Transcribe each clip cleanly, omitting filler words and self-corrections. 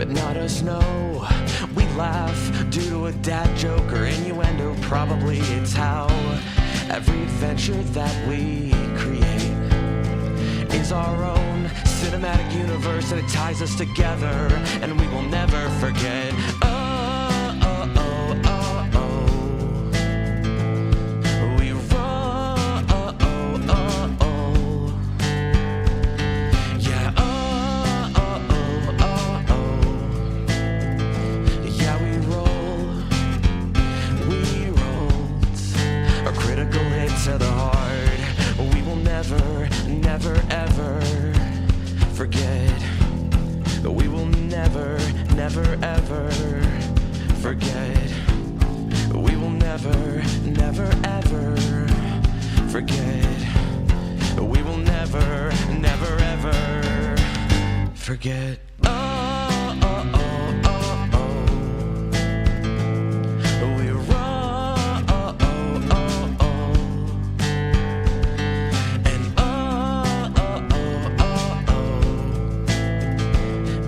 but not us, no. We laugh due to a dad joke or innuendo. Probably it's how every adventure that we create is our own cinematic universe, and it ties us together, and we will never forget. We roll. Yeah. Yeah, we roll. We rolled a critical hit to the heart. We will never, never, ever forget. We will never, never, ever forget. We will never, never, ever forget. We will never, never, ever forget. We roll. And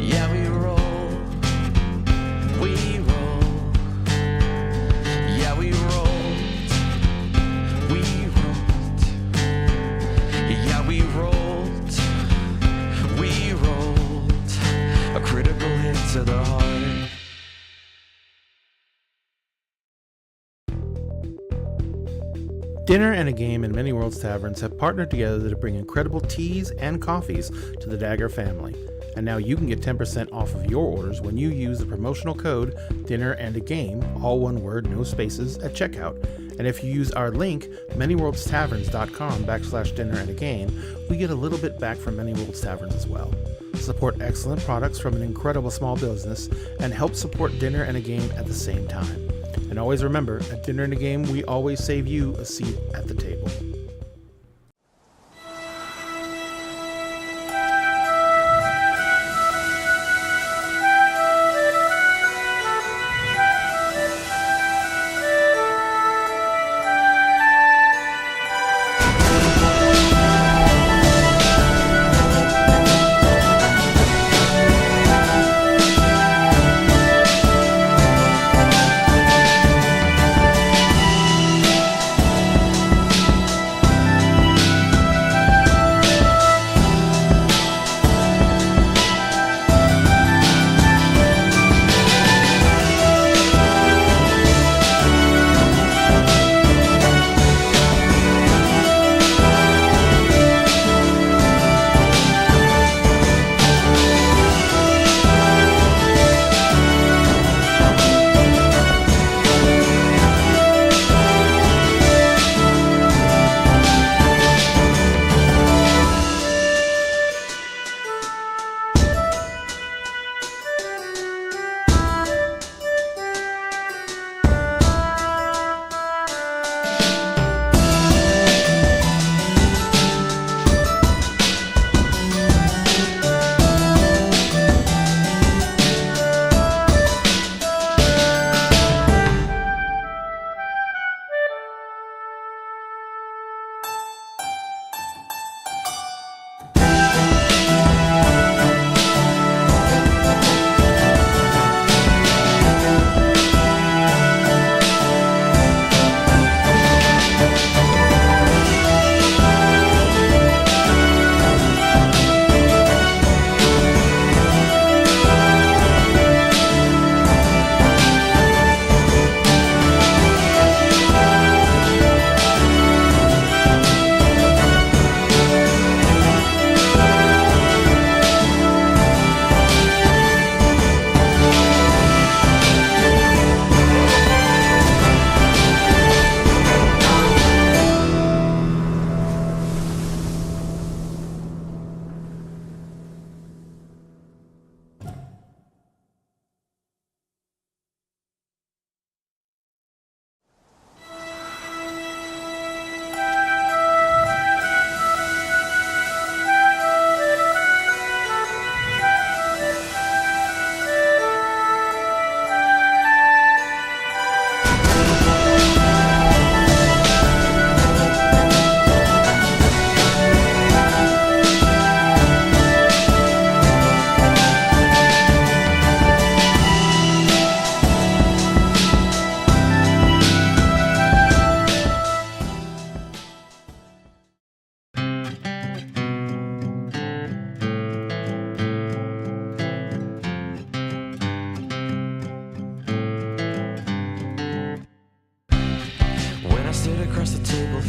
yeah, we roll. We roll. Yeah, we rolled. We rolled. Yeah, we rolled. We rolled a critical hit to the heart. Dinner and a Game and Many Worlds Taverns have partnered together to bring incredible teas and coffees to the Dagger family. And now you can get 10% off of your orders when you use the promotional code Dinner and a Game, all one word, no spaces, at checkout. And if you use our link, manyworldstaverns.com/dinner and a game, we get a little bit back from Many Worlds Taverns as well. Support excellent products from an incredible small business and help support Dinner and a Game at the same time. And always remember, at Dinner and a Game, we always save you a seat at the table.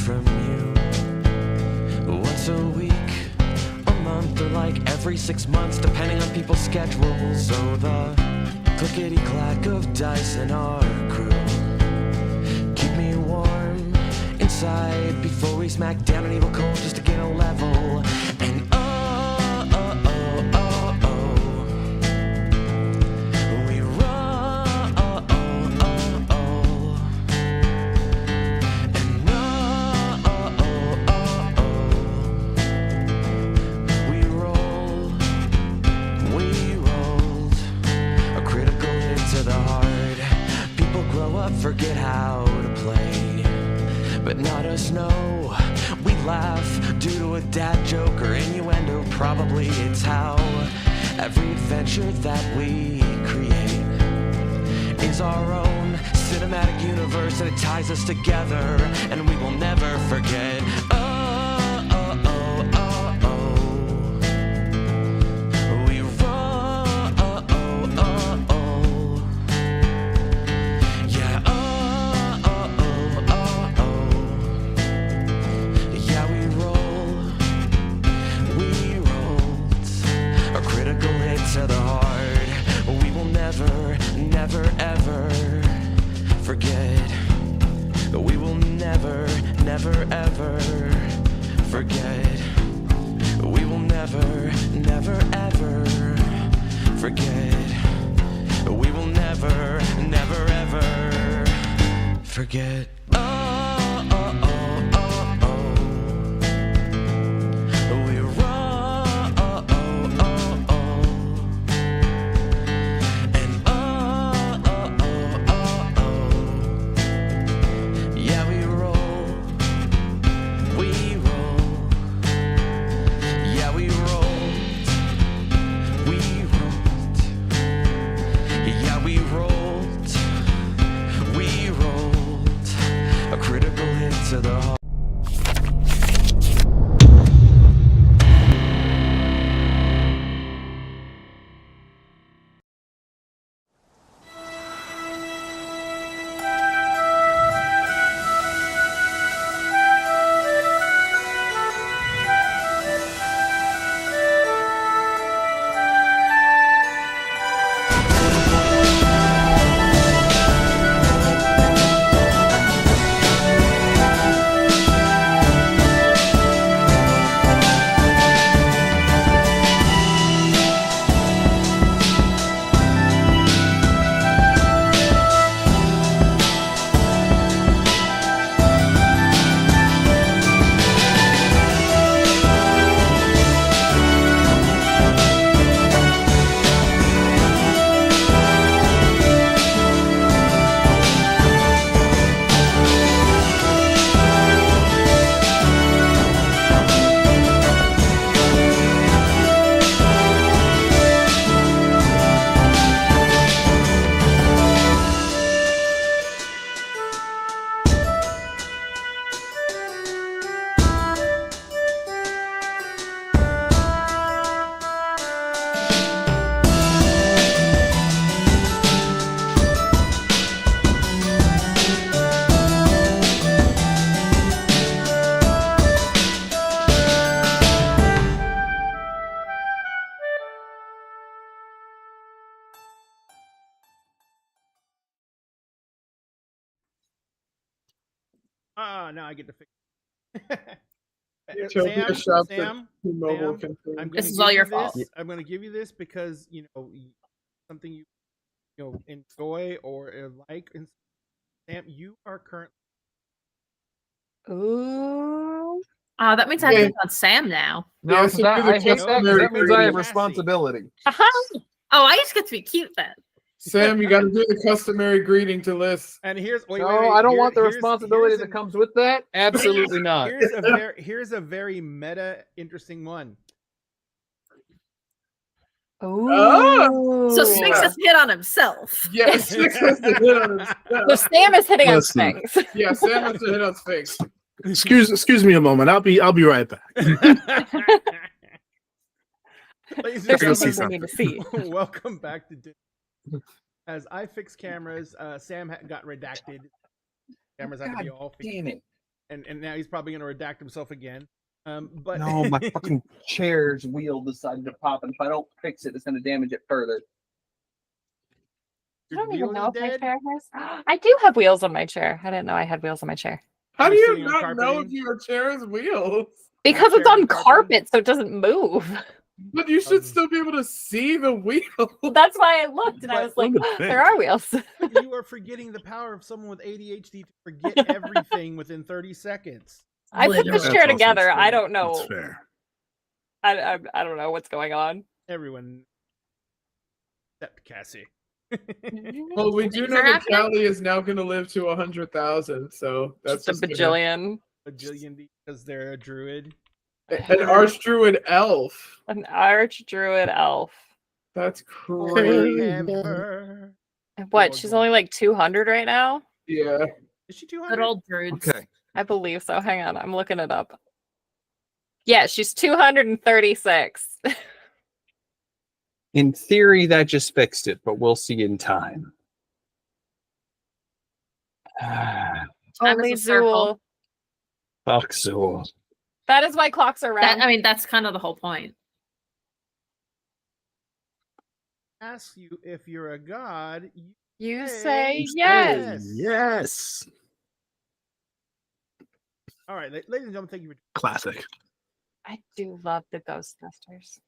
from you. Once a week, a month, or like every 6 months, depending on people's schedules. So the clickety-clack of dice in our crew keep me warm inside before we smack down an evil cold just to gain a level. And we roll. And we rolled a critical hit to the heart. People grow up, forget how to play, but not us, no. We laugh due to a dad joke or innuendo. Probably it's how every adventure that we create is our own cinematic universe, and it ties us together, and we will never forget. We roll. Yeah. Yeah, we rolled a critical hit to the heart. We will never, never, ever forget. We will never, never, ever forget. We will never, never, ever forget. We will never, never, ever forget. We roll. And yeah, we roll. Yeah, we rolled. Yeah, we rolled a critical hit to the heart. Now I get to fix. Utopia Sam, shops at Sam, T-Mobile Sam, contain. I'm This gonna is give all you your this. fault. I'm going to give you this because something you enjoy or like. And Sam, you are currently. Ooh. Oh, that means I have to Yeah. pick on Sam now. No, Yeah, 'cause so that, do the I hate that because customary that means I have greeting. responsibility. Oh, I just get to be cute then. Sam, you got to do the customary greeting to Liz. And here's No, I don't want the here's responsibility that an- comes with that. Absolutely not. Here's a very meta interesting one. Ooh. So Oh, Sphinx yeah. has hit on himself. Yeah, Sphinx has to hit on his. So Sam is hitting Listen. on Sphinx. Yeah, Sam has to hit on Sphinx. Excuse me a moment. I'll be right back. Ladies and There's Go some see gentlemen, things we need to see. welcome back to Dinner. As I fix cameras, Sam got redacted. Cameras have to be all fixed. Damn it. and now he's probably going to redact himself again. But No, my fucking chair's wheel decided to pop, and if I don't fix it, it's going to damage it further. I your don't even wheel know is if my dead. chair has. I do have wheels on my chair. I didn't know I had wheels on my chair. How do You're you sitting on not know if carpeting? your chair has wheels? Because it's chair on and carpeting? carpet, so it doesn't move. But you should still be able to see the wheel. That's why I looked and I was like, What a there are wheels. You are forgetting the power of someone with ADHD to forget everything within 30 seconds. I put this That's chair also together. I true. don't know. That's fair. I don't know what's going on. Everyone, except Cassie. Well, we do Things know are that happening. Callie is now going to live to 100,000, so that's Just a just gonna- bajillion. A jillion because they're a druid. An archdruid elf. An archdruid elf. That's crazy. Forever. What? Lord She's God. only like 200 right now? Yeah. Is she Good 200? old druids. Okay. I believe so. Hang on. I'm looking it up. Yeah, she's 236. In theory, that just fixed it, but we'll see in time. Time Only is a circle. Zool. Fuck Zool. That is why clocks are round. I mean, that's kind of the whole point. Ask you if you're a god. You say say yes. Yes. All right, ladies and gentlemen, thank you for. Classic. I do love the Ghostbusters.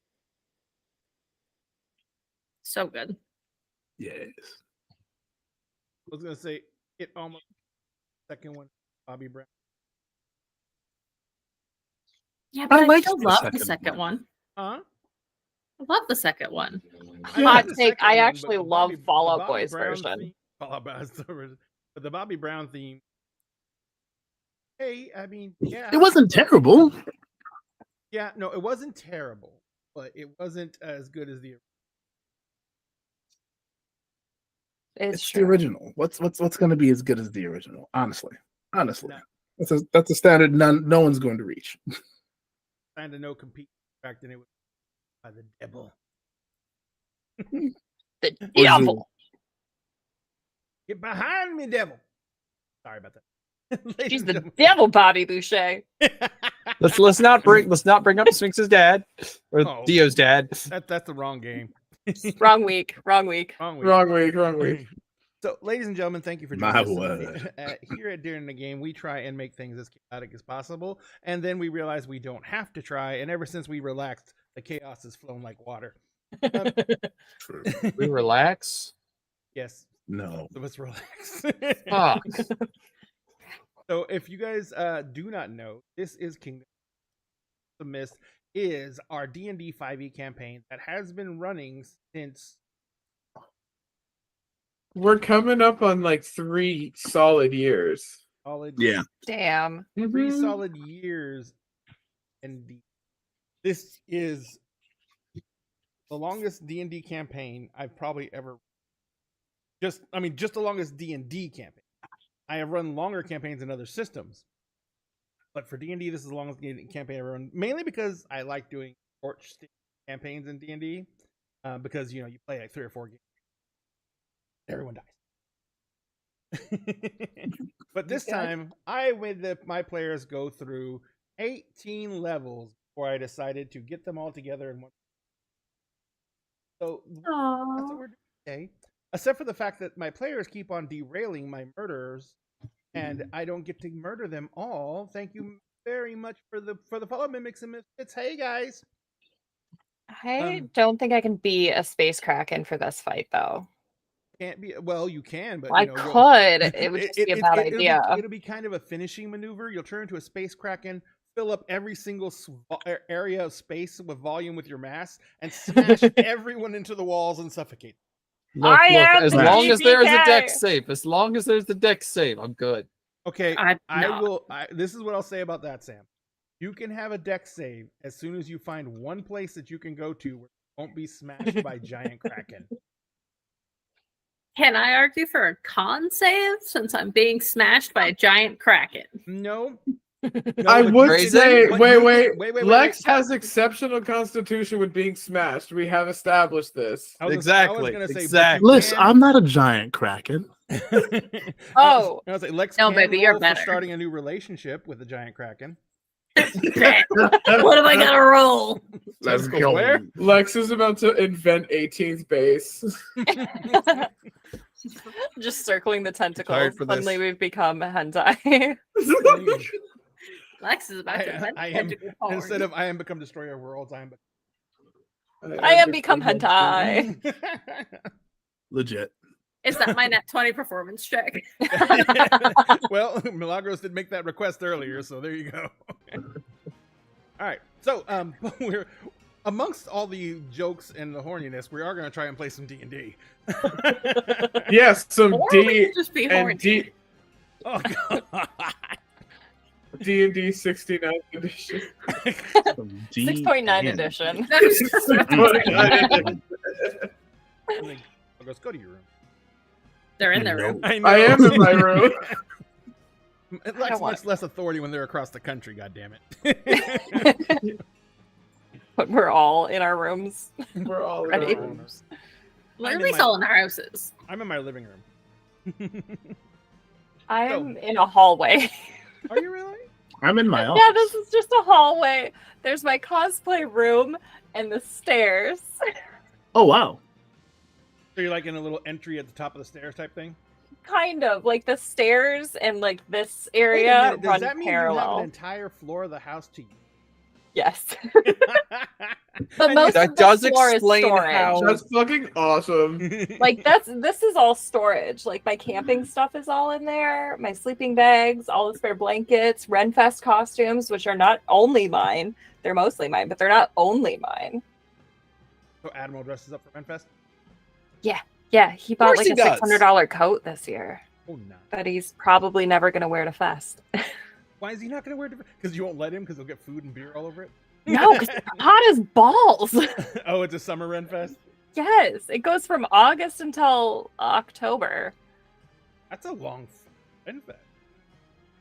So good. Yes. I was gonna say it almost second one, Bobby Brown. Yeah, but I like still the love the second second one. Huh? I love the second one. I Hot love the take, second I one, actually but the love Fall Out Bobby Boy's Brown version. theme- Fall Out Boy's the original. But the Bobby Brown theme. Hey, I mean, yeah. It wasn't but- terrible. Yeah, no, it wasn't terrible, but it wasn't as good as the. It's It's true. the original. What's going to be as good as the original? Honestly, No. that's a standard no one's going to reach. Kind of no compete fact, and it was by the devil. The Or devil. Get behind me, devil. Sorry about that. Ladies She's and the gentlemen. devil, Bobby Boucher. Let's not bring up Sphinx's dad or Oh. Dio's dad. That's the wrong game. Wrong week. Wrong week. Wrong week. Wrong week. So, ladies and gentlemen, thank you for My joining us. word. Here at During the Game, we try and make things as chaotic as possible, and then we realize we don't have to try. And ever since we relaxed, the chaos has flown like water. True. We relax. Yes, No. so let's relax. Fuck. So, if you guys do not know, this is Kingdom of the Mist is our D&D 5e campaign that has been running since We're coming up on like 3 solid years. solid Yeah. Damn. 3 solid years. And this is the longest D&D campaign I've probably ever just the longest D&D campaign. I have run longer campaigns in other systems. But for D&D, this is the longest campaign I've ever run, mainly because I like doing short campaigns in D&D. Because you play like 3 or 4 games. Everyone dies. But this time, I made my players go through 18 levels before I decided to get them all together in one. So that's what we're doing today. Except for the fact that my players keep on derailing my murderers, and I don't get to murder them all. Thank you very much for the follow, Mimics and Misfits. Hey guys. I don't think I can be a space kraken for this fight, though. Can't be. Well, you can, but I could. It would just be a bad idea. It'll be kind of a finishing maneuver. You'll turn into a space kraken, fill up every single area of space with volume with your mass, and smash everyone into the walls and suffocate. Look, as the long as there's a DK. dex save, I'm good. Okay, I'm I not. will. This is what I'll say about that, Sam. You can have a dex save as soon as you find one place that you can go to where you won't be smashed by giant kraken. Can I argue for a con save since I'm being smashed by a giant kraken? No, I would Grayson? say, But wait. wait. Lex has exceptional constitution with being smashed. We have established this. I was Exactly, gonna say, exactly. Listen, I'm not a giant kraken. Oh. I was like, Lex No, can baby, you're roll for better. starting a new relationship with a giant kraken. What am I gonna roll? Let's Tentacle go. flare? Lex is about to invent 18th base. Just circling the tentacles. Tired for this. Suddenly we've become hentai. Lex is about to invent I am tentacle porn. instead of I am become destroyer of worlds. I am. I am become hentai. Legit. Is that my net 20 performance check? Well, Milagros did make that request earlier, so there you go. All right, so we're amongst all the jokes and the horniness, we are going to try and play some D&D. Yes, some Or we D could just be and horny. D Oh god. D&D 69 edition. 6.9 edition. Milagros, go to your room. They're in their room. I know. I am in my room. It lacks much less authority when they're across the country. God damn it. But we're all in our rooms. We're all in Ready? our rooms. Where I'm are in we my- selling our houses? I'm in my living room. I am in a hallway. Are you really? I'm in my office. Yeah, this is just a hallway. There's my cosplay room and the stairs. Oh wow. So you're like in a little entry at the top of the stairs type thing? Kind of like the stairs and like this Wait a area minute, does run that mean you have parallel. an entire floor of the house to you? Yes. And But most That of the does floor is explain storage. how- That's fucking awesome. Like this is all storage. Like my camping stuff is all in there. My sleeping bags, all the spare blankets, Renfest costumes, which are not only mine. They're mostly mine, but they're not only mine. So Admiral dresses up for Renfest? Yeah, he bought course like he a does. $600 coat this year Oh no. that he's probably never going to wear to Fest. Why is he not going to wear it? Because you won't let him because he'll get food and beer all over it? No, because it's hot as balls. Oh, it's a summer Renfest? Yes, it goes from August until October. That's a long Renfest.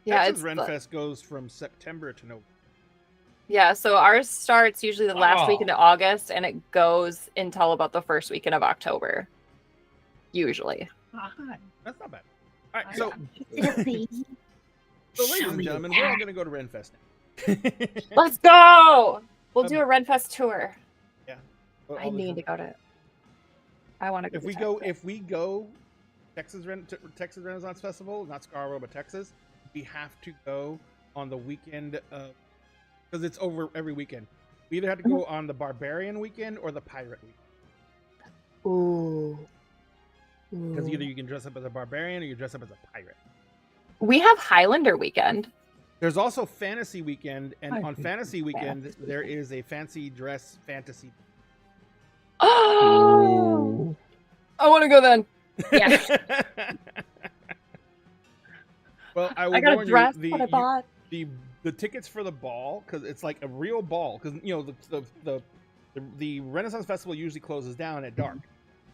Yeah, Texas it's Renfest goes from September to November. yeah. So ours starts usually the last Oh. weekend of August, and it goes until about the first weekend of October. Usually. That's not bad. All right, so ladies and gentlemen, we're all going to go to Renfest now. Let's go. We'll Um, do a Renfest tour. All I the need time. to go to. I want to go. If we go Texas Renaissance Festival, not Scarborough but Texas, we have to go on the weekend because it's over every weekend. We either have to go on the Barbarian weekend or the Pirate weekend. Ooh. Because either you can dress up as a barbarian or you dress up as a pirate. We have Highlander weekend. There's also Fantasy Weekend, and I on hate Fantasy Weekend there is a fancy dress fantasy. Oh, I want to go then. Yeah. Well, I will I got a warn dress you, that I bought. the tickets for the ball, because it's like a real ball, because you know the Renaissance Festival usually closes down at dark.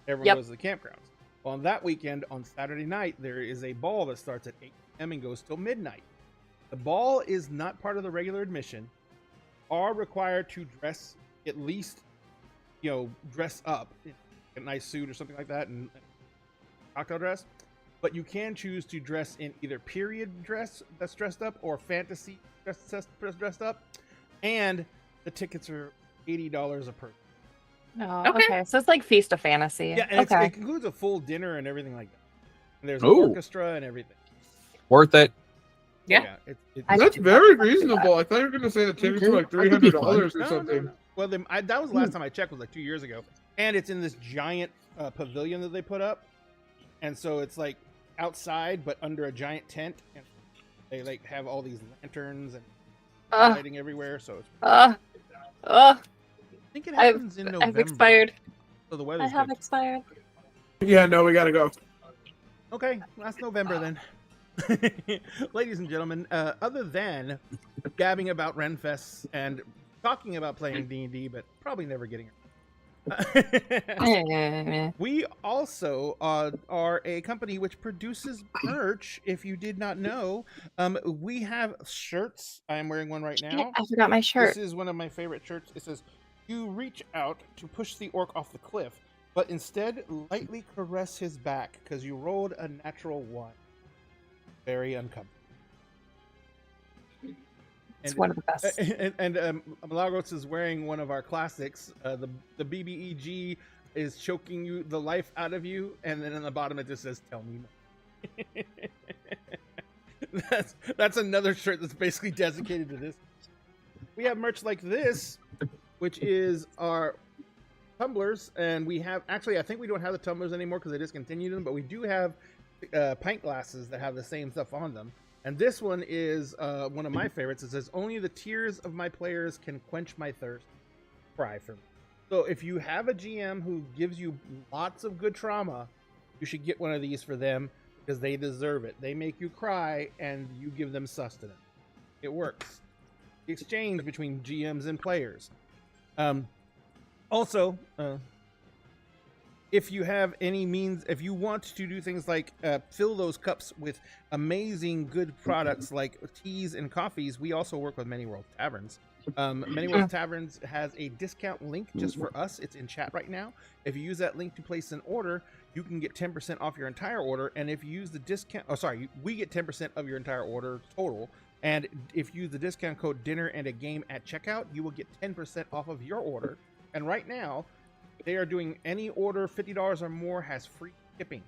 Everyone Yep. goes to the campgrounds. Well, on that weekend, on Saturday night, there is a ball that starts at 8 p.m. and goes till midnight. The ball is not part of the regular admission. Are required to dress at least, dress up in a nice suit or something like that, and cocktail dress. But you can choose to dress in either period dress that's dressed up or fantasy dressed up. And the tickets are $80 a person. Oh, Okay. okay. So it's like Feast of Fantasy. Yeah, and okay. it includes a full dinner and everything like that. And there's an Ooh. orchestra and everything. Worth it. Yeah. I That's should very probably do that. reasonable. I thought you were going to say the tickets were like That could be $300 or No, something. no. Well, that was the last time I checked, was like 2 years ago. And it's in this giant pavilion that they put up. And so it's like outside, but under a giant tent. And they like have all these lanterns and Ugh. lighting everywhere. So it's, Ugh. I think it happens in November. I've expired. So the I weather's have good. expired. Yeah, no, we got to go. Okay, last November then. Ladies and gentlemen, other than gabbing about Renfest and talking about playing D&D, but probably never getting it, We also are a company which produces merch. If you did not know, we have shirts. I'm wearing one right now. I forgot my shirt. This is one of my favorite shirts. It says, "You reach out to push the orc off the cliff, but instead lightly caress his back because you rolled a natural 1." Very uncomfortable. It's one of the best. And Milagros is wearing one of our classics. The BBEG is choking you the life out of you, and then on the bottom it just says, "Tell me more." That's another shirt that's basically dedicated to this. We have merch like this, which is our tumblers, and we have actually I think we don't have the tumblers anymore because they discontinued them, but we do have pint glasses that have the same stuff on them. And this one is one of my favorites. It says, "Only the tears of my players can quench my thirst. Cry for me." So if you have a GM who gives you lots of good trauma, you should get one of these for them because they deserve it. They make you cry and you give them sustenance. It works. The exchange between GMs and players. Also, if you have any means, if you want to do things like fill those cups with amazing good products like teas and coffees, we also work with Many World Taverns. Many World Taverns has a discount link just for us. It's in chat right now. If you use that link to place an order, you can get 10% off your entire order. And if you use the discount, we get 10% of your entire order total. And if you use the discount code dinner and a game at checkout, you will get 10% off of your order. And right now, they are doing any order $50 or more has free shipping.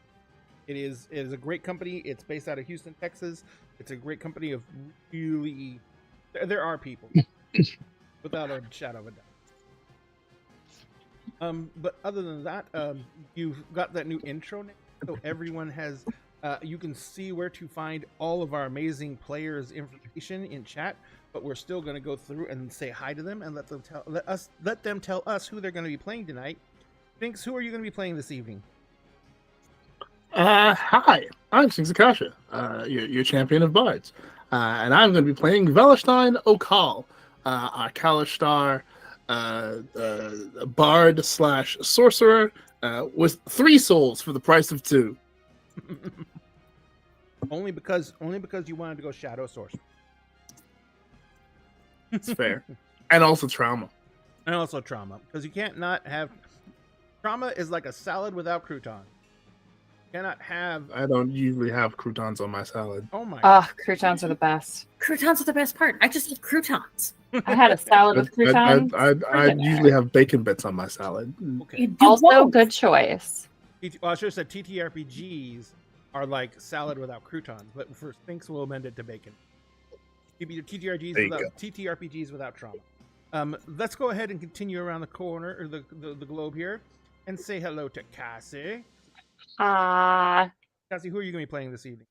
It is a great company. It's based out of Houston, Texas. It's a great company of really. There are people, without a shadow of a doubt. But other than that, you've got that new intro now, so everyone has. You can see where to find all of our amazing players' information in chat. But we're still going to go through and say hi to them and let them tell us who they're going to be playing tonight. Finks, who are you going to be playing this evening? Hi, I'm Sings Akasha, your champion of bards, and I'm going to be playing Velestein Okal, our Kalishtar bard / sorcerer with 3 souls for the price of 2. only because you wanted to go shadow sorcerer. It's fair. And also trauma. Because you can't not have... Trauma is like a salad without croutons. You cannot have... I don't usually have croutons on my salad. Oh my... Croutons are the best. Croutons are the best part. I just eat croutons. I had a salad with croutons. I usually have bacon bits on my salad. Okay. Also, good choice. I should have said TTRPGs are like salad without croutons, but for Sphinx, we'll amend it to bacon. TTRPGs without trauma. Let's go ahead and continue around the corner, or the globe here, and say hello to Cassie. Cassie, who are you going to be playing this evening?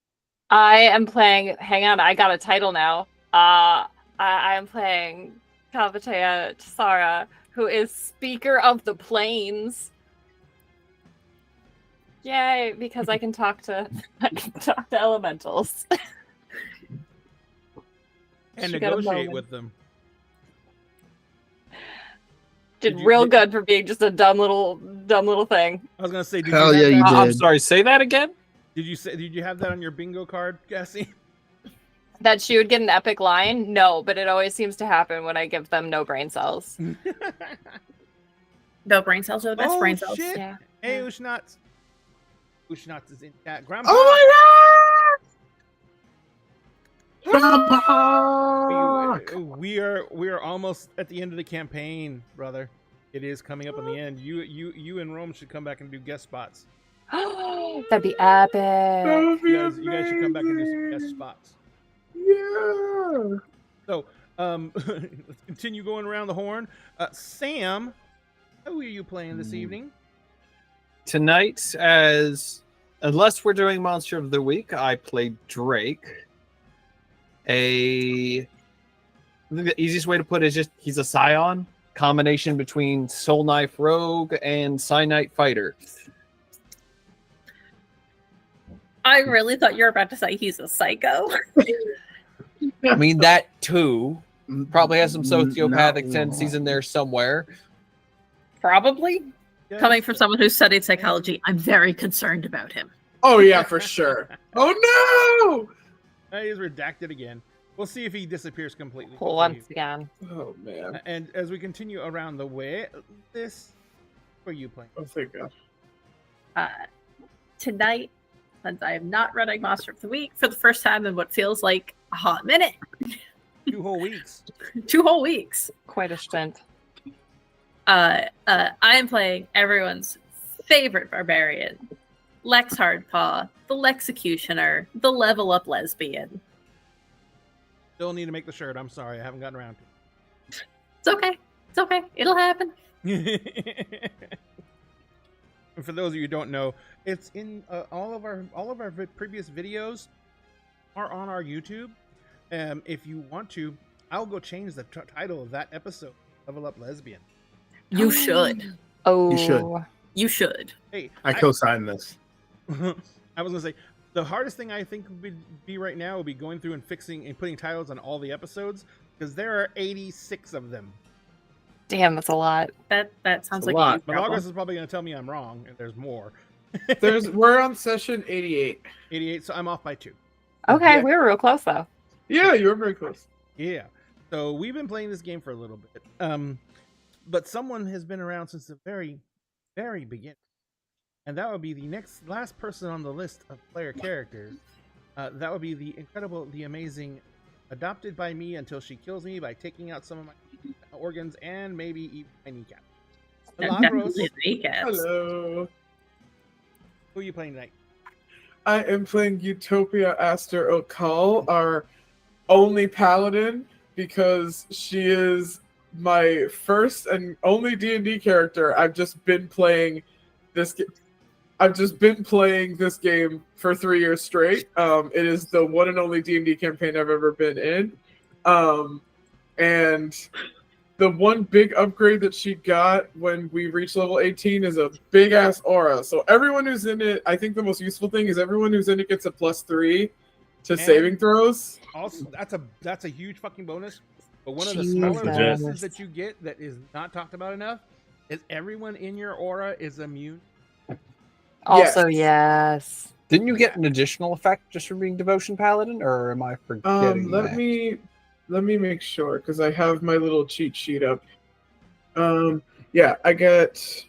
I am playing... Hang on, I got a title now. I am playing Kalvatea Tsara, who is Speaker of the Plains. Yay, because I can talk to elementals. And negotiate with them. Did real good for being just a dumb little thing. I was gonna say, hell yeah, you did. I'm sorry, say that again? Did you have that on your bingo card, Cassie? That she would get an epic line? No, but it always seems to happen when I give them no brain cells. No brain cells are the best brain cells. Shit. Yeah. Hey, Ushnats. Ushnats is in chat. Grandpa. Oh my god! We are almost at the end of the campaign, brother. It is coming up on the end. You and Rome should come back and do guest spots. That'd be epic. You guys should come back and do some guest spots. Yeah. So, let's continue going around the horn. Sam, who are you playing this evening? Tonight, unless we're doing Monster of the Week, I played Drake. I think the easiest way to put it is just he's a scion, combination between Soul Knife Rogue and Cyanite Fighter. I really thought you were about to say he's a psycho. I mean, that too. Probably has some sociopathic No. tendencies in there somewhere. Probably. Yes. Coming from someone who's studied psychology, I'm very concerned about him. Oh yeah, for sure. Oh He's redacted again. We'll see if he disappears completely. Once again. no! Oh man. And as we continue around the way, this for you playing. Oh thank God. Tonight, since I am not running Monster of the Week for the first time in what feels like a hot minute, 2 whole weeks. 2 whole weeks, Quite a stint. I am playing everyone's favorite barbarian, Lex Hardpaw, the Lexecutioner, the level up lesbian. Still need to make the shirt. I'm sorry, I haven't gotten around It's okay. It's okay. It'll happen. to it. And for those of you who don't know, it's in all of our previous videos are on our YouTube. If you want to, I'll go change the title of that episode, Level Up Lesbian. You should. Oh. You should. You should. Hey, I co-sign this. I was gonna say the hardest thing I think would be right now would be going through and fixing and putting titles on all the episodes because there are 86 of them. Damn, that's a lot. That sounds a like lot. a problem. Malagos is probably gonna tell me I'm wrong, and there's more. We're on session 88. 88, so I'm off by 2. Okay, Yeah. we were real close though. Yeah, you were very close. Yeah. So we've been playing this game for a little bit. But someone has been around since the very, very beginning. And that would be the last person on the list of player characters. That would be the incredible, the amazing, adopted by me until she kills me by taking out some of my organs and maybe even my kneecap. Milagros, Definitely kneecaps. Hello. who are you playing tonight? I am playing Utopia Aster Okal, our only paladin, because she is my first and only D&D character. I've just been playing this game for 3 years straight. It is the one and only D&D campaign I've ever been in. And the one big upgrade that she got when we reached level 18 is a big ass aura. So everyone who's in it, I think the most useful thing is everyone who's in it gets a +3 to saving throws. Also, that's a huge fucking bonus. But one of the smaller Jesus. bonuses that you get that is not talked about enough is everyone in your aura is immune. Also, yes. Didn't you get an additional effect just from being Devotion Paladin, or am I forgetting? Let me make sure because I have my little cheat sheet up. Yeah, I get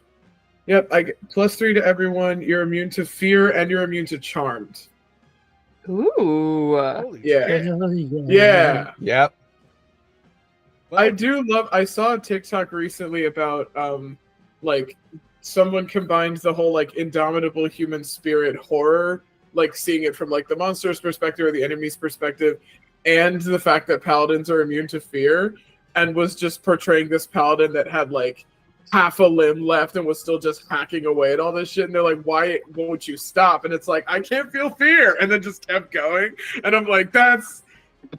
+3 to everyone. You're immune to fear and you're immune to charmed. Ooh. Holy Yeah. shit. Yeah. Yep. Well, I saw a TikTok recently about like someone combined the whole like indomitable human spirit horror, like seeing it from like the monster's perspective or the enemy's perspective, and the fact that paladins are immune to fear, and was just portraying this paladin that had like half a limb left and was still just hacking away at all this shit. And they're like, why won't you stop? And it's like, I can't feel fear. And then just kept going. And I'm like, that's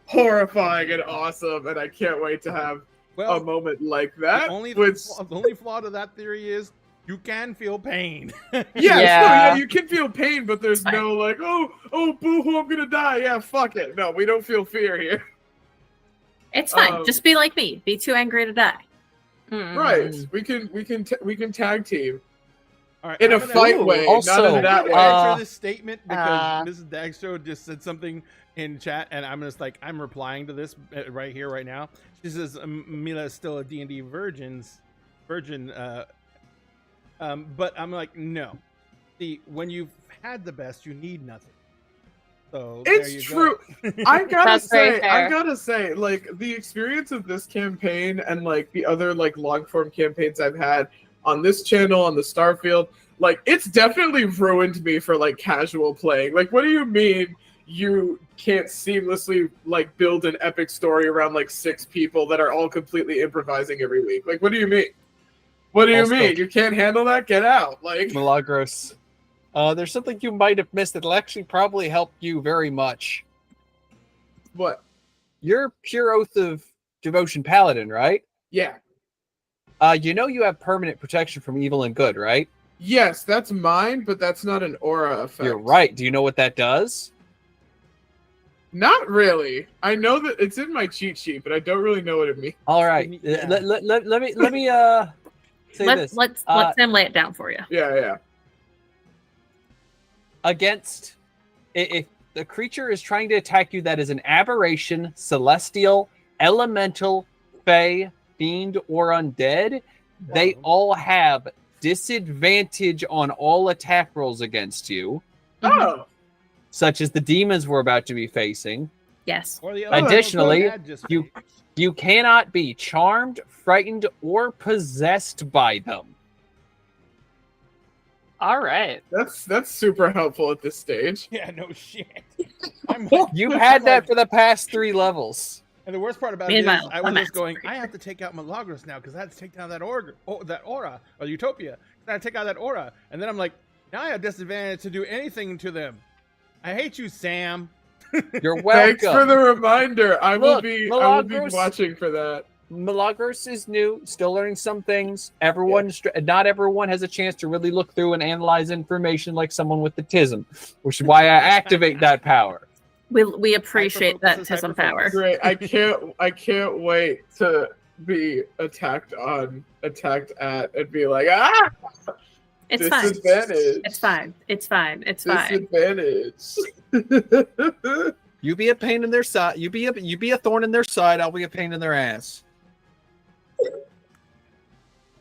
horrifying and awesome. And I can't wait to have a moment like that. the only flaw to that theory is you can feel pain. Yeah, you can feel pain, but there's no like, oh, boo-hoo, I'm gonna die. Yeah, fuck it. No, we don't feel fear here. It's fine. Just be like me. Be too angry to die. Right. We can tag team. All right, In I'm a gonna- fight way, also, not in that way. answer this statement because Mrs. Dagstro just said something in chat, and I'm replying to this right here, right now. She says Mila is still a D&D virgin. But I'm like, no. See, when you've had the best, you need nothing. So there you It's true. go. I That's very fair. gotta say, like the experience of this campaign and like the other like long form campaigns I've had on this channel, on the Starfield, like it's definitely ruined me for like casual playing. Like, what do you mean you can't seamlessly like build an epic story around like 6 people that are all completely improvising every week? Like, what do you mean? What do you Also- mean? You can't handle that? Get out. Like, Milagros. There's something you might have missed that'll actually probably help you very much. what? You're Pure Oath of Devotion Paladin, right? Yeah. You know you have permanent protection from evil and good, right? Yes, that's mine, but that's not an aura effect. You're right. Do you know what that does? Not really. I know that it's in my cheat sheet, but I don't really know what it means. All right. Yeah. Let me say Let's this. let's Uh, let Sam lay it down for you. Yeah. Against, if the creature is trying to attack you, that is an aberration, celestial, elemental, fey, fiend, or undead. They all have disadvantage on all attack rolls against you, Oh, such as the demons we're about to be facing. Yes. Or the Additionally, dad just you- finished. You cannot be charmed, frightened, or possessed by them. All right. that's super helpful at this stage. Yeah, no shit. I'm like, You've had that for the past 3 levels. and the worst part about Me it and is my- I was my just going, master. I have to take out Milagros now because I have to take down that aura or Utopia. I have to take out that aura, and then I'm like, now I have disadvantage to do anything to them. I hate you, Sam. You're welcome. Thanks for the reminder. I will Look, be Milagros- watching for that. Milagros is new, still learning some things. Not everyone has a chance to really look through and analyze information like someone with the TISM, which is why I activate that power. We appreciate that Hyperfocus is Tism power. hyperfocus. Great. I can't wait to be attacked at and be like, ah, It's fine. disadvantage. It's fine. It's fine. It's fine. Disadvantage. You be a pain in their side. You be a thorn in their side. I'll be a pain in their ass.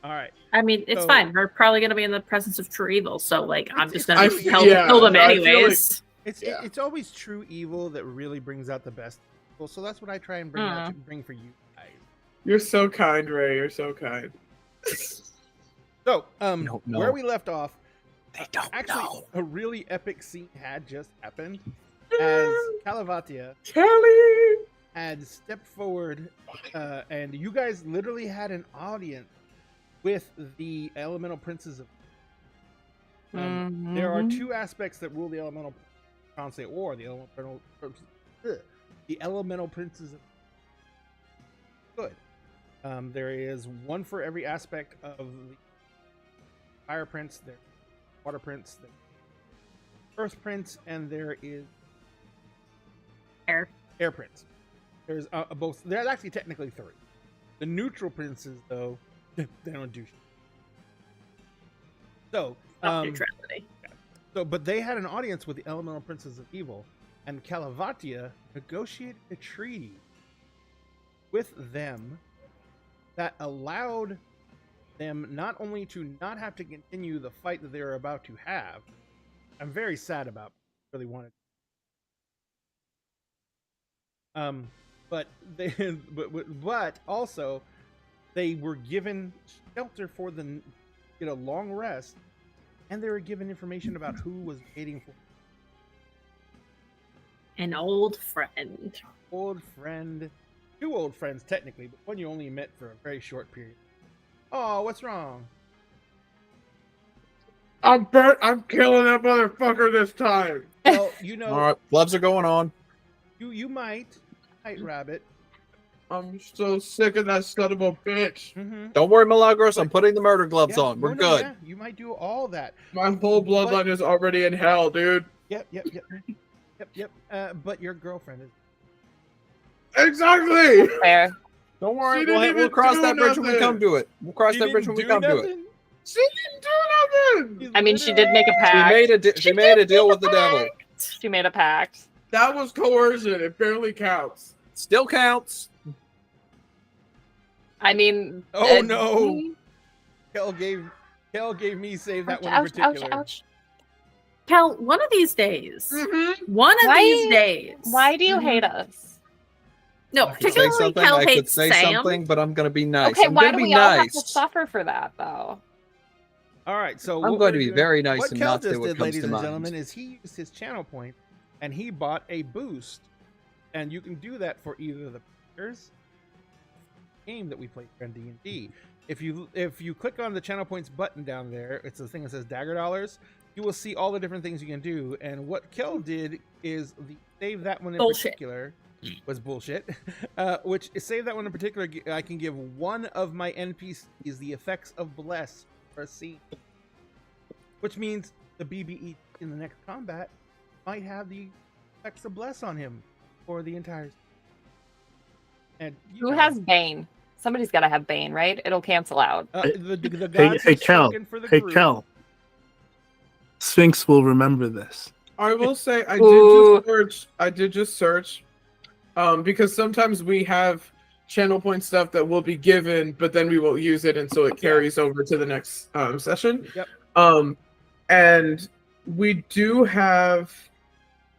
All right. I mean, it's So- fine. We're probably gonna be in the presence of true evil, so like I'm just I gonna feel- help yeah, kill them I feel anyways. Yeah. It's always true evil that really brings out the best people. So that's what I try and bring for you guys. You're so kind, Ray. You're so kind. So, don't know. where we left off, They don't actually, a really epic scene had just happened as Calavatia Kelly. had stepped forward, and you guys literally had an audience with the elemental princes of. There are 2 aspects that rule the elemental. I can't say or the elemental princes of good. There is one for every aspect of the fire prince. There, water prince, there, earth prince, and there is Air. prince. There's both. There's actually technically 3. The neutral princes, though, they don't do shit. So, Not neutrality. but they had an audience with the elemental princes of evil, and Calavatia negotiated a treaty with them that allowed them not only to not have to continue the fight that they were about to have. I'm very sad about. Really wanted. But they, but also, they were given shelter for get a long rest, and they were given information about who was waiting for. An old friend. Old friend, 2 old friends technically, but one you only met for a very short period. Oh, what's wrong? I'm killing that motherfucker this time. Well, you know, All right, gloves are going on. you might, Rabbit. I'm so sick of that son of a bitch. Mm-hmm. Don't worry, Milagros. I'm putting the murder gloves on. We're good. Yeah, you might do all that. My whole bloodline is already in hell, dude. Yep. But your girlfriend is. Exactly. Fair. Don't She worry. didn't We'll even cross do that bridge when we nothing. come to it. We'll cross that bridge when we come to it. She didn't do nothing. I mean, she did make a She pact. made a deal with the devil. She made a pact. That was coercion. It barely counts. Still counts. I mean. Oh no! Kel gave me save that one in particular. Cal, one of these days. Mm-hmm. One of Why- these days. Why do you hate us? No, I could say particularly something. Cal I could hates say Sam. something, but I'm gonna be nice. Okay, I'm why gonna do be we all have nice. to suffer for that, though? All right, so I'm what going to we're be doing- very nice what and Kel not say just what did, comes ladies to and mind. gentlemen, is he used his channel point, and he bought a boost, and you can do that for either the players game that we play for D&D. If you click on the channel points button down there, it's the thing that says Dagger Dollars. You will see all the different things you can do. And what Kel did is save that one in particular was bullshit. Which is save that one in particular. I can give one of my NPCs the effects of bless for a scene, which means the BBE in the next combat might have the effects of bless on him for the entire. And Who has Bane? Somebody's got to have Bane, right? It'll cancel out. The Hey, gods hey, have Cal. spoken for the Hey, group. Cal. Sphinx will remember this. I will say Ooh. I did just search because sometimes we have channel point stuff that will be given, but then we will use it, and so it carries over to the next session. Yep. And we do have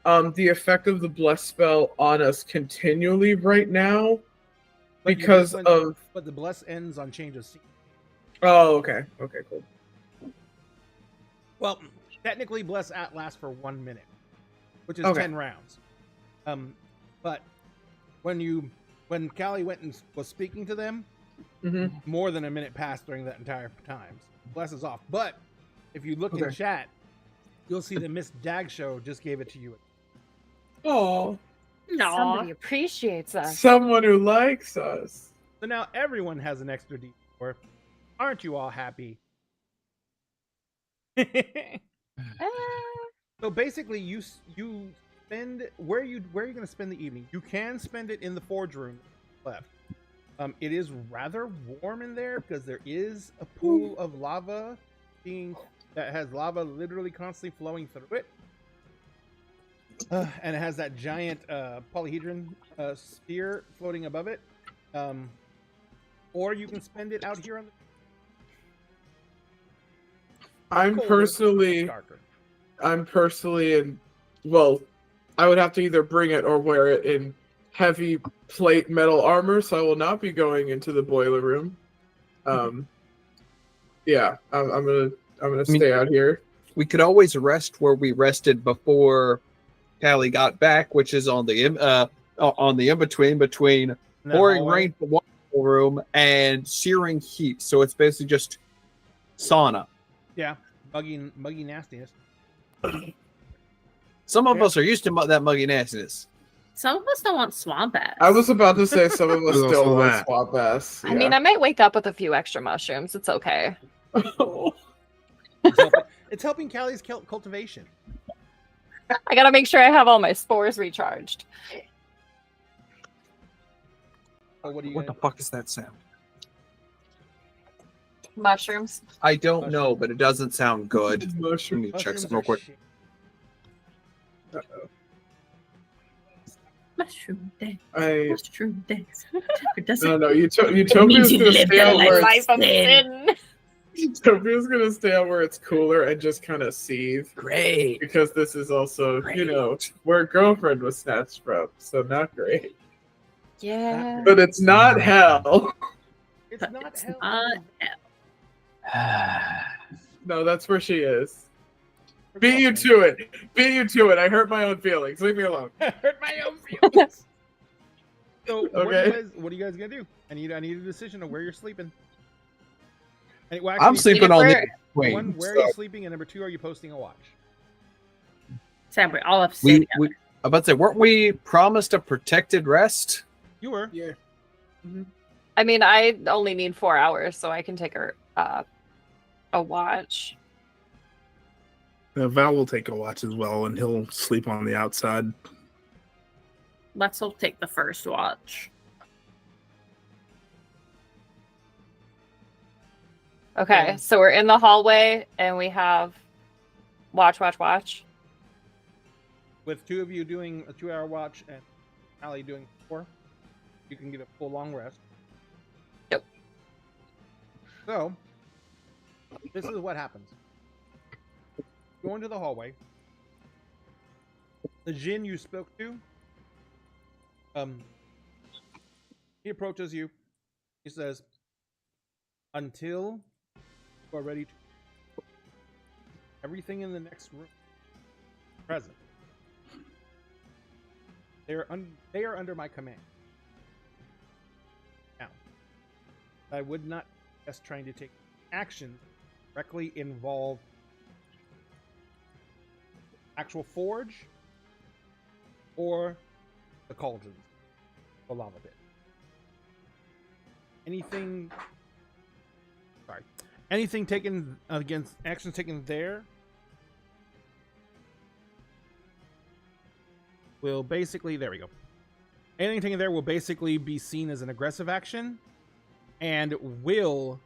the effect of the bless spell on us continually right now But because of. But the bless ends on change of scene. Oh, okay. Okay, cool. Well, technically, bless lasts for 1 minute, which is Okay. 10 rounds. But when Callie went and was speaking to them, Mm-hmm. more than a minute passed during that entire time. Bless is off. But if you look in Okay. chat, you'll see that Miss Dag Show just gave it to you. Oh, No. Somebody appreciates us. someone who likes us. So now everyone has an extra D4. Aren't you all happy? So basically, you spend where are you going to spend the evening? You can spend it in the forge room left. It is rather warm in there because there is a pool of lava that has lava literally constantly flowing through it, and it has that giant polyhedron sphere floating above it. Or you can spend it out here on the. I'm colder, personally darker. in, well, I would have to either bring it or wear it in heavy plate metal armor, so I will not be going into the boiler room. Yeah, I'm gonna stay out here. We could always rest where we rested before Callie got back, which is on the in between In that pouring hallway. rain from one room and searing heat. So it's basically just sauna. Yeah, muggy nastiness. Some of Yeah. us are used to that muggy nastiness. Some of us don't want swamp ass. I was about to say some of us There's still also want that. swamp ass. I mean, I might wake up with a few extra mushrooms. It's okay. It's helping Callie's cultivation. I gotta make sure I have all my spores recharged. Oh, what do you? What the fuck is that sound? Mushrooms. I don't know, but it doesn't sound good. Let Mushroom. me check Mushrooms something real are quick. shit. Mushroom dance. I Mushroom dance. Tucker doesn't. no. means Utopia's you gonna lived stay a out where life it's, Life of sin. sin. Utopia's gonna stay out where it's cooler and just kind of seethe. Great. Because this is also, where girlfriend was snatched from, so not great. Yeah. But it's not hell. It's But not it's hell. not No, that's where she is. Beat you to it. Beat you to it. I hurt my own feelings. Leave me alone. Hurt my own feelings. So Okay. what are you guys gonna do? I need a decision of where you're sleeping. And, well, I'm actually, sleeping on the one, wing. where are you sleeping? And number two, are you posting a watch? Sam, we all have to stay We, together. I'm about to say, weren't we promised a protected rest? You were. Yeah. I mean, I only need 4 hours, so I can take a watch. Val will take a watch as well, and he'll sleep on the outside. Let's all take the first watch. Okay, Yeah. so we're in the hallway and we have watch. With two of you doing a 2-hour watch and Allie doing 4, you can get a full long rest. Yep. So, this is what happens. Go into the hallway. The Jinn you spoke to, he approaches you. He says, "Until you are ready to, everything in the next room present. They are under my command. Now, I would not suggest trying to take action directly involve actual forge or the cauldrons, the lava pit. Anything taken against actions taken there will basically, there we go. Anything taken there will basically be seen as an aggressive action, and will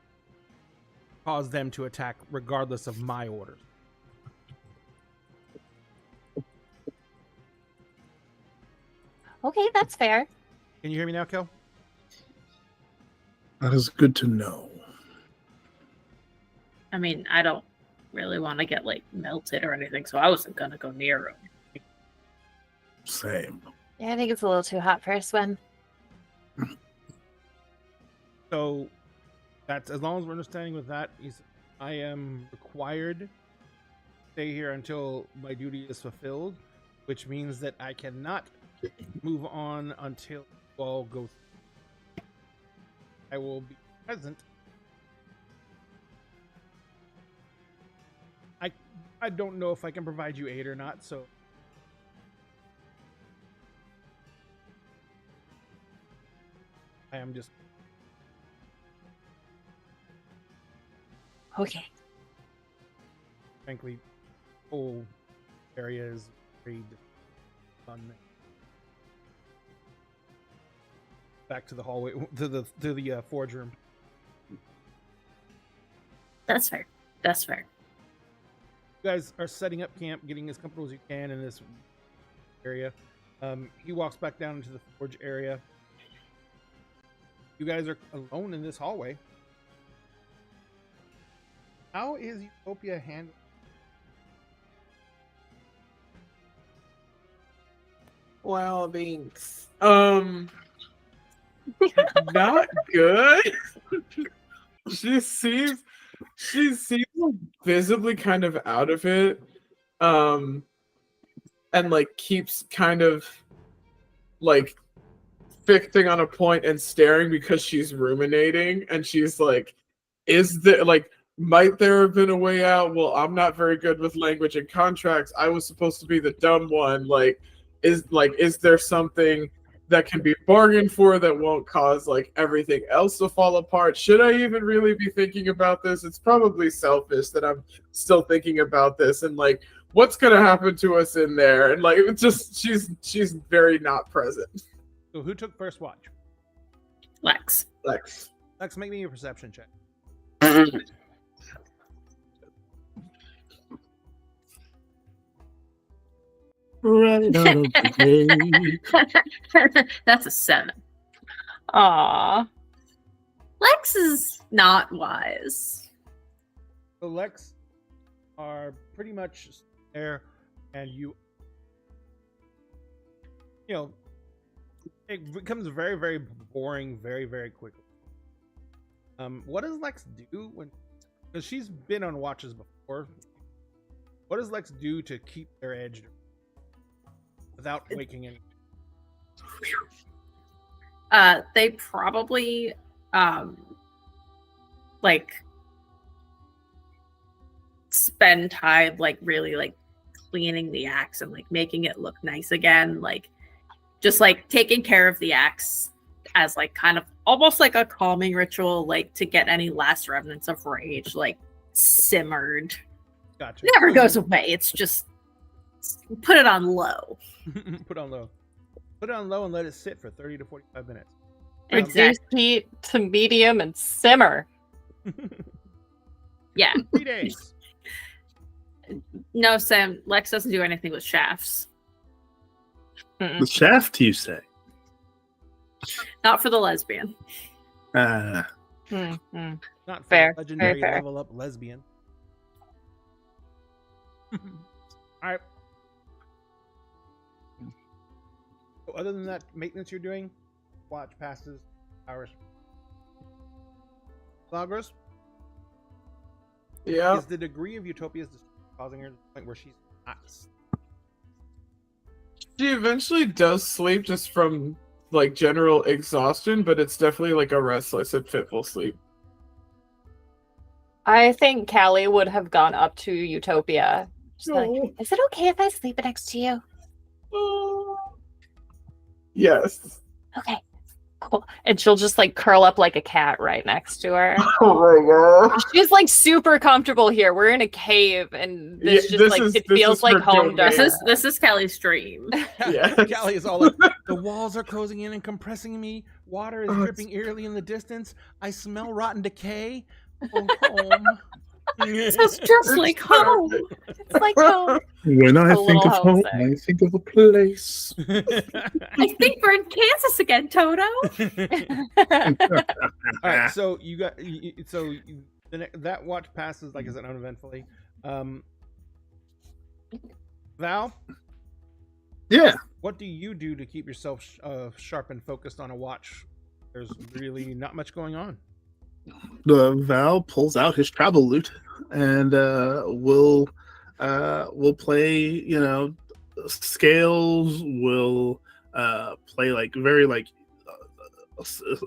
cause them to attack regardless of my orders. Okay, that's fair. Can you hear me now, Kel? That is good to know. I mean, I don't really want to get like melted or anything, so I wasn't gonna go near him. Same. Yeah, I think it's a little too hot for a swim. So that's as long as we're understanding with that. I am required to stay here until my duty is fulfilled, which means that I cannot move on until you all go through. I will be present. I don't know if I can provide you aid or not, so I am just Okay. frankly whole area is very fun. Back to the hallway to the forge room. That's fair. That's fair. You guys are setting up camp, getting as comfortable as you can in this area. He walks back down into the forge area. You guys are alone in this hallway. How is Utopia handling? Well, I mean, not good. She seems visibly kind of out of it, and like keeps kind of like fixing on a point and staring because she's ruminating, and she's like, "Is there like?" Might there have been a way out? Well, I'm not very good with language and contracts. I was supposed to be the dumb one. Is there something that can be bargained for that won't cause like everything else to fall apart? Should I even really be thinking about this? It's probably selfish that I'm still thinking about this, and like what's gonna happen to us in there? And like it's just she's very not present. So who took first watch? Lex. Lex. Lex, make me a perception check. Right out of the gate. That's a 7. Aw. Lex is not wise. So Lex are pretty much there, and you know, it becomes very, very boring very, very quickly. What does Lex do when? Because she's been on watches before. What does Lex do to keep their edge without waking any? They probably like spend time like really like cleaning the axe and like making it look nice again, like just like taking care of the axe as like kind of almost like a calming ritual, like to get any last remnants of rage like simmered. Gotcha. Never goes away. It's just put it on low. Put on low. Put it on low and let it sit for 30 to 45 minutes. Reduce heat to medium and simmer. Yeah. 3 days. No, Sam. Lex doesn't do anything with shafts. Mm-mm. The shaft, you say? Not for the lesbian. Not for Fair, the legendary very fair. level up lesbian. All right. So other than that maintenance you're doing, watch passes, hours. Lagros, Yeah. is the degree of Utopia's distress causing her to the point where she's not? She eventually does sleep just from like general exhaustion, but it's definitely like a restless and fitful sleep. I think Callie would have gone up to Utopia. Just like, No. is it okay if I sleep next to you? Yes. Okay, cool. And she'll just like curl up like a cat right next to her. Oh my god. She's like super comfortable here. We're in a cave, and this Yeah, just this like is- it this feels is like her home to domain. her. This is Kelly's dream. Yeah. Callie is all like, the walls are closing in and compressing me. Water is Oh, dripping eerily in the distance. I smell rotten decay. Oh, home. It's just like home. It's like home. When I A think little of home, homesick. I think of a place. I think we're in Kansas again, Toto. All right, so that watch passes, like I said, uneventfully. Val, Yeah. what do you do to keep yourself sharp and focused on a watch? There's really not much going on. The Val pulls out his travel loot and will play, you know, scales. Will play like very like a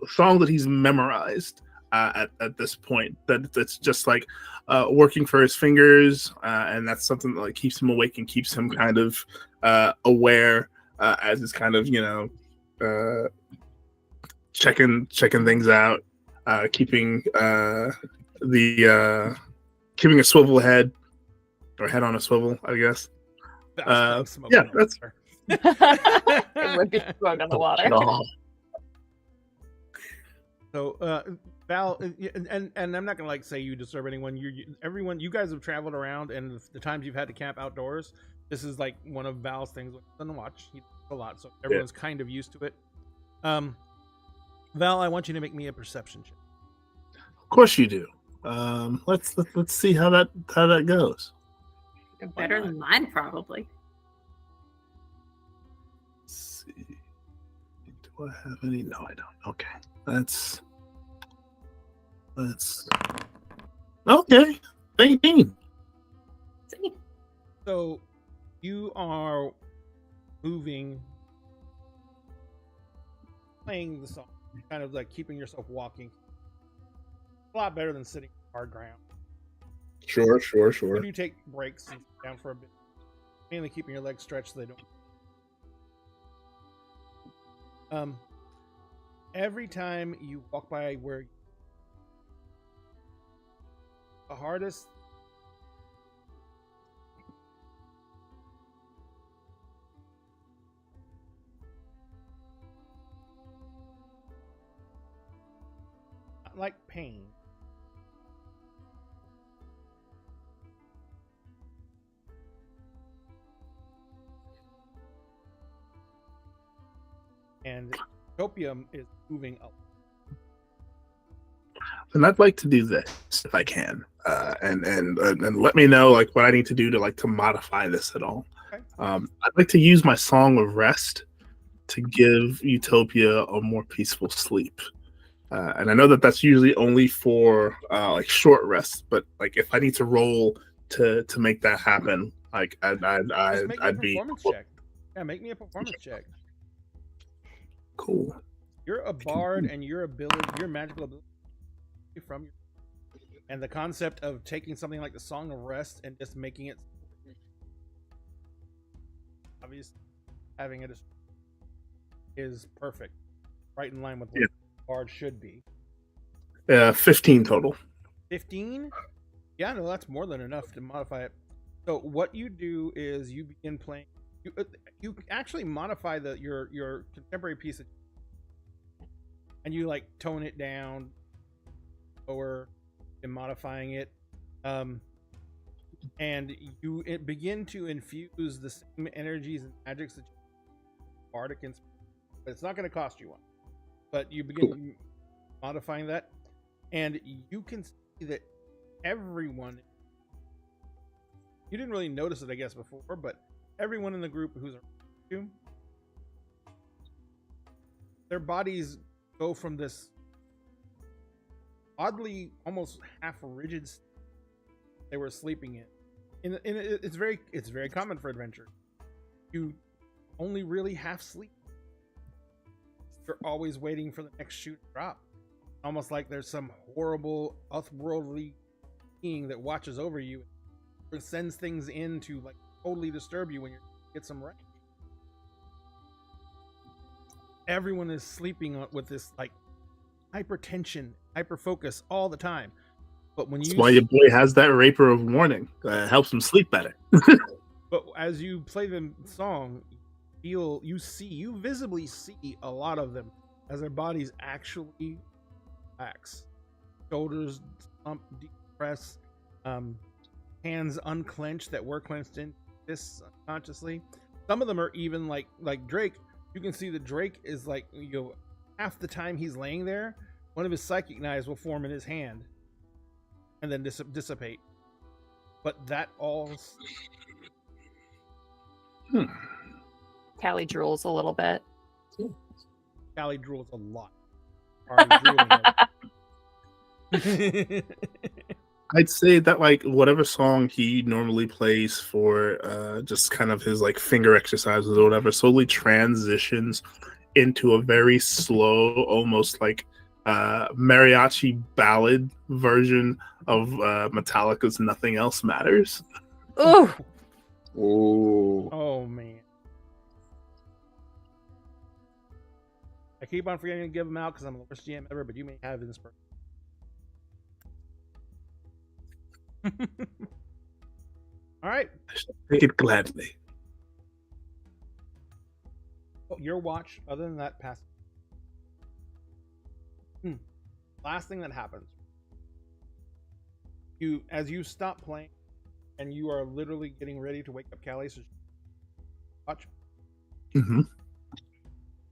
song that he's memorized at this point. That's just like working for his fingers, and that's something that like keeps him awake and keeps him kind of aware as it's kind of, you know, checking things out. Keeping keeping a swivel head or head on a swivel, I guess. Yeah, that's It would be smoke on the water. So, Val, and I'm not gonna like say you disturb anyone. Everyone, you guys have traveled around, and the times you've had to camp outdoors, this is like one of Val's things on the watch. He does a lot, so everyone's kind of used to it. Val, I want you to make me a perception check. Of course you do. Let's see how that goes. Better than mine, probably. Let's see. Do I have any? No, I don't. Okay. That's okay. 18. So you are moving, playing the song, kind of like keeping yourself walking. A lot better than sitting on hard ground. Sure. You do take breaks and sit down for a bit, mainly keeping your legs stretched so they don't. Every time you walk by where the hardest not like pain. And Topium is moving up. And I'd like to do this if I can, and let me know like what I need to do to modify this at all. Okay. I'd like to use my Song of Rest to give Utopia a more peaceful sleep, and I know that that's usually only for like short rests, but like if I need to roll to make that happen, like Just make me a I'd be performance check. Yeah, make me a performance check. cool. You're a bard, and your magical ability from your, and the concept of taking something like the Song of Rest and just making it obviously having it is perfect, right in line with what a bard should be. 15 total. 15? Yeah, no, that's more than enough to modify it. So what you do is you begin playing. You actually modify your contemporary piece, and you like tone it down, lower, and modifying it, and you begin to infuse the same energies and magics that bardic can, but it's not going to cost you one. But you begin modifying that, and you can see that everyone. You didn't really notice it, I guess, before, but everyone in the group who's around you, their bodies go from this oddly almost half rigid state they were sleeping in. It's very common for adventure. You only really half sleep. You're always waiting for the next shoe to drop. Almost like there's some horrible otherworldly being that watches over you, or sends things in to like totally disturb you when you get some rest. Everyone is sleeping with this like hypertension, hyperfocus all the time. But when That's why your boy has that Raper of Warning. Helps him sleep better. But as you play the song, you visibly see a lot of them as their bodies actually relax. Shoulders slump, depress, hands unclenched that were clenched in fists unconsciously. Some of them are even like Drake. You can see that Drake is like, half the time he's laying there, one of his psychic knives will form in his hand and then dissipate. But that all. Callie drools a little bit. Callie drools a lot. I'd say that like whatever song he normally plays for just kind of his like finger exercises or whatever slowly transitions into a very slow, almost like mariachi ballad version of Metallica's Nothing Else Matters. Ooh. Oh man. I keep on forgetting to give them out because I'm the worst GM ever, but you may have this person. All right. Take it gladly. Your watch, other than that, passes. Last thing that happens. As you stop playing and you are literally getting ready to wake up Callie, so watch.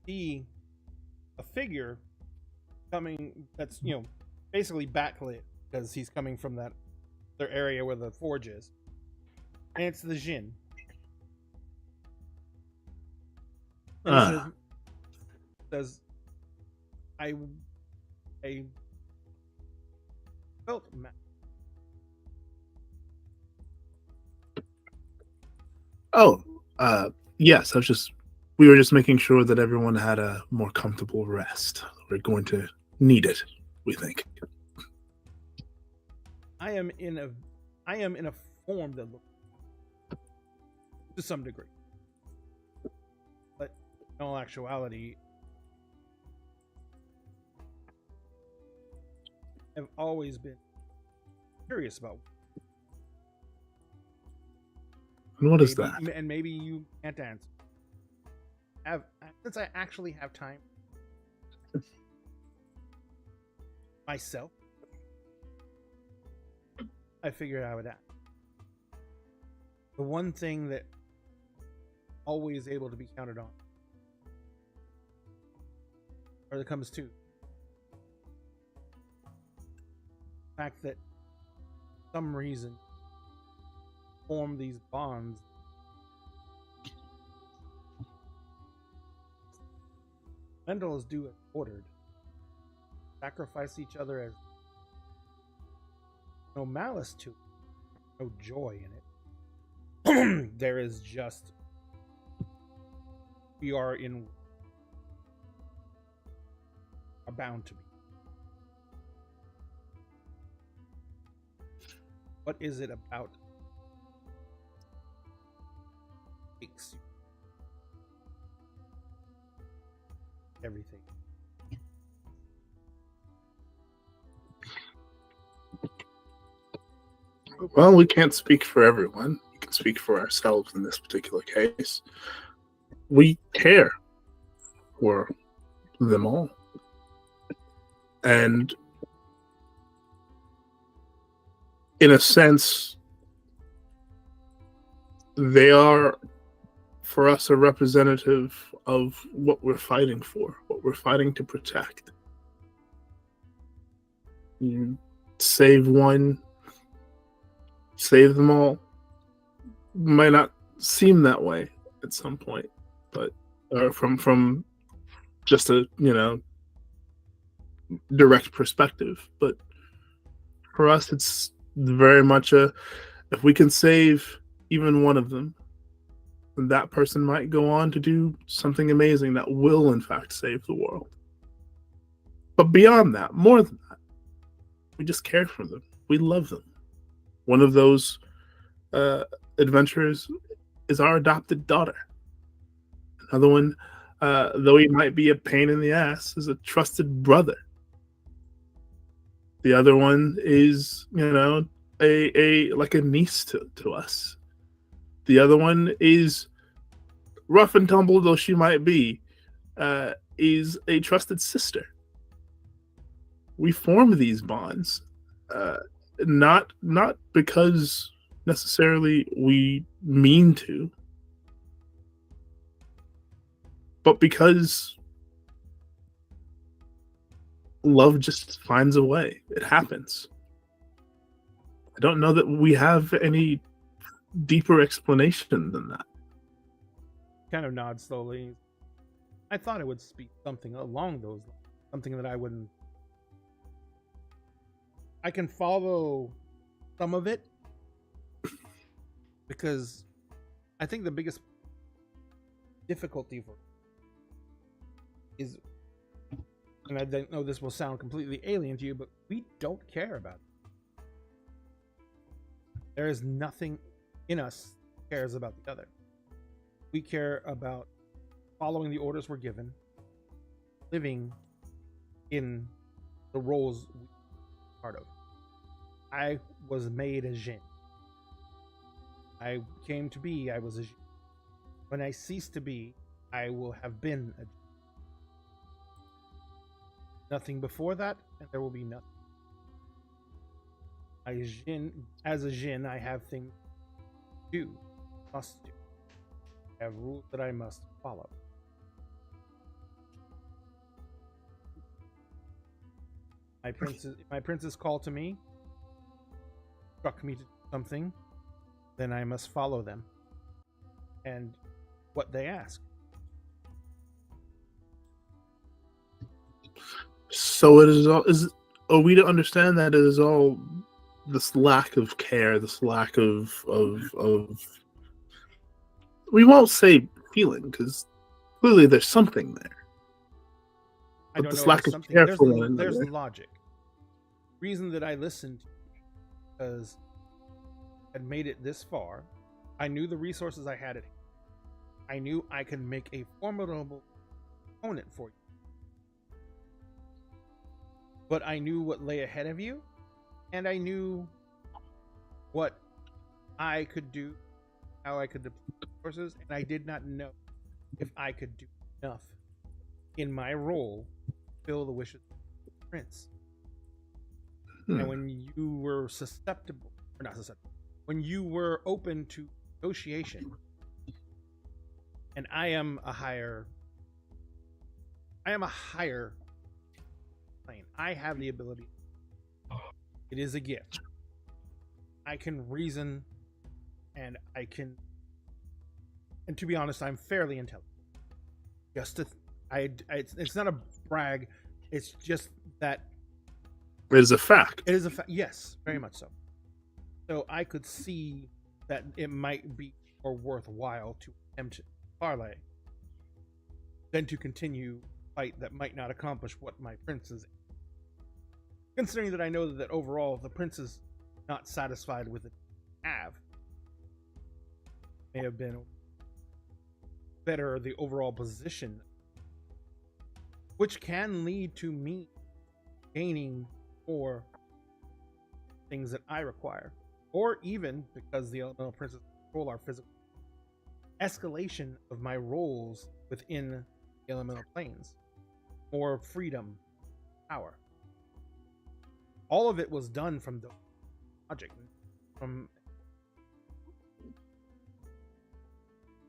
See a figure coming that's, basically backlit because he's coming from that other area where the forge is. And it's the Jinn. And says, I felt mad. Yes, we were just making sure that everyone had a more comfortable rest. We're going to need it, we think. I am in a form that looks to some degree. But in all actuality, I've always been curious about. And what is that? And maybe you can't answer. Since I actually have time myself, I figured I would ask. The one thing that always able to be counted on, or that comes to, the fact that for some reason form these bonds. Vendals do as ordered. Sacrifice each other as no malice to it, no joy in it. There is just we are bound to be. What is it about makes you everything? Well, we can't speak for everyone. We can speak for ourselves in this particular case. We care for them all. And in a sense, they are, for us, a representative of what we're fighting for, what we're fighting to protect. You save one, save them all. Might not seem that way at some point, but from just a direct perspective. But for us, it's very much if we can save even one of them, then that person might go on to do something amazing that will in fact save the world. But beyond that, more than that, we just care for them. We love them. One of those adventurers is our adopted daughter. Another one, though he might be a pain in the ass, is a trusted brother. The other one is, a like a niece to us. The other one is rough and tumble though she might be, is a trusted sister. We form these bonds, not because necessarily we mean to, but because love just finds a way. It happens. I don't know that we have any deeper explanation than that. Kind of nods slowly. I thought it would speak something along those lines, something that I wouldn't. I can follow some of it because I think the biggest difficulty for is, and I don't know this will sound completely alien to you, but we don't care about it. There is nothing in us that cares about the other. We care about following the orders we're given, living in the roles we're part of. I was made a Jinn. I came to be, I was a Jinn. When I cease to be, I will have been a Jinn. Nothing before that, and there will be nothing. As a Jinn, I have things to do, must do. I have rules that I must follow. My prince's call to me struck me to do something, then I must follow them and what they ask. So it is all. Are we to understand that it is all this lack of care, this lack of we won't say feeling, because clearly there's something there. I But don't this know. lack of care for one There's another. logic. Reason that I listened because I had made it this far. I knew the resources I had at hand. I knew I could make a formidable opponent for you. But I knew what lay ahead of you, and I knew what I could do, how I could deploy resources, and I did not know if I could do enough in my role to fulfill the wishes of the prince. And when you were susceptible, or not susceptible, when you were open to negotiation, and I am a higher plane. I have the ability. It is a gift. I can reason, and to be honest, I'm fairly intelligent. It's not a brag. It's just that It is a fact. it is a fact. Yes, very much so. So I could see that it might be more worthwhile to attempt parlay than to continue a fight that might not accomplish what my prince is. Considering that I know that overall the prince is not satisfied with it. May have been better the overall position, which can lead to me gaining more things that I require, or even because the elemental princes control our physical escalation of my roles within the elemental planes, more freedom, power. All of it was done from the logic,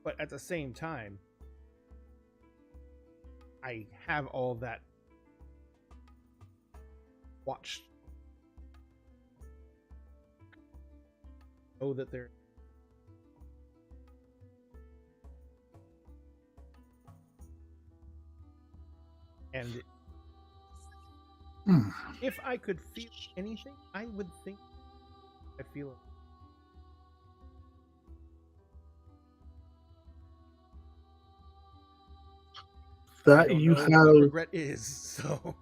but at the same time, I have all that watched. Know that they're and if I could feel anything, I would think I feel it. That you What have regret is so.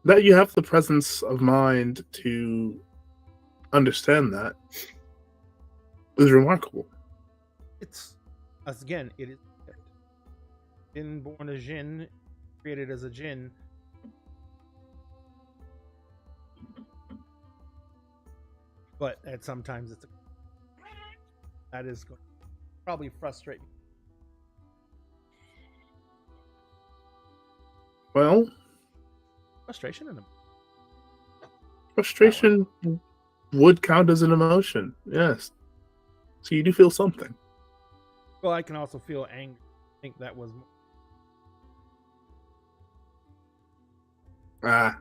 that you have the presence of mind to understand that is remarkable. It's again, it is a gift. Been born a Jinn, created as a Jinn. But at sometimes that is going to probably frustrate me. Well, Frustration and frustration would count as an emotion. Yes. So you do feel something. well, I can also feel anger. I think that was Ah.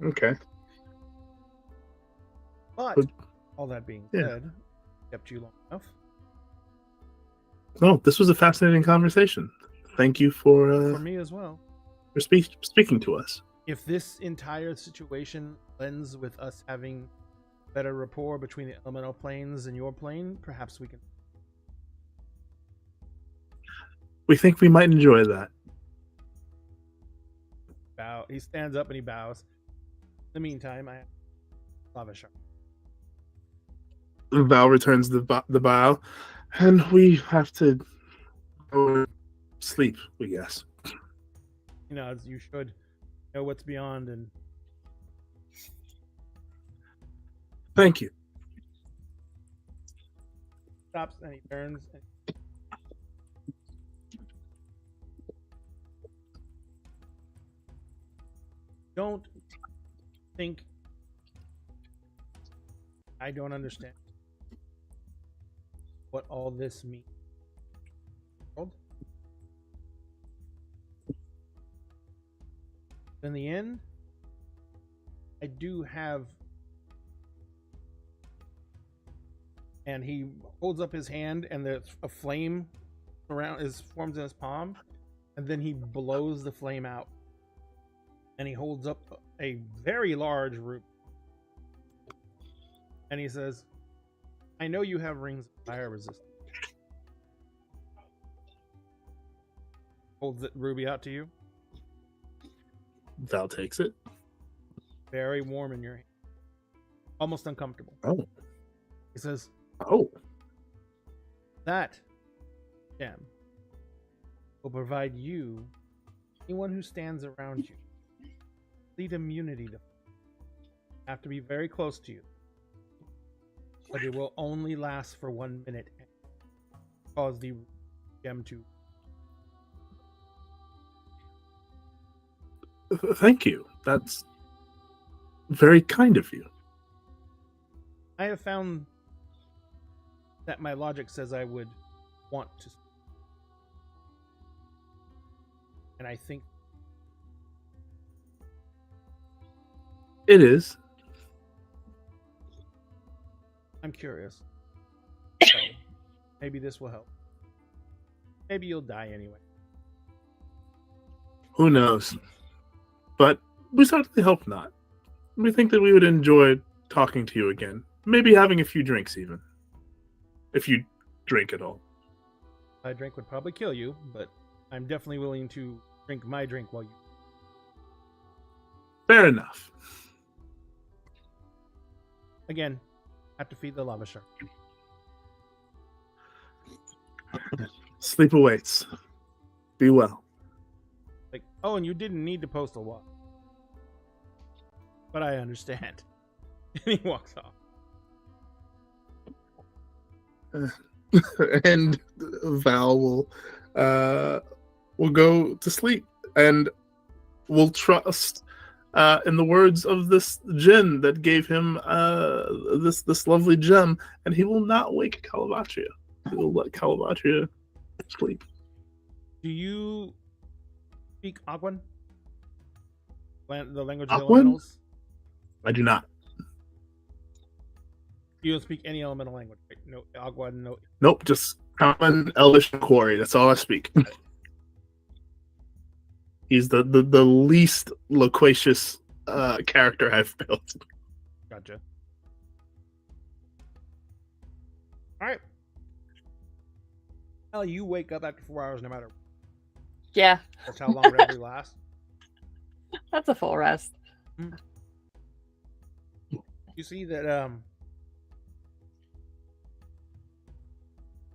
Okay. but But- all that being Yeah. said, kept you long enough. No, this was a fascinating conversation. Thank you For for me as well. speaking to us. If this entire situation ends with us having better rapport between the elemental planes and your plane, perhaps we can. We think we might enjoy that. Bow. He stands up and he bows. In the meantime, I have lava shark. Val returns the bow, and we have to go sleep, we guess. You know, as you should know what's beyond, and Thank you. stops and he turns. And don't think I don't understand what all this means. In the end, I do have, and he holds up his hand, and there's a flame forms in his palm, and then he blows the flame out, and he holds up a very large root, and he says, "I know you have rings of fire resistance." Holds the ruby out to you. Val takes it. Very warm in your hand. Almost uncomfortable. Oh. He says, Oh. that gem will provide you, anyone who stands around you, complete immunity to have to be very close to you. But it will only last for 1 minute and cause the gem to. Thank you. That's very kind of you. I have found that my logic says I would want to. And I think It is. I'm curious. So maybe this will help. Maybe you'll die anyway. Who knows? But we certainly hope not. We think that we would enjoy talking to you again. Maybe having a few drinks even. If you drink at all. My drink would probably kill you, but I'm definitely willing to drink my drink while you. Fair enough. Again, have to feed the lava shark. Sleep awaits. Be well. Like, oh, and you didn't need to post a walk. But I understand. And he walks off. And Val will go to sleep and will trust in the words of this djinn that gave him this lovely gem, and he will not wake Calabatria. He will let Calabatria sleep. Do you speak Aguan? The language of the Aguan? elementals? I do not. You don't speak any elemental language, right? No Aguan, no. Nope, just common, Elvish, and Quarry. That's all I speak. He's the least loquacious character I've built. Gotcha. Alright. Well, you wake up after 4 hours no matter Yeah, that's how long recovery lasts. that's a full rest. You see that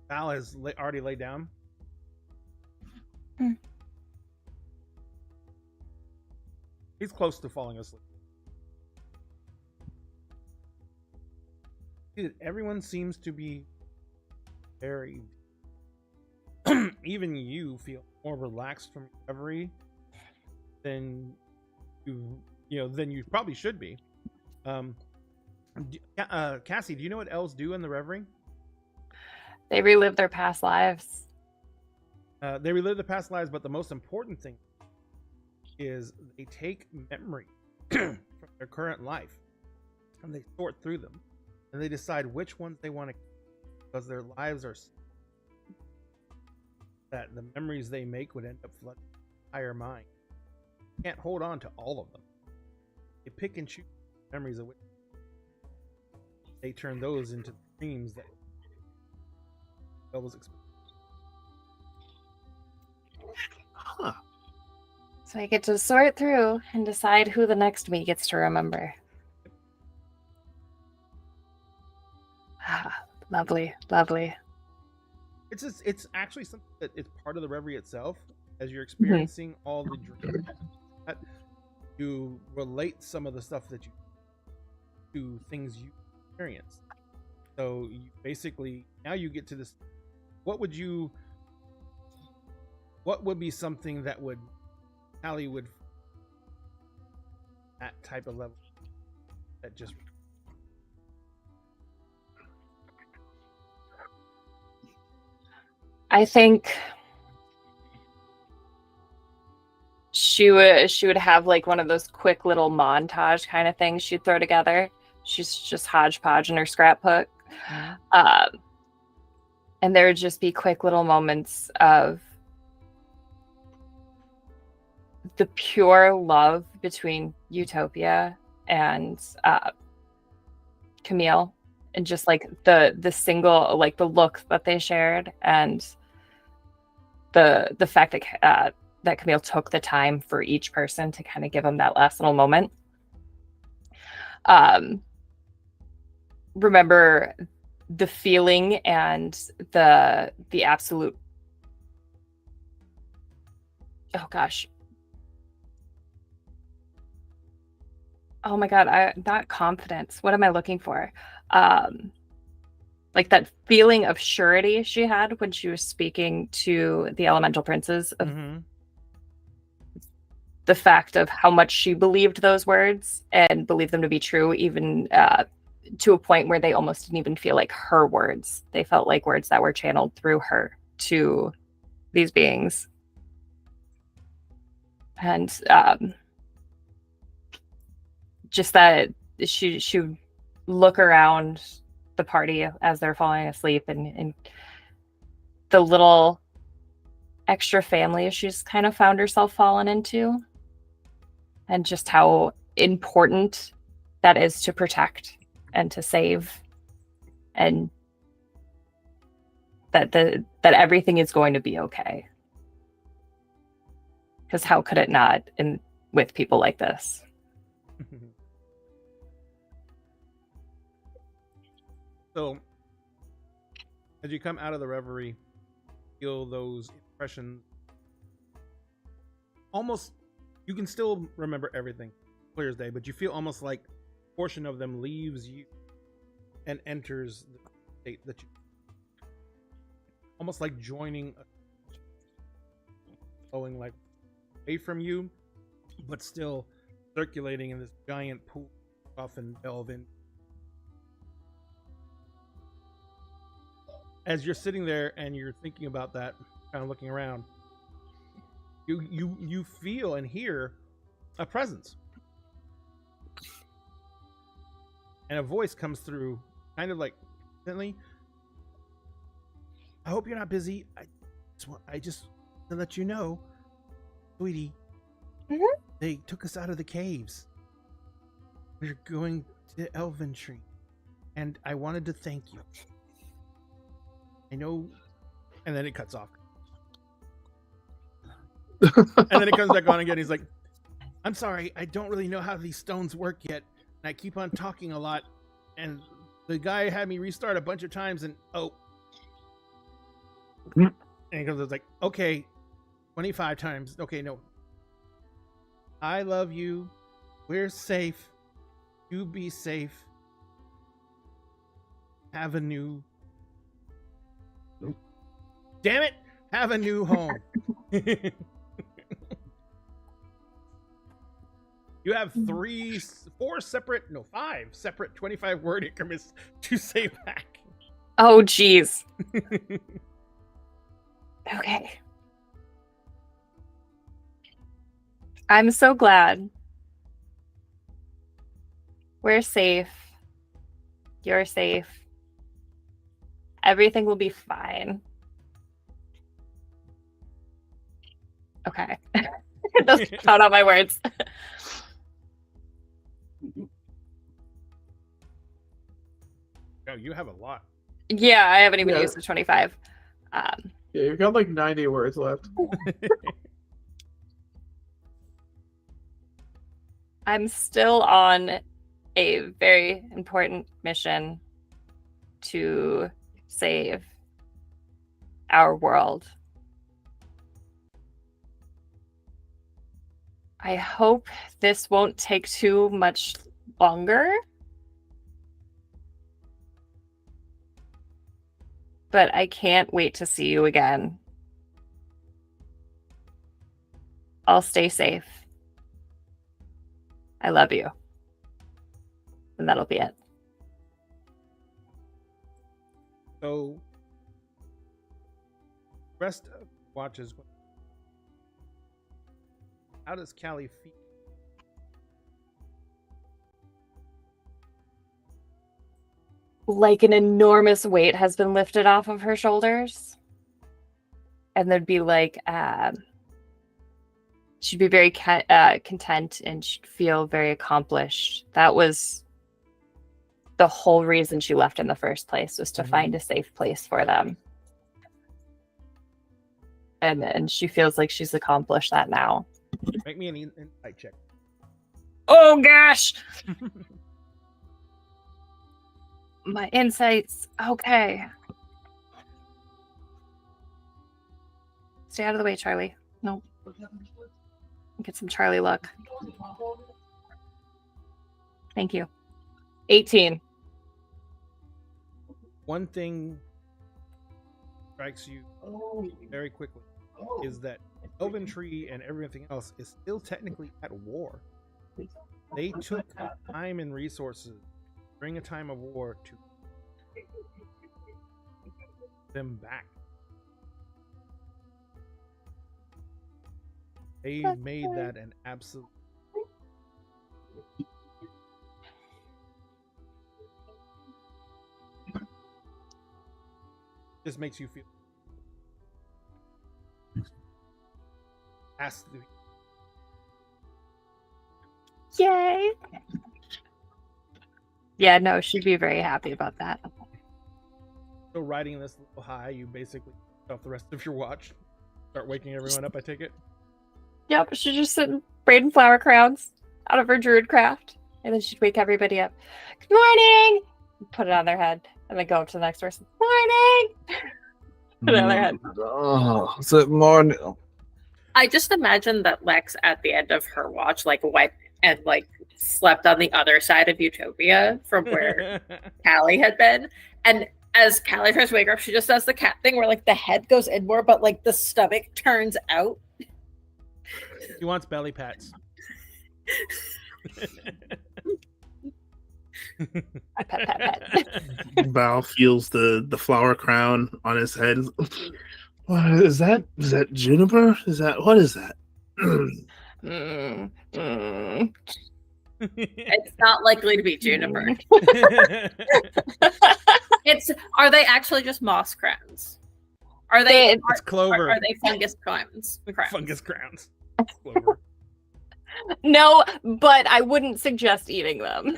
Val has already laid down. Mm. He's close to falling asleep. Everyone seems to be very. Even you feel more relaxed from recovery than than you probably should be. Cassie, do you know what elves do in the reverie? They relive their past lives. They relive the past lives, but the most important thing is they take memory from their current life and they sort through them and they decide which ones they want to, because their lives are that the memories they make would end up flooding the entire mind. You can't hold on to all of them. They pick and choose memories of which they turn those into dreams that elves experience. Huh. So I get to sort through and decide who the next me gets to remember. Lovely, lovely. It's actually something that it's part of the reverie itself. As you're experiencing all the dreams, you relate some of the stuff that you to things you experience. So you basically now you get to this. What would be something that would Callie would that type of level that just I think she would have like one of those quick little montage kind of things she'd throw together. She's just hodgepodge in her scrapbook. And there would just be quick little moments of the pure love between Utopia and Camille, and just like the single, like the look that they shared, and the fact that Camille took the time for each person to kind of give them that last little moment. Remember the feeling and the absolute, oh gosh, oh my god, not confidence, what am I looking for? Like that feeling of surety she had when she was speaking to the elemental princes of the fact of how much she believed those words and believed them to be true, even to a point where they almost didn't even feel like her words. They felt like words that were channeled through her to these beings. And just that she would look around the party as they're falling asleep, and the little extra family she's kind of found herself falling into, and just how important that is to protect and to save, and that everything is going to be okay. Because how could it not with people like this? So, as you come out of the reverie, feel those impressions. Almost, you can still remember everything, clear as day, but you feel almost like a portion of them leaves you and enters the state that you. Almost like joining, flowing like away from you, but still circulating in this giant pool, often delve in. As you're sitting there and you're thinking about that, kind of looking around, you feel and hear a presence, and a voice comes through, kind of like instantly. I hope you're not busy. I just to let you know, sweetie, they took us out of the caves. We're going to Elventree, and I wanted to thank you. I know, and then it cuts off. And then it comes back on again. He's like, I'm sorry, I don't really know how these stones work yet, and I keep on talking a lot, and the guy had me restart a bunch of times, and and he comes, it's like, okay, 25 times. Okay, no. I love you. We're safe. You be safe. Have a new... Damn it! Have a new home. You have 5 separate 25-word increments to say back. Oh, geez. Okay. I'm so glad. We're safe. You're safe. Everything will be fine. Okay. Just count out my words. Oh, you have a lot. Yeah, I haven't even Yeah. used the 25. Yeah, you've got like 90 words left. I'm still on a very important mission to save our world. I hope this won't take too much longer. But I can't wait to see you again. I'll stay safe. I love you. And that'll be it. So, rest of watches. How does Callie feel? Like an enormous weight has been lifted off of her shoulders. And there'd be like, she'd be very content and she'd feel very accomplished. That was the whole reason she left in the first place, was to find a safe place for them. And she feels like she's accomplished that now. Make me an insight check. Oh gosh! My insights. Okay. Stay out of the way, Charlie. No. Get some Charlie luck. Thank you. 18. One thing strikes you very quickly is that Elven Tree and everything else is still technically at war. They took time and resources during a time of war to them back. They made that an absolute. This makes you feel. Ask the. Yay! Yeah, no, she'd be very happy about that. So riding this little high, you basically off the rest of your watch. Start waking everyone up, I take it? Yep, she'd just sit and braiding flower crowns out of her druid craft. And then she'd wake everybody up. Good morning! Put it on their head. And then go up to the next person. Morning! Put it on their head. Oh, is it morning? I just imagine that Lex at the end of her watch like went and like slept on the other side of Utopia from where Callie had been. And as Callie tries to wake her up, she just does the cat thing where like the head goes inward, but like the stomach turns out. He wants belly pats. Pet. Val feels the flower crown on his head. What is that? Is that juniper? What is that? It's not likely to be juniper. Are they actually just moss crowns? Are they? It's clover. Are they fungus crowns? Fungus crowns. Clover. No, but I wouldn't suggest eating them.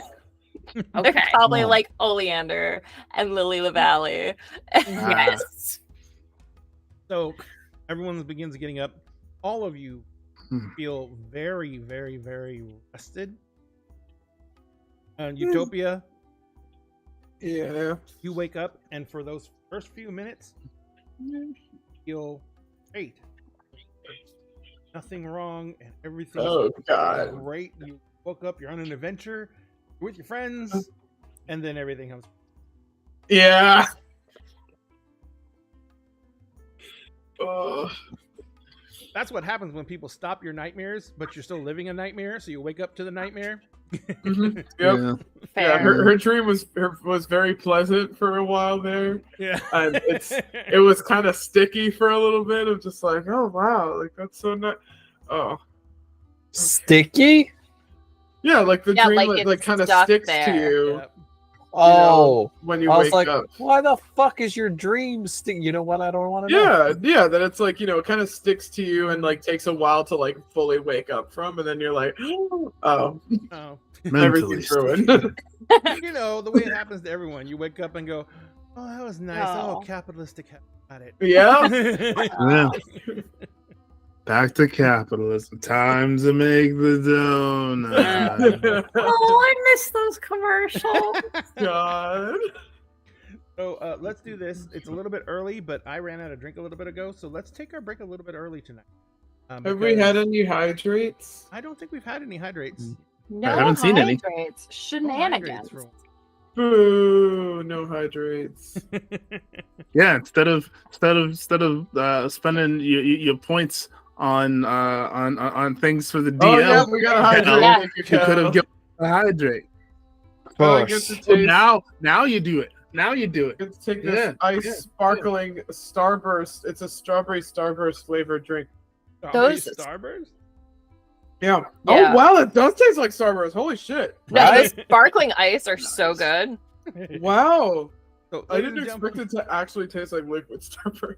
Okay. They're probably like oleander and lily of the valley. Yes. So everyone begins getting up. All of you feel very, very, very rested. Utopia. Yeah. You wake up, and for those first few minutes, you feel great. Nothing wrong, and everything's great. You woke up, you're on an adventure, you're with your friends, and then everything comes. Yeah. That's what happens when people stop your nightmares, but you're still living a nightmare, so you wake up to the nightmare. Mhm. Yep. Yeah. Fair. Yeah, her dream was very pleasant for a while there, Yeah. and it was kind of sticky for a little bit of just like, oh wow, like that's so nice. Oh Sticky? yeah, like the Yeah, dream like like it's kind of stuck sticks to there. you. Yep. Oh, When you I was wake like, up. why the fuck is your dream stick? You know what? I don't want to know. Yeah, that it's like, it kind of sticks to you and like takes a while to like fully wake up from, and then you're like, oh, Oh. Mentally everything's ruined. You know, the way it happens to everyone. You wake up and go, oh, that was nice. Oh, Oh. capitalistic. Got it. Yeah. Yeah. Back to capitalism. Time to make the donut. Oh, I miss those commercials. God. So let's do this. It's a little bit early, but I ran out of drink a little bit ago, so let's take our break a little bit early tonight. Have we had any hydrates? I don't think we've had any hydrates. No haven't seen any. hydrates. No Shenanigans. hydrates for- Boo! No hydrates. Yeah, instead of spending your points on things for the DM, Oh yeah, we got a hydrate. Yeah. Thank you could have given a hydrate. I get to So taste. now you do it. Now you do it. Get to take this Yeah, ice yeah, sparkling Starburst. It's a strawberry Starburst flavored drink. Strawberry Those- Starburst? Yeah. Yeah. Oh wow, it does taste like Starburst. Holy shit! No, Right? the sparkling ice are so good. Wow. So, I didn't expect it to actually taste like liquid Starburst.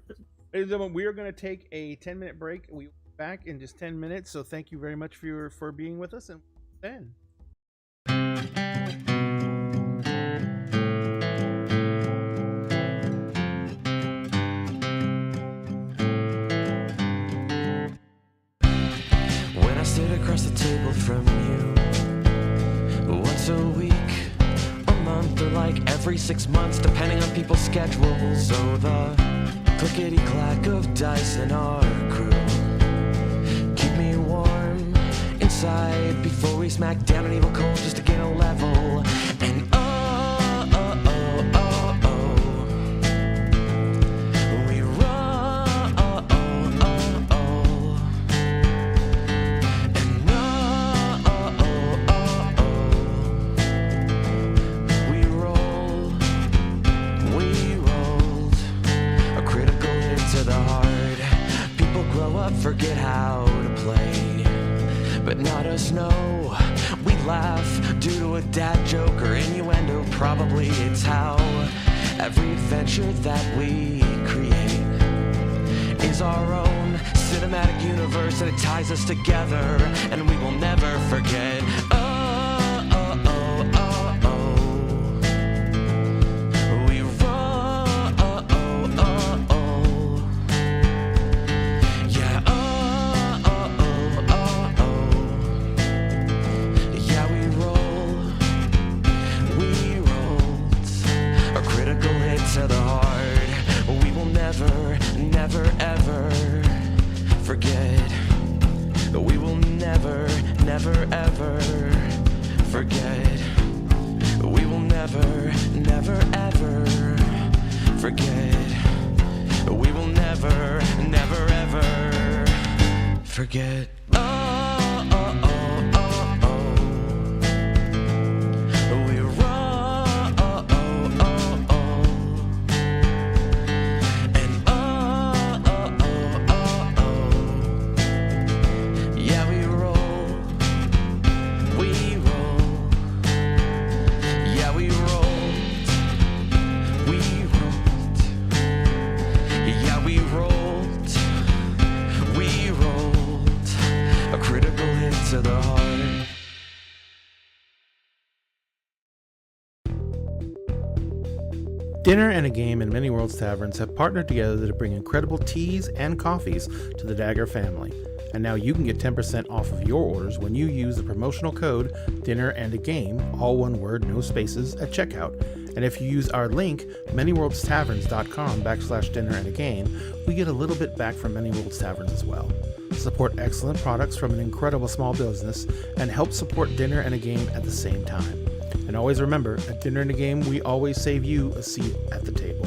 Ladies and gentlemen, we are going to take a 10-minute break. We'll be back in just 10 minutes. So thank you very much for being with us. And then. When I sit across the table from you, once a week, a month, or like every 6 months, depending on people's schedules. So the clickety clack of dice in our crew keep me warm inside before we smack down an evil cold just to gain a level. And we roll. We rolled a critical hit to the heart. People grow up, forget how to play, but not us, no. We laugh due to a dad joke or innuendo. Probably it's how every adventure that we create is our own cinematic universe, and it ties us together, and we will never forget. We roll. Yeah. Yeah, we roll. We rolled a critical hit to the heart. We will never, never, ever forget. We will never, never, ever forget. We will never, never, ever forget. We will never, never, ever forget. We roll. And yeah, we roll. We roll. Yeah, we rolled. We rolled. Yeah, we rolled. We rolled a critical hit to the heart. Dinner and a Game and Many Worlds Taverns have partnered together to bring incredible teas and coffees to the Dagger family. And now you can get 10% off of your orders when you use the promotional code Dinner and a Game, all one word, no spaces, at checkout. And if you use our link, manyworldstaverns.com/dinner and a game, we get a little bit back from Many Worlds Taverns as well. Support excellent products from an incredible small business and help support Dinner and a Game at the same time. And always remember, at Dinner and a Game, we always save you a seat at the table.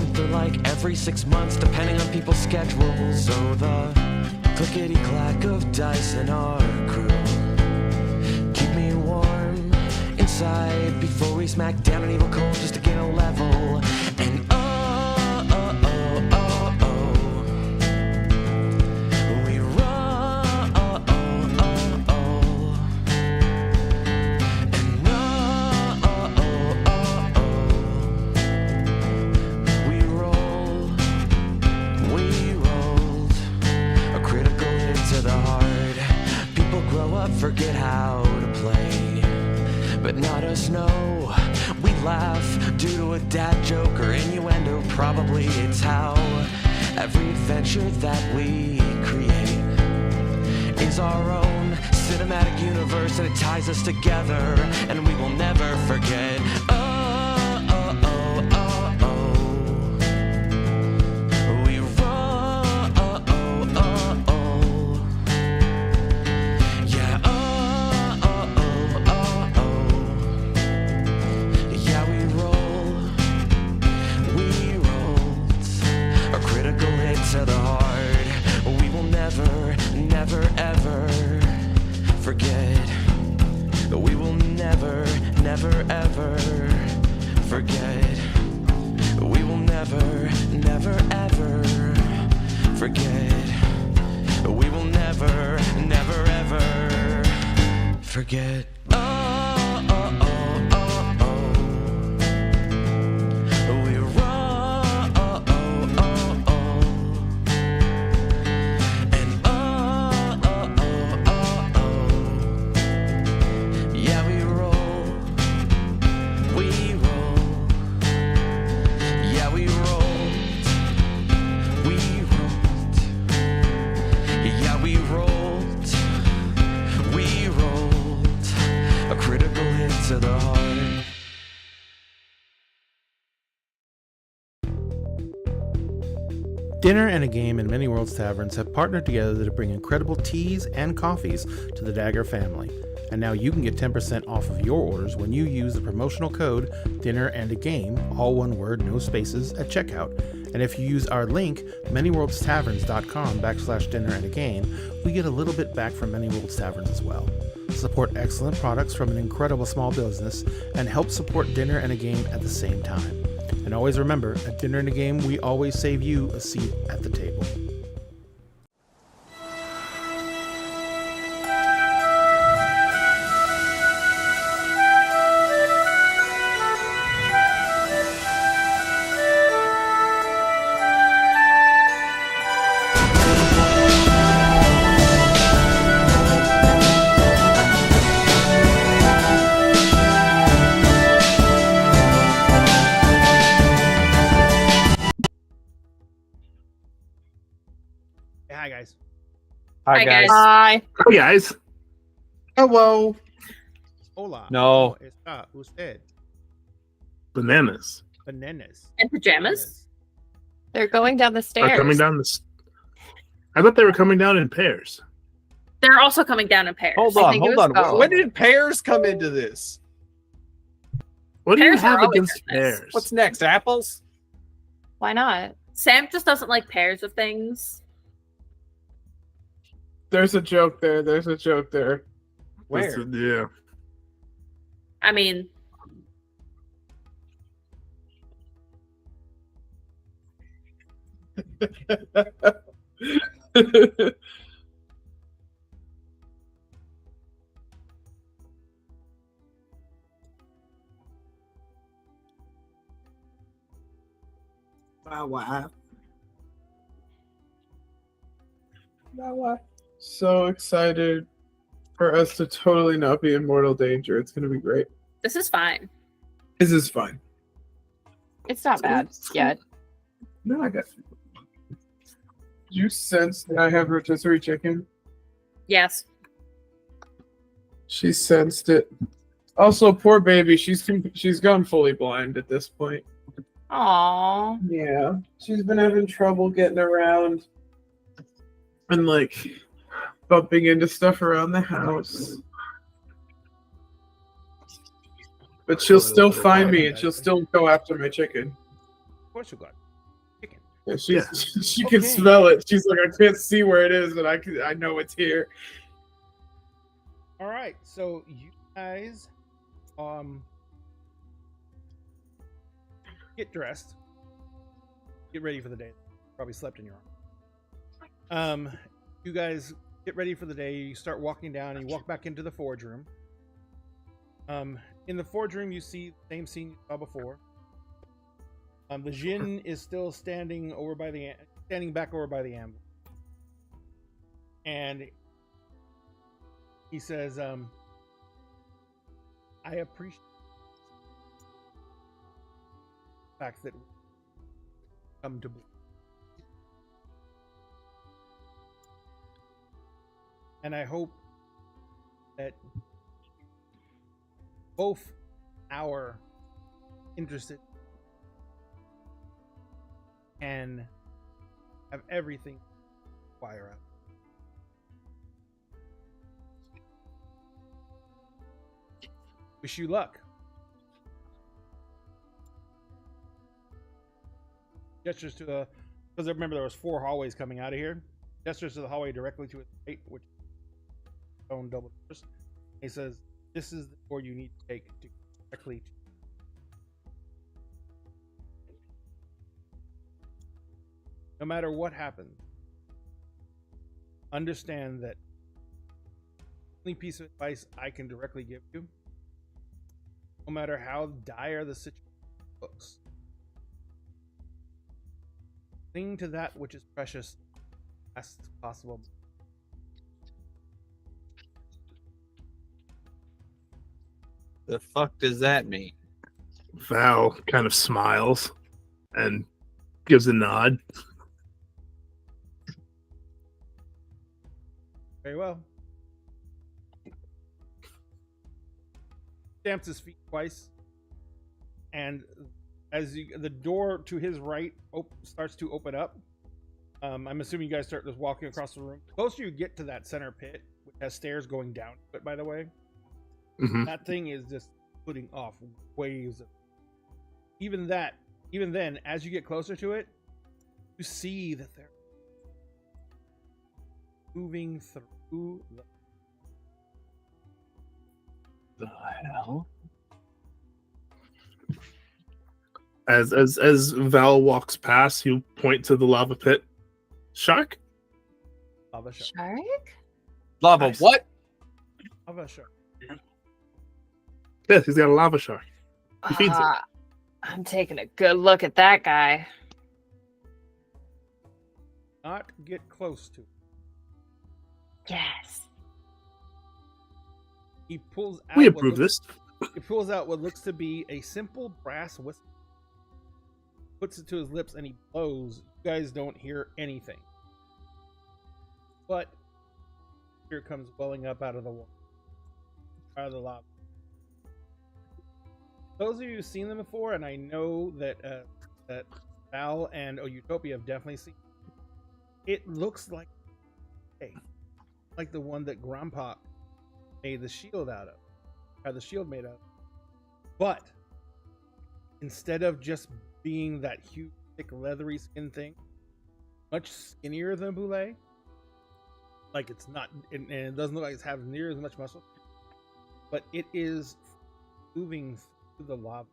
month or like every 6 months, depending on people's schedules. So the clickety-clack of dice in our crew keep me warm inside before we smack down an evil cold just to gain a level. And we roll. And we rolled a critical hit to the heart. People grow up, forget how to play, but not us, no. We laugh due to a dad joke or innuendo. Probably it's how every adventure that we create is our own cinematic universe, and it ties us together, and we will never forget. We roll. Yeah. Yeah, we rolled a critical hit to the heart. We will never, never, ever forget. We will never, never, ever forget. We will never, never, ever forget. We will never, never, ever forget. We roll. And yeah, we roll. Yeah, we rolled. Yeah, we rolled. A critical hit to the heart. Dinner and a Game and Many Worlds Taverns have partnered together to bring incredible teas and coffees to the Dagger family. And now you can get 10% off of your orders when you use the promotional code Dinner and a Game, all one word, no spaces, at checkout. And if you use our link, manyworldstaverns.com/dinner and a game, we get a little bit back from Many Worlds Taverns as well. Support excellent products from an incredible small business and help support Dinner and a Game at the same time. And always remember, at Dinner and a Game, we always save you a seat at the table. Hi, guys. Hi, guys. Hi. Hi guys. Hello. Hola. No. ¿Cómo está usted? Bananas Bananas. In pajamas? They're going down the are stairs. coming down this. I thought they were coming down in pairs. They're also coming down in pairs. Hold I on, think it hold was on. both. When did pears come into this? What do you Pears are have always against in this. pears? What's next? Apples? Why not? Sam just doesn't like pairs of things. There's a joke there. There's a joke there. Where? Yeah. I mean, Wow. So excited for us to totally not be in mortal danger. It's gonna be great. this is fine. This is fine. It's not bad yet. No, I got you. Did you sense that I have rotisserie chicken? Yes. She sensed it. Also, poor baby. She's gone fully blind at this point. Aww. Yeah, she's been having trouble getting around and like bumping into stuff around the house. But she'll still find me and she'll still go after my chicken. Of course you got. chicken. Yeah, Yeah. she can Okay. smell it. She's like, I can't see where it is, but I know it's here. All right, so you guys get dressed, get ready for the day. Probably slept in your arm. You guys get ready for the day. You start walking down, and you walk back into the forge room. In the forge room, you see the same scene you saw before. The Jin is still standing back over by the anvil, and he says, "I appreciate the fact that we come to believe, and I hope that both our interested and have everything fire up. Wish you luck." Gestures to the, because I remember there was 4 hallways coming out of here. Gestures to the hallway directly to his right, which is own double doors. He says, "This is the door you need to take to directly to." No matter what happens, understand that the only piece of advice I can directly give you, no matter how dire the situation looks, cling to that which is precious as possible. The fuck does that mean? Val kind of smiles and gives a nod. Very well. Stamps his feet twice, and as the door to his right starts to open up, I'm assuming you guys start just walking across the room. The closer you get to that center pit, which has stairs going down to it, by the way, that thing is just putting off waves of. Even then, as you get closer to it, you see that they're moving through The hell? As Val walks past, he'll point to the lava pit. Shark? lava shark. Shark? Lava Nice. what? Lava shark. Yes, he's got a lava shark. He feeds it. I'm taking a good look at that guy. Not get close to it. Yes. He pulls out. We what approve looks- this. He pulls out what looks to be a simple brass whistle, puts it to his lips, and he blows. You guys don't hear anything, but here it comes welling up out of the wall, out of the lava. Those of you who've seen them before, and I know that that Val and Utopia have definitely seen. It looks like the one that Grandpa made the shield out of, had the shield made out of. But instead of just being that huge, thick, leathery skin thing, much skinnier than Boule. Like it's not, and it doesn't look like it's having near as much muscle, but it is moving through the lava.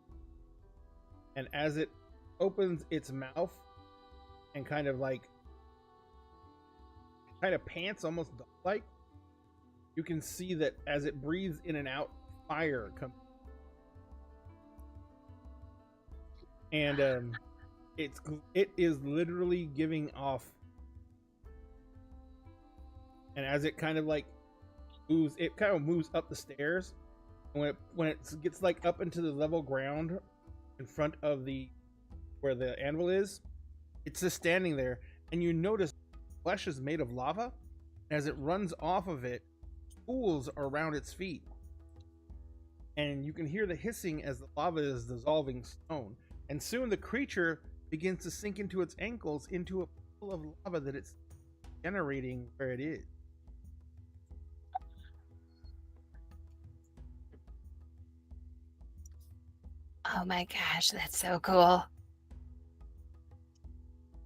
And as it opens its mouth and kind of pants almost like, you can see that as it breathes in and out, fire comes. And it is literally giving off. And as it kind of moves, it kind of moves up the stairs. And when it gets up into the level ground in front of where the anvil is, it's just standing there. And you notice flesh is made of lava. And as it runs off of it, pools are around its feet. And you can hear the hissing as the lava is dissolving stone. And soon the creature begins to sink into its ankles into a pool of lava that it's generating where it is. Oh my gosh, that's so cool.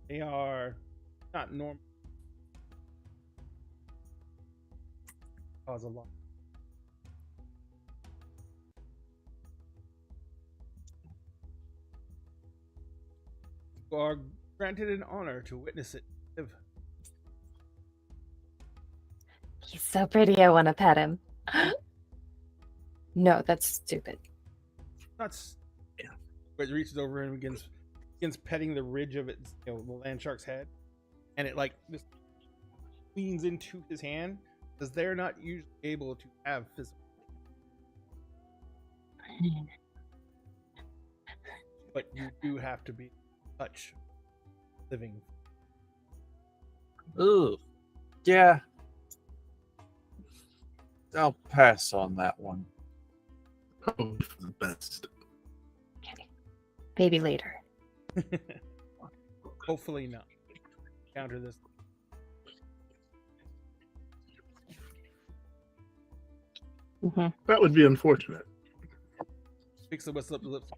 They are not normal. Cause a lot. You are granted an honor to witness it. He's so pretty, I want to pet him. No, that's stupid. That's It reaches over and begins petting the ridge of its, the land shark's head, and it like just leans into his hand because they're not usually able to have physical. But you do have to be touch living. Ooh, yeah. I'll pass on that one. Hope for the best. Okay. Maybe later. Hopefully not. Counter this. Mm-hmm. That would be unfortunate. Speaks the whistle up the lips,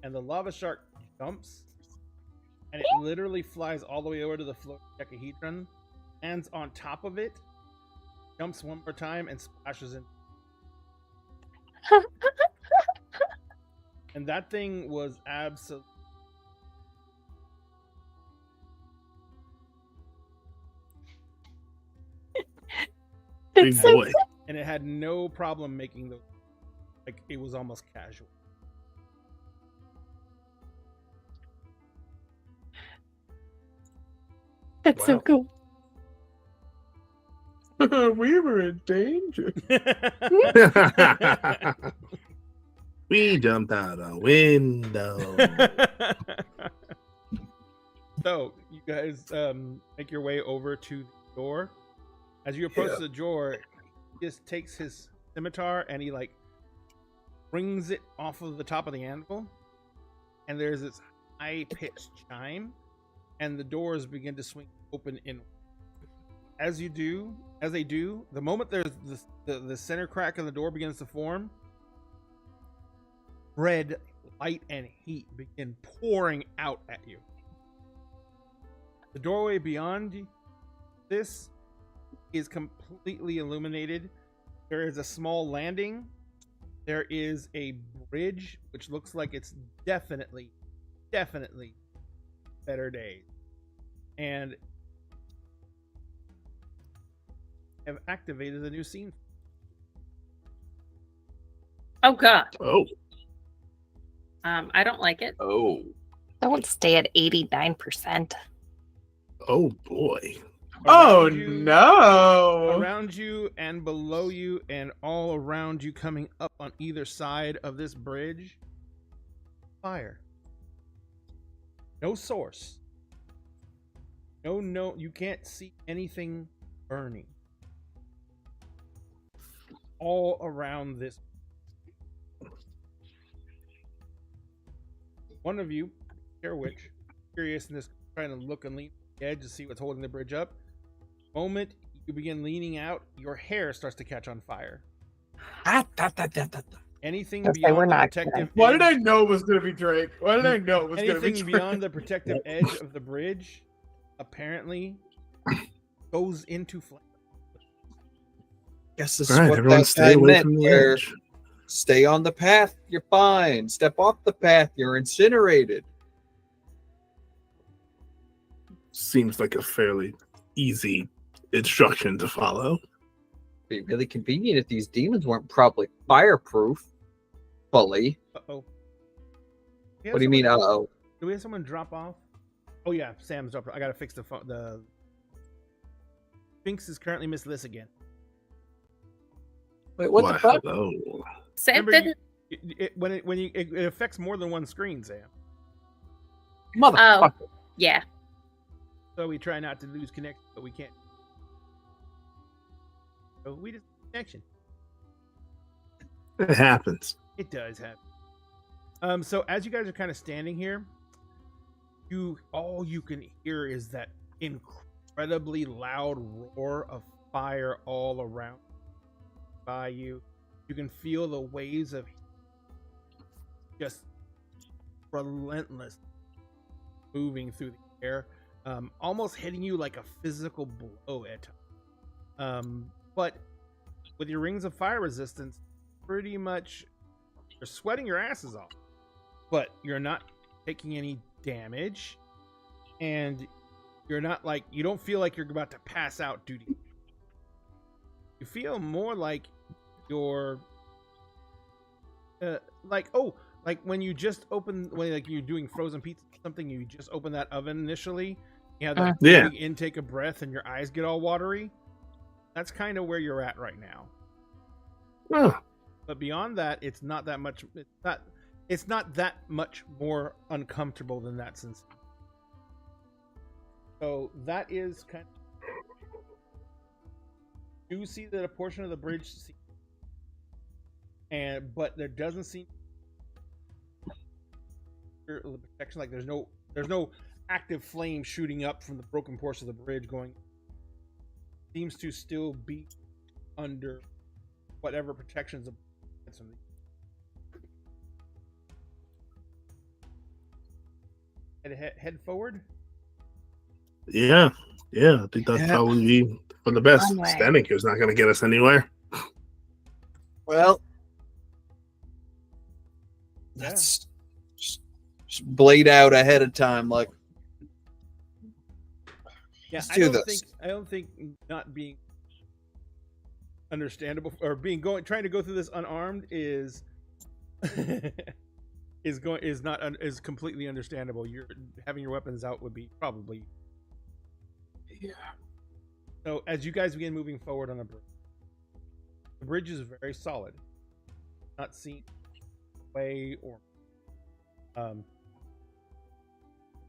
and the lava shark jumps, and it literally flies all the way over to the floating decahedron, lands on top of it, jumps one more time, and splashes in. And that thing was absolutely. Big so boy. And it had no problem making those. Like, it was almost casual. That's so cool. We were in danger. We jumped out a window. So, you guys make your way over to the door. As you approach the door, he just takes his scimitar and he like brings it off of the top of the anvil, and there's this high-pitched chime, and the doors begin to swing open in. As they do, the moment there's the center crack of the door begins to form, red light and heat begin pouring out at you. The doorway beyond this is completely illuminated. There is a small landing. There is a bridge, which looks like it's definitely better days. And have activated the new scene. Oh god. Oh. I don't like it. Oh. Don't stay at 89%. Oh boy. Oh Around you- no! Around you and below you and all around you, coming up on either side of this bridge, fire. No source. No, you can't see anything burning. All around this. One of you, care which, curiousness, trying to look and lean on the edge to see what's holding the bridge up. Moment you begin leaning out, your hair starts to catch on fire. Anything Yes, they beyond were the not protective Why did I edge, know it was going to be Drake? Why did I know it was going to be anything Drake? beyond the protective edge of the bridge apparently goes into flame. Guess this All is right, what everyone that stay guy away meant, from the where edge. stay on the path, you're fine. Step off the path, you're incinerated. Seems like a fairly easy instruction to follow. Be really convenient if these demons weren't probably fireproof fully. Uh-oh. What do you mean, uh-oh? Do we have someone drop off? Oh yeah, Sam's dropped. I gotta fix the phone. The Sphinx is currently Miss Liz again. Wait, what the fuck? Hello. Sam Remember, didn't. it affects more than one screen, Sam. Motherfucker. Yeah. So we try not to lose connection, but we can't. So we just connection. It happens. It does happen. So as you guys are kind of standing here, all you can hear is that incredibly loud roar of fire all around by you. You can feel the waves of just relentless moving through the air. almost hitting you like a physical blow at times. But with your rings of fire resistance, pretty much you're sweating your asses off, but you're not taking any damage, and you're not like, you don't feel like you're about to pass out due to. You feel more like you're like when you just open, when like you're doing frozen pizza or something, you just open that oven initially, you have that Yeah. big intake of breath and your eyes get all watery. That's kind of where you're at right now. Oh, But beyond that, it's not that much. It's not that much more uncomfortable than that sensation. So that is kind of. You see that a portion of the bridge, but there doesn't seem protection. Like there's no active flame shooting up from the broken portion of the bridge. Going seems to still be under whatever protections. Head forward. yeah. I think that's probably for the best. One way. Standing here is not going to get us anywhere. Well, that's just blade out ahead of time. Like, Yeah, let's do this. I don't think not being understandable or trying to go through this unarmed is is completely understandable. You're having your weapons out would be probably. Yeah. So as you guys begin moving forward on the bridge is very solid. Not seen way or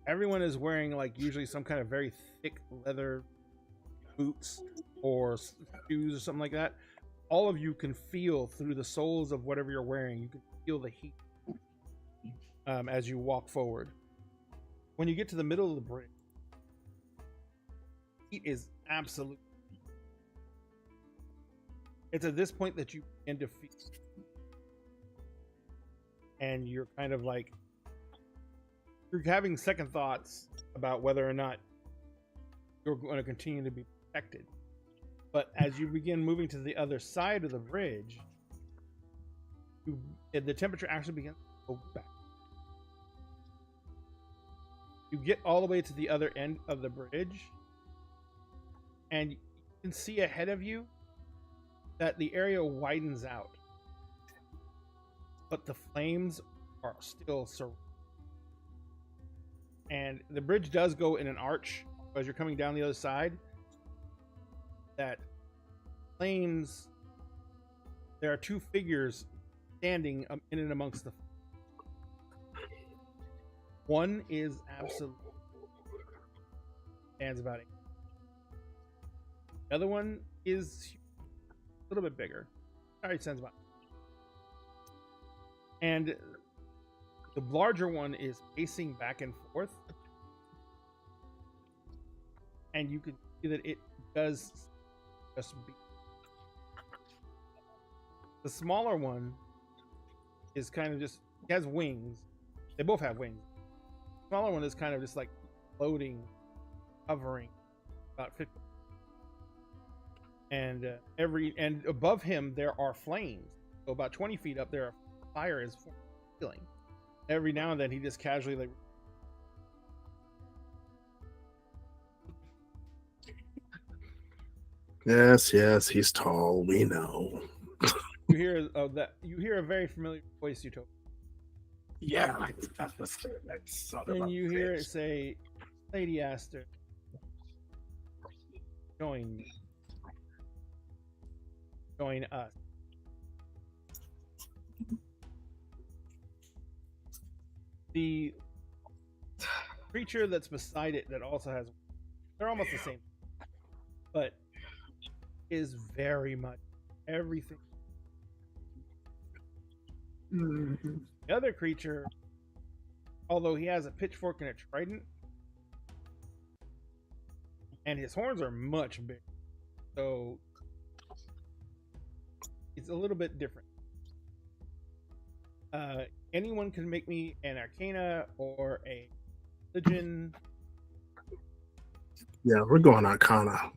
everyone is wearing like usually some kind of very thick leather boots or shoes or something like that. All of you can feel through the soles of whatever you're wearing. You can feel the heat as you walk forward. When you get to the middle of the bridge, heat is absolute. It's at this point that you begin to feel, and you're kind of like you're having second thoughts about whether or not you're going to continue to be protected. But as you begin moving to the other side of the bridge, the temperature actually begins to go back. You get all the way to the other end of the bridge, and you can see ahead of you that the area widens out, but the flames are still surrounding. And the bridge does go in an arch as you're coming down the other side. That flames, there are two figures standing in and amongst the. One is absolutely stands about 8. The other one is a little bit bigger. Sorry, stands about. And the larger one is pacing back and forth, and you can see that it does just be. The smaller one is kind of just, it has wings. They both have wings. The smaller one is kind of just like floating, hovering about 50. And and above him there are flames. So about 20 feet up there, fire is feeling. Every now and then he just casually like. Yes, he's tall. We know. You hear a very familiar voice, you told. Yeah, that's And you hear it say, "Lady Aster, join us." The creature that's beside it that also has, they're almost the same, but is very much everything. Mm-hmm. The other creature, although he has a pitchfork and a trident, and his horns are much bigger, so it's a little bit different. Anyone can make me an Arcana or a Religion Yeah, we're going Arcana.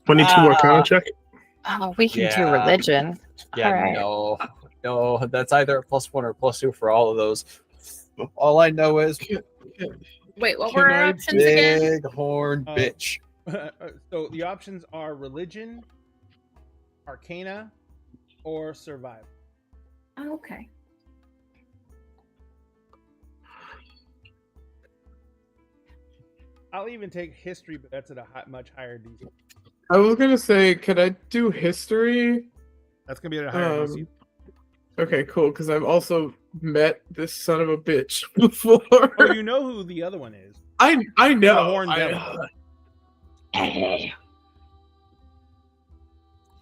$22 Arcana check. Oh, we can do Yeah. religion. Yeah, All right. no, that's either a +1 or +2 for all of those. All I know is Wait, what Can were our I options again? big horn Oh. bitch. So the options are religion, arcana, or survival. Oh, okay. I'll even take history, but that's at a much higher DC. I was gonna say, could I do history? That's gonna be at a higher DC. Okay, cool. Because I've also met this son of a bitch before. Oh, you know who the other one is? I know. The Horned Devil.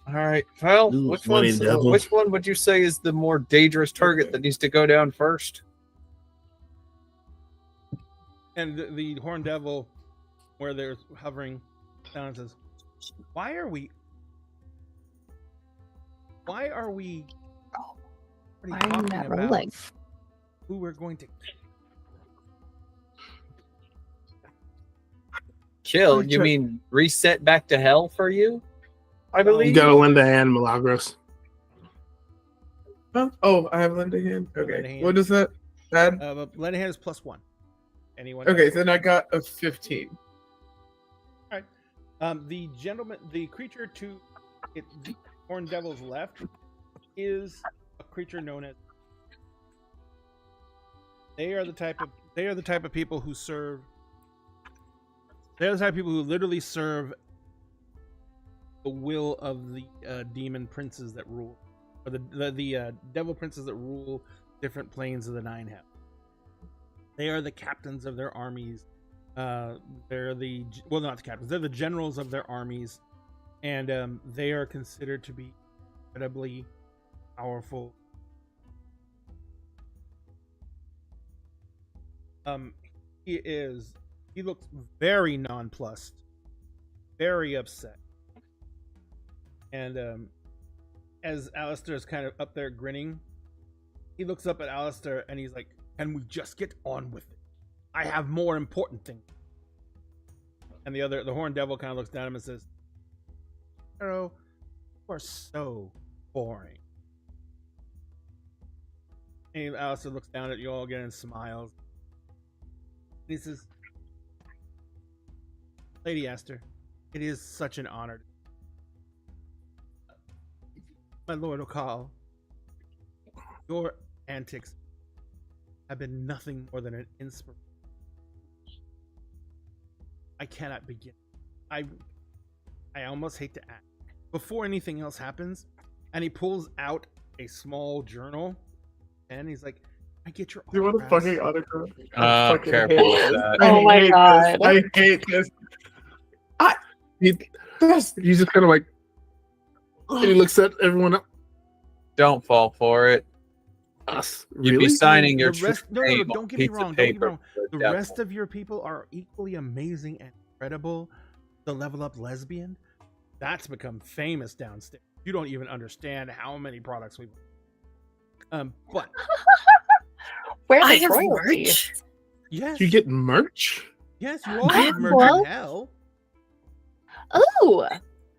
All right. Well, Ooh, which money devil. one would you say is the more dangerous target that needs to go down first? And the Horned Devil, where they're hovering down, and says, "Why are we Why are you talking not about rolling? who we're going to Kill? You mean reset back to hell for you? I believe. You gotta lend a hand, Milagros. Huh? Oh, I have lend a hand. Lend a Okay. hand. What does that add? but Lend a Hand is +1. Anyone? Okay, else? then I got a 15. The creature to the Horned Devil's left is a creature known as. They are the type of people who serve. They are the type of people who literally serve the will of the demon princes that rule, or the devil princes that rule different planes of the Nine Hells. They are the captains of their armies. They're not the captains. They're the generals of their armies, and they are considered to be incredibly powerful. He looks very nonplussed, very upset, and as Alistair is kind of up there grinning, he looks up at Alistair and he's like, "Can we just get on with it? I have more important things." And the Horned Devil kind of looks down at him and says, "Arrow, you are so boring." And Alistair looks down at you all again and smiles. And he says, "Lady Esther, it is such an honor. My Lord O'Call, your antics have been nothing more than an inspiration. I cannot begin. I almost hate to ask. Before anything else happens," and he pulls out a small journal, and he's like, "I get your Do you want a autographs." fucking autograph? I fucking Careful hate with this. that. I Oh my hate God. this. I hate this. He's just kind of like, and he looks at everyone else. Don't fall for it. Us, You'd really? be signing your The rest, true name on don't a get me piece of wrong. Don't get me paper wrong. for The devil. rest of your people are equally amazing and incredible. The Level Up Lesbian, that's become famous downstairs. You don't even understand how many products we've. But Where I the have royalties? merch. yes, You get merch? yes, you all I have merch will. in hell. Ooh,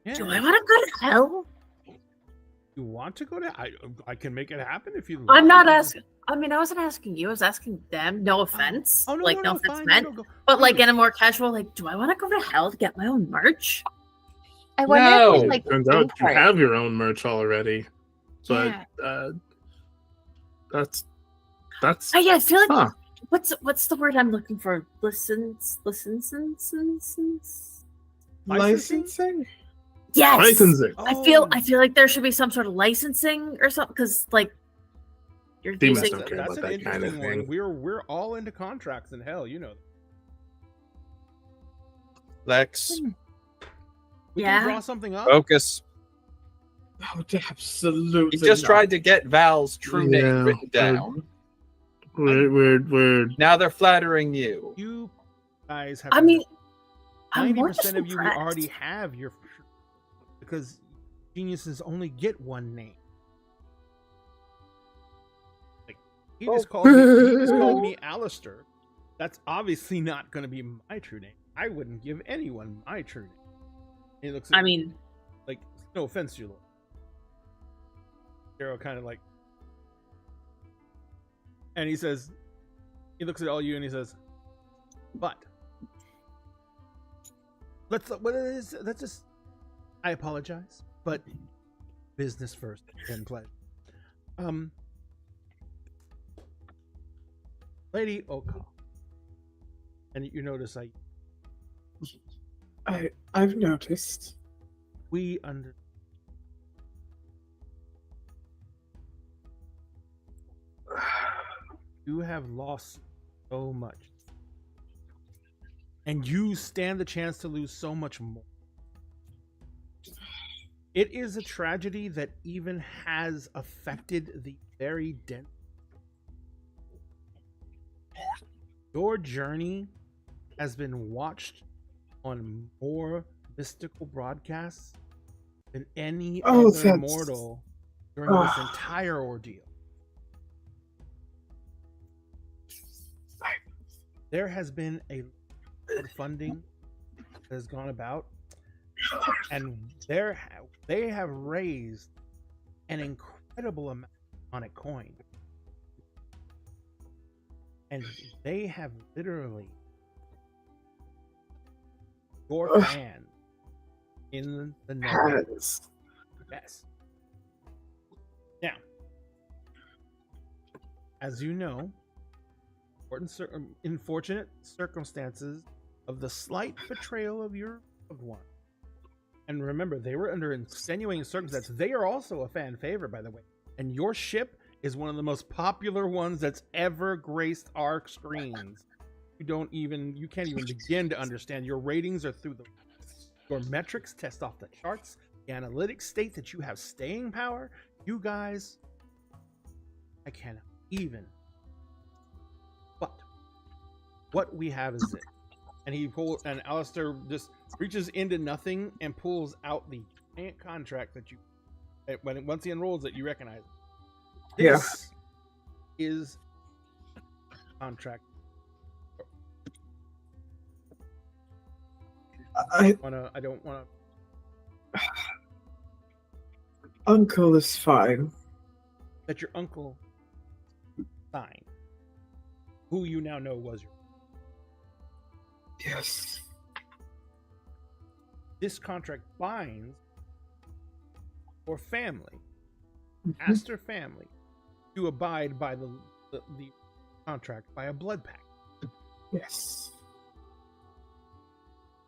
Yeah. Do I want to go to hell? You want to go to? I can make it happen if you. I'm not want. asking. I mean, I wasn't asking you. I was asking them. No offense. Oh no, like, no, no offense fine, meant. no, go. But like in a more casual, like, do I want to go to hell to get my own merch? I wonder if No. there's like Turns out you part. have your own merch already. But Yeah. that's Oh yeah, I feel like huh. what's the word I'm looking for? License. Licensing? Yes. licensing. I feel Oh. like there should be some sort of licensing or something because like you're Demons using don't care That's about an that kind of interesting one. thing. We're all into contracts in hell, you know. Lex, We Yeah. can draw something up. focus. Oh, absolutely. You just not. tried to get Val's true name Yeah, written down. We're Now they're flattering you. You guys have. I mean, I'm 90% more just of you impressed. already have your, because geniuses only get one name. Like He just called me Alistair. That's obviously not going to be my true name. I wouldn't give anyone my true name. And he looks at me like, no offense, your lord. Darrow kind of like, and he says, he looks at all you and he says, but let's just, I apologize, but business first and pleasure. Lady Okal, and you notice I've noticed. We under you have lost so much, and you stand the chance to lose so much more. It is a tragedy that even has affected the very dense. Your journey has been watched on more mystical broadcasts than any other mortal during this entire ordeal. There has been a lot of funding that has gone about, and they have raised an incredible amount on a coin. And they have literally your hand in the net. Yes. Now, as you know, unfortunate circumstances of the slight betrayal of your loved one. And remember, they were under extenuating circumstances. They are also a fan favorite, by the way. And your ship is one of the most popular ones that's ever graced our screens. You can't even begin to understand. Your ratings are through your metrics test off the charts. The analytics state that you have staying power. You guys, I cannot even. But what we have is it. And Alistair just reaches into nothing and pulls out the giant contract that once he unrolls it, you recognize. This is contract. I don't want to. Uncle is fine. That your uncle signed, who you now know was your. Yes. This contract binds for family, Astor family, to abide by the contract by a blood pact. Yes.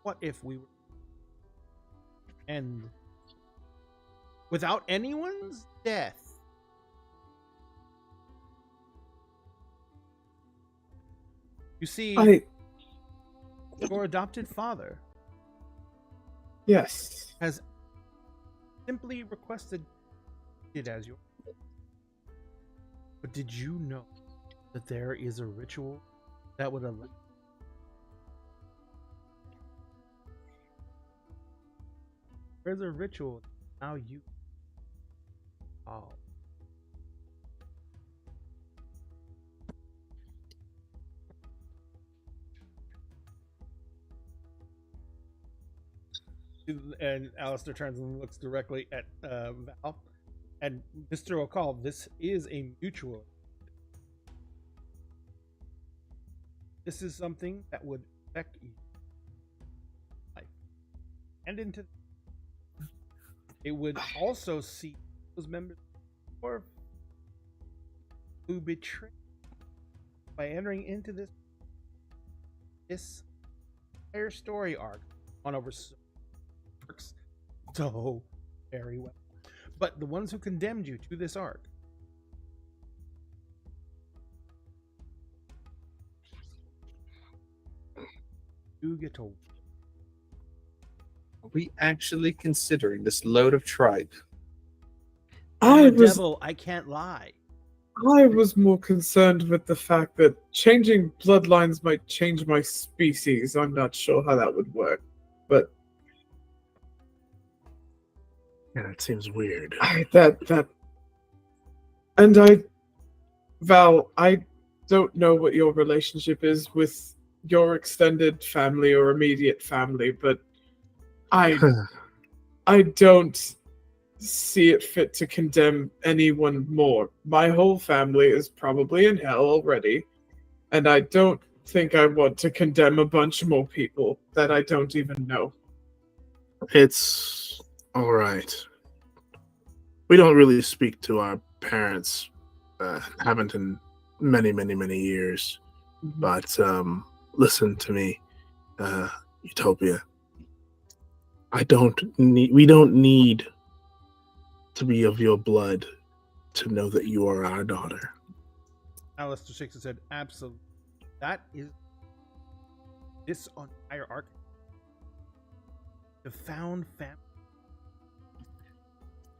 What if we were end without anyone's death? You see, your adopted father, yes, has simply requested it as your. But did you know that there is a ritual that would allow? There's a ritual now you. Oh. And Alistair turns and looks directly at Val. And Mr. O'Call, this is a mutual. This is something that would affect you. Life. And into. It would also see those members who betrayed by entering into this entire story arc on over so very well. But the ones who condemned you to this arc do get to. Are we actually considering this load of tripe? I'm a devil, I can't lie. I was more concerned with the fact that changing bloodlines might change my species. I'm not sure how that would work, but yeah, it seems weird. And I Val, I don't know what your relationship is with your extended family or immediate family, but I don't see it fit to condemn anyone more. My whole family is probably in hell already, and I don't think I want to condemn a bunch more people that I don't even know. It's all right. We don't really speak to our parents. Haven't in many years. But listen to me, Utopia. We don't need to be of your blood to know that you are our daughter. Alistair shakes his head. Absolutely. That is this entire arc. The found family.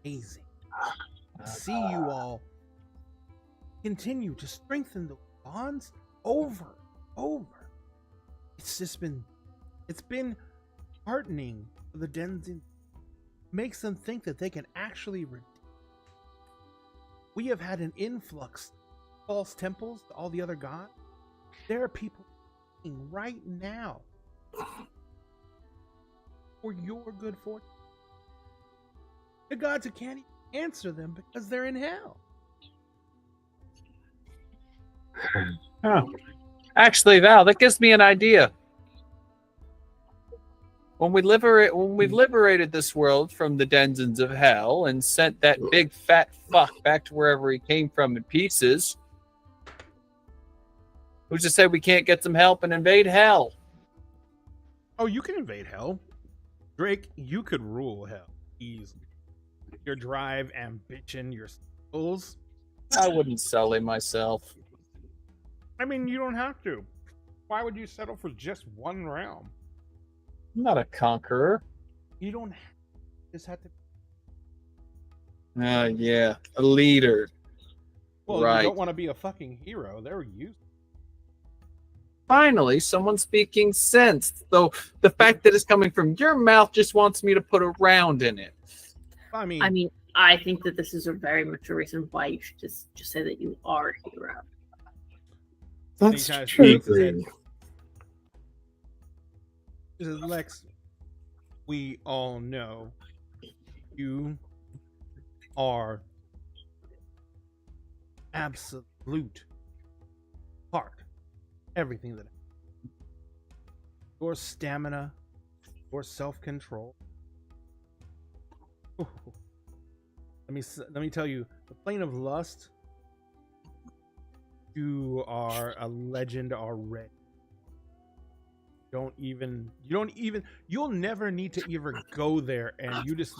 Amazing. See you all continue to strengthen the bonds over. It's been heartening for the Denzin. Makes them think that they can actually redeem. We have had an influx of false temples to all the other gods. There are people right now for your good fortune. The gods who can't even answer them because they're in hell. Oh. Actually, Val, that gives me an idea. When we liberated this world from the denizens of hell and sent that big fat fuck back to wherever he came from in pieces, who's to say we can't get some help and invade hell? Oh, you can invade hell. Drake, you could rule hell easily. Your drive, ambition, your skills. I wouldn't sully myself. I mean, you don't have to. Why would you settle for just one realm? I'm not a conqueror. You don't have, just have to. Yeah, a leader. Well, right. You don't want to be a fucking hero. They're used. Finally, someone speaking sense. Though the fact that it's coming from your mouth just wants me to put a round in it. I mean, I think that this is a very much a reason why you should just say that you are a hero. That's He true. This is Lex. We all know you are absolute part. Everything that your stamina, your self-control. Ooh. Let me tell you, the plane of lust. You are a legend already. You'll never need to ever go there, and you just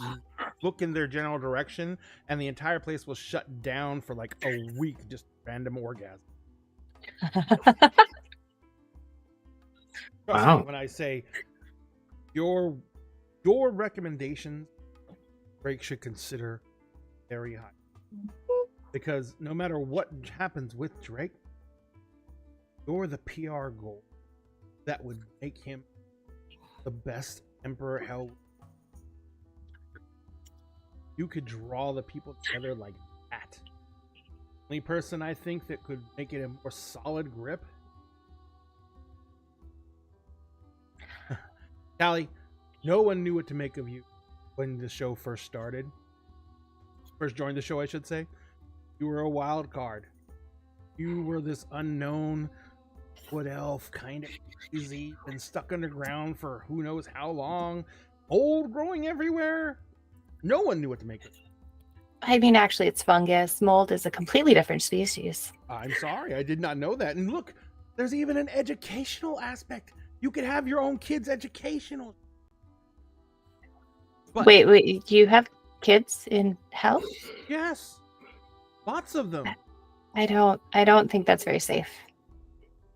look in their general direction, and the entire place will shut down for like a week, just random orgasm. Wow. When I say your recommendations, Drake should consider very high. Because no matter what happens with Drake, you're the PR goal that would make him the best emperor hell. You could draw the people together like that. The only person I think that could make it a more solid grip. Callie, no one knew what to make of you when the show first started. First joined the show, I should say. You were a wild card. You were this unknown wood elf, kind of crazy, been stuck underground for who knows how long, old, growing everywhere. No one knew what to make of it. I mean, actually, it's fungus. Mold is a completely different species. I'm sorry, I did not know that. And look, there's even an educational aspect. You could have your own kids' educational. But, Wait, you have kids in hell? Yes. Lots of them. I don't think that's very safe.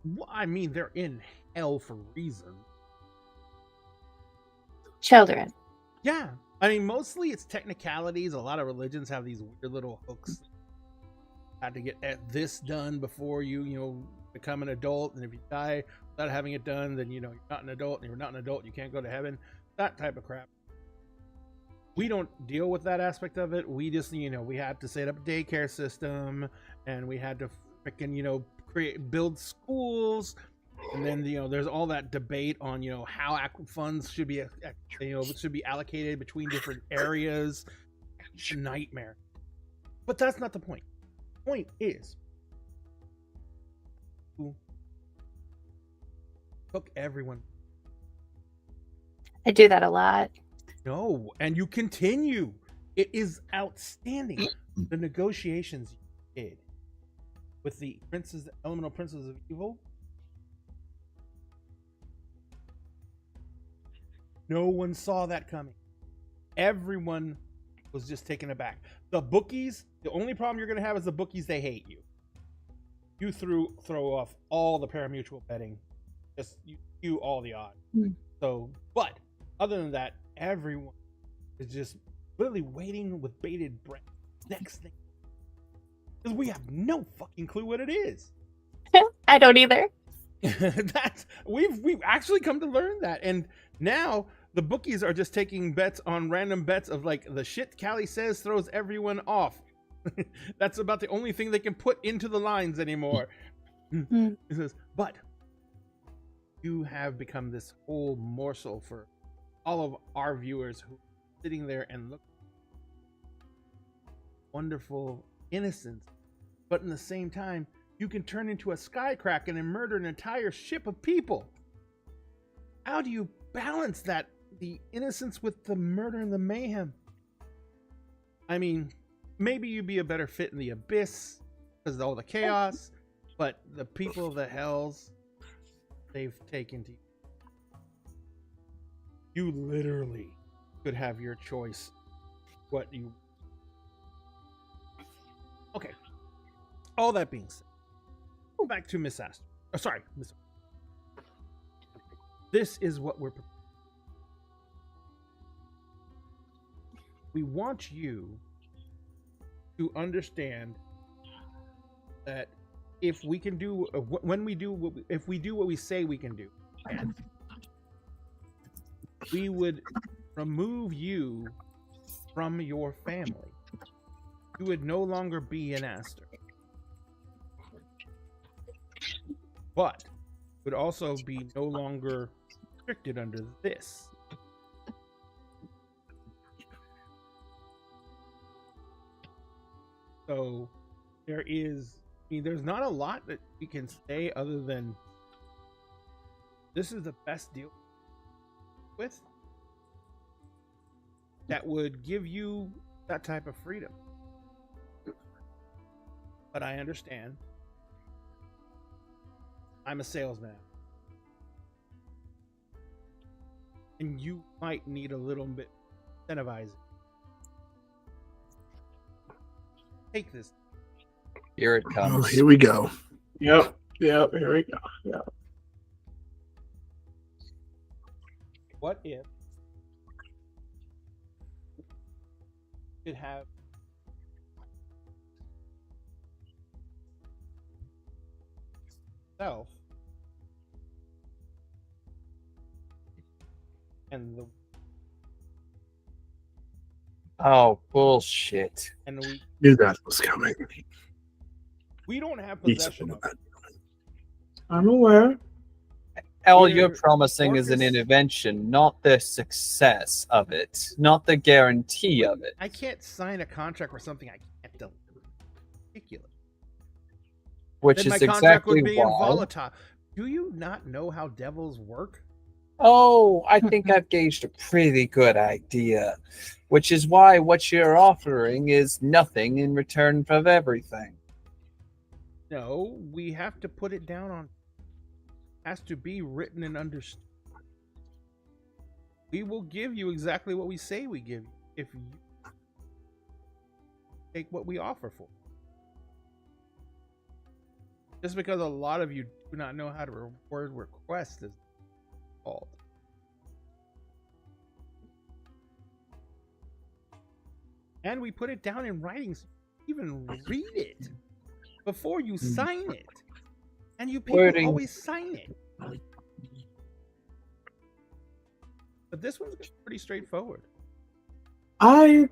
Well, I mean, they're in hell for reason. Children. Yeah. I mean, mostly it's technicalities. A lot of religions have these weird little hooks. Had to get this done before you become an adult. And if you die without having it done, then, you're not an adult. And you're not an adult, you can't go to heaven. That type of crap. We don't deal with that aspect of it. We just, we had to set up a daycare system, and we had to freaking build schools, and then there's all that debate on how funds should be allocated between different areas. It's a nightmare. But that's not the point. The point is, who took everyone. I do that a lot. No, and you continue. It is outstanding. The negotiations you did with the elemental princes of evil. No one saw that coming. Everyone was just taken aback. The bookies, the only problem you're going to have is the bookies, they hate you. You throw off all the parimutuel betting. Just you all the odds. So, but other than that, everyone is just literally waiting with bated breath. Next thing. Because we have no fucking clue what it is. I don't either. We've actually come to learn that. And now the bookies are just taking bets on random bets of like the shit Callie says throws everyone off. That's about the only thing they can put into the lines anymore. It says, but you have become this whole morsel for all of our viewers who are sitting there and look wonderful innocence, but in the same time you can turn into a skycracken and murder an entire ship of people. How do you balance that, the innocence with the murder and the mayhem? I mean, maybe you'd be a better fit in the abyss because of all the chaos, but the people of the hells, they've taken to you. You literally could have your choice. What you... Okay. All that being said, go back to Miss Astor. Oh, sorry, Miss. This is what we're... We want you to understand that if we can do, if we do what we say we can do, we would remove you from your family. You would no longer be an Astor, but would also be no longer restricted under this. So there is, I mean, there's not a lot that we can say other than this is the best deal with that would give you that type of freedom. But I understand. I'm a salesman. And you might need a little bit incentivizing. Take this. Here it Oh, comes. here we go. Yep. Here we go. Yep. What if you could have self and the Oh, bullshit. and Knew that was coming. we don't have Need possession some of of it. that. I'm aware. All We're- you're promising is an Orcus- intervention, not the success of it, not the guarantee of it. I can't sign a contract for something I can't deliver. Ridiculous. Which Then is my contract exactly would be why. volatile. Do you not know how devils work? Oh, I think I've gauged a pretty good idea. Which is why what you're offering is nothing in return for everything. No, we have to put it down on. Has to be written and understood. We will give you exactly what we say we give you if you take what we offer for. Just because a lot of you do not know how to word request is called. And we put it down in writing so you even read it before you sign it. And you people Wording. always sign it. But this one's pretty straightforward. I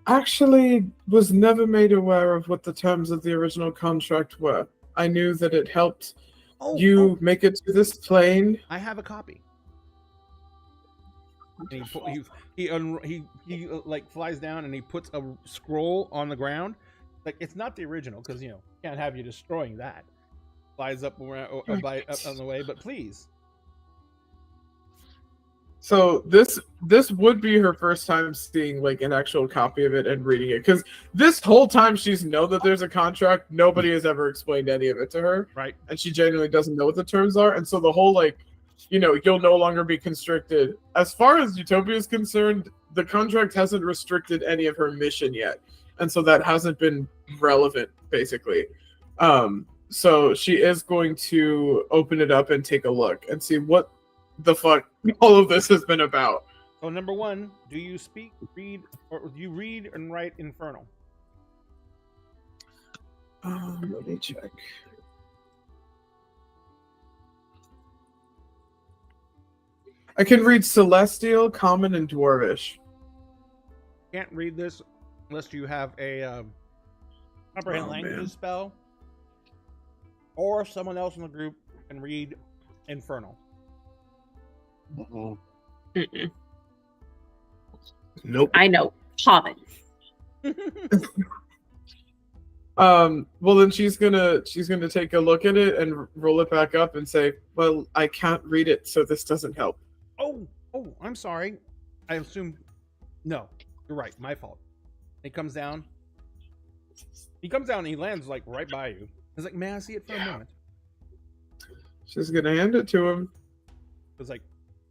actually was never made aware of what the terms of the original contract were. I knew that it helped you make it to this plane. I have a copy. And he like flies down and he puts a scroll on the ground. Like, it's not the original because can't have you destroying that. Flies up around up on the way, but please. So this would be her first time seeing like an actual copy of it and reading it, because this whole time she's known that there's a contract. Nobody has ever explained any of it to her, Right. and she genuinely doesn't know what the terms are. And so the whole like, you'll no longer be constricted. As far as Utopia is concerned, the contract hasn't restricted any of her mission yet, and so that hasn't been relevant basically. So she is going to open it up and take a look and see what the fuck all of this has been about. So number one, do you speak, read, or do you read and write Infernal? Let me check. I can read Celestial, Common, and Dwarvish. Can't read this unless you have a comprehend languages spell, or someone else in the group can read Infernal. Nope. I know. Common. Well, then she's gonna take a look at it and roll it back up and say, "Well, I can't read it, so this doesn't help." Oh, I'm sorry. I assumed. No, you're right. My fault. He comes down. And he lands like right by you. He's like, "May I see it for a moment?" She's gonna hand it to him. It's like,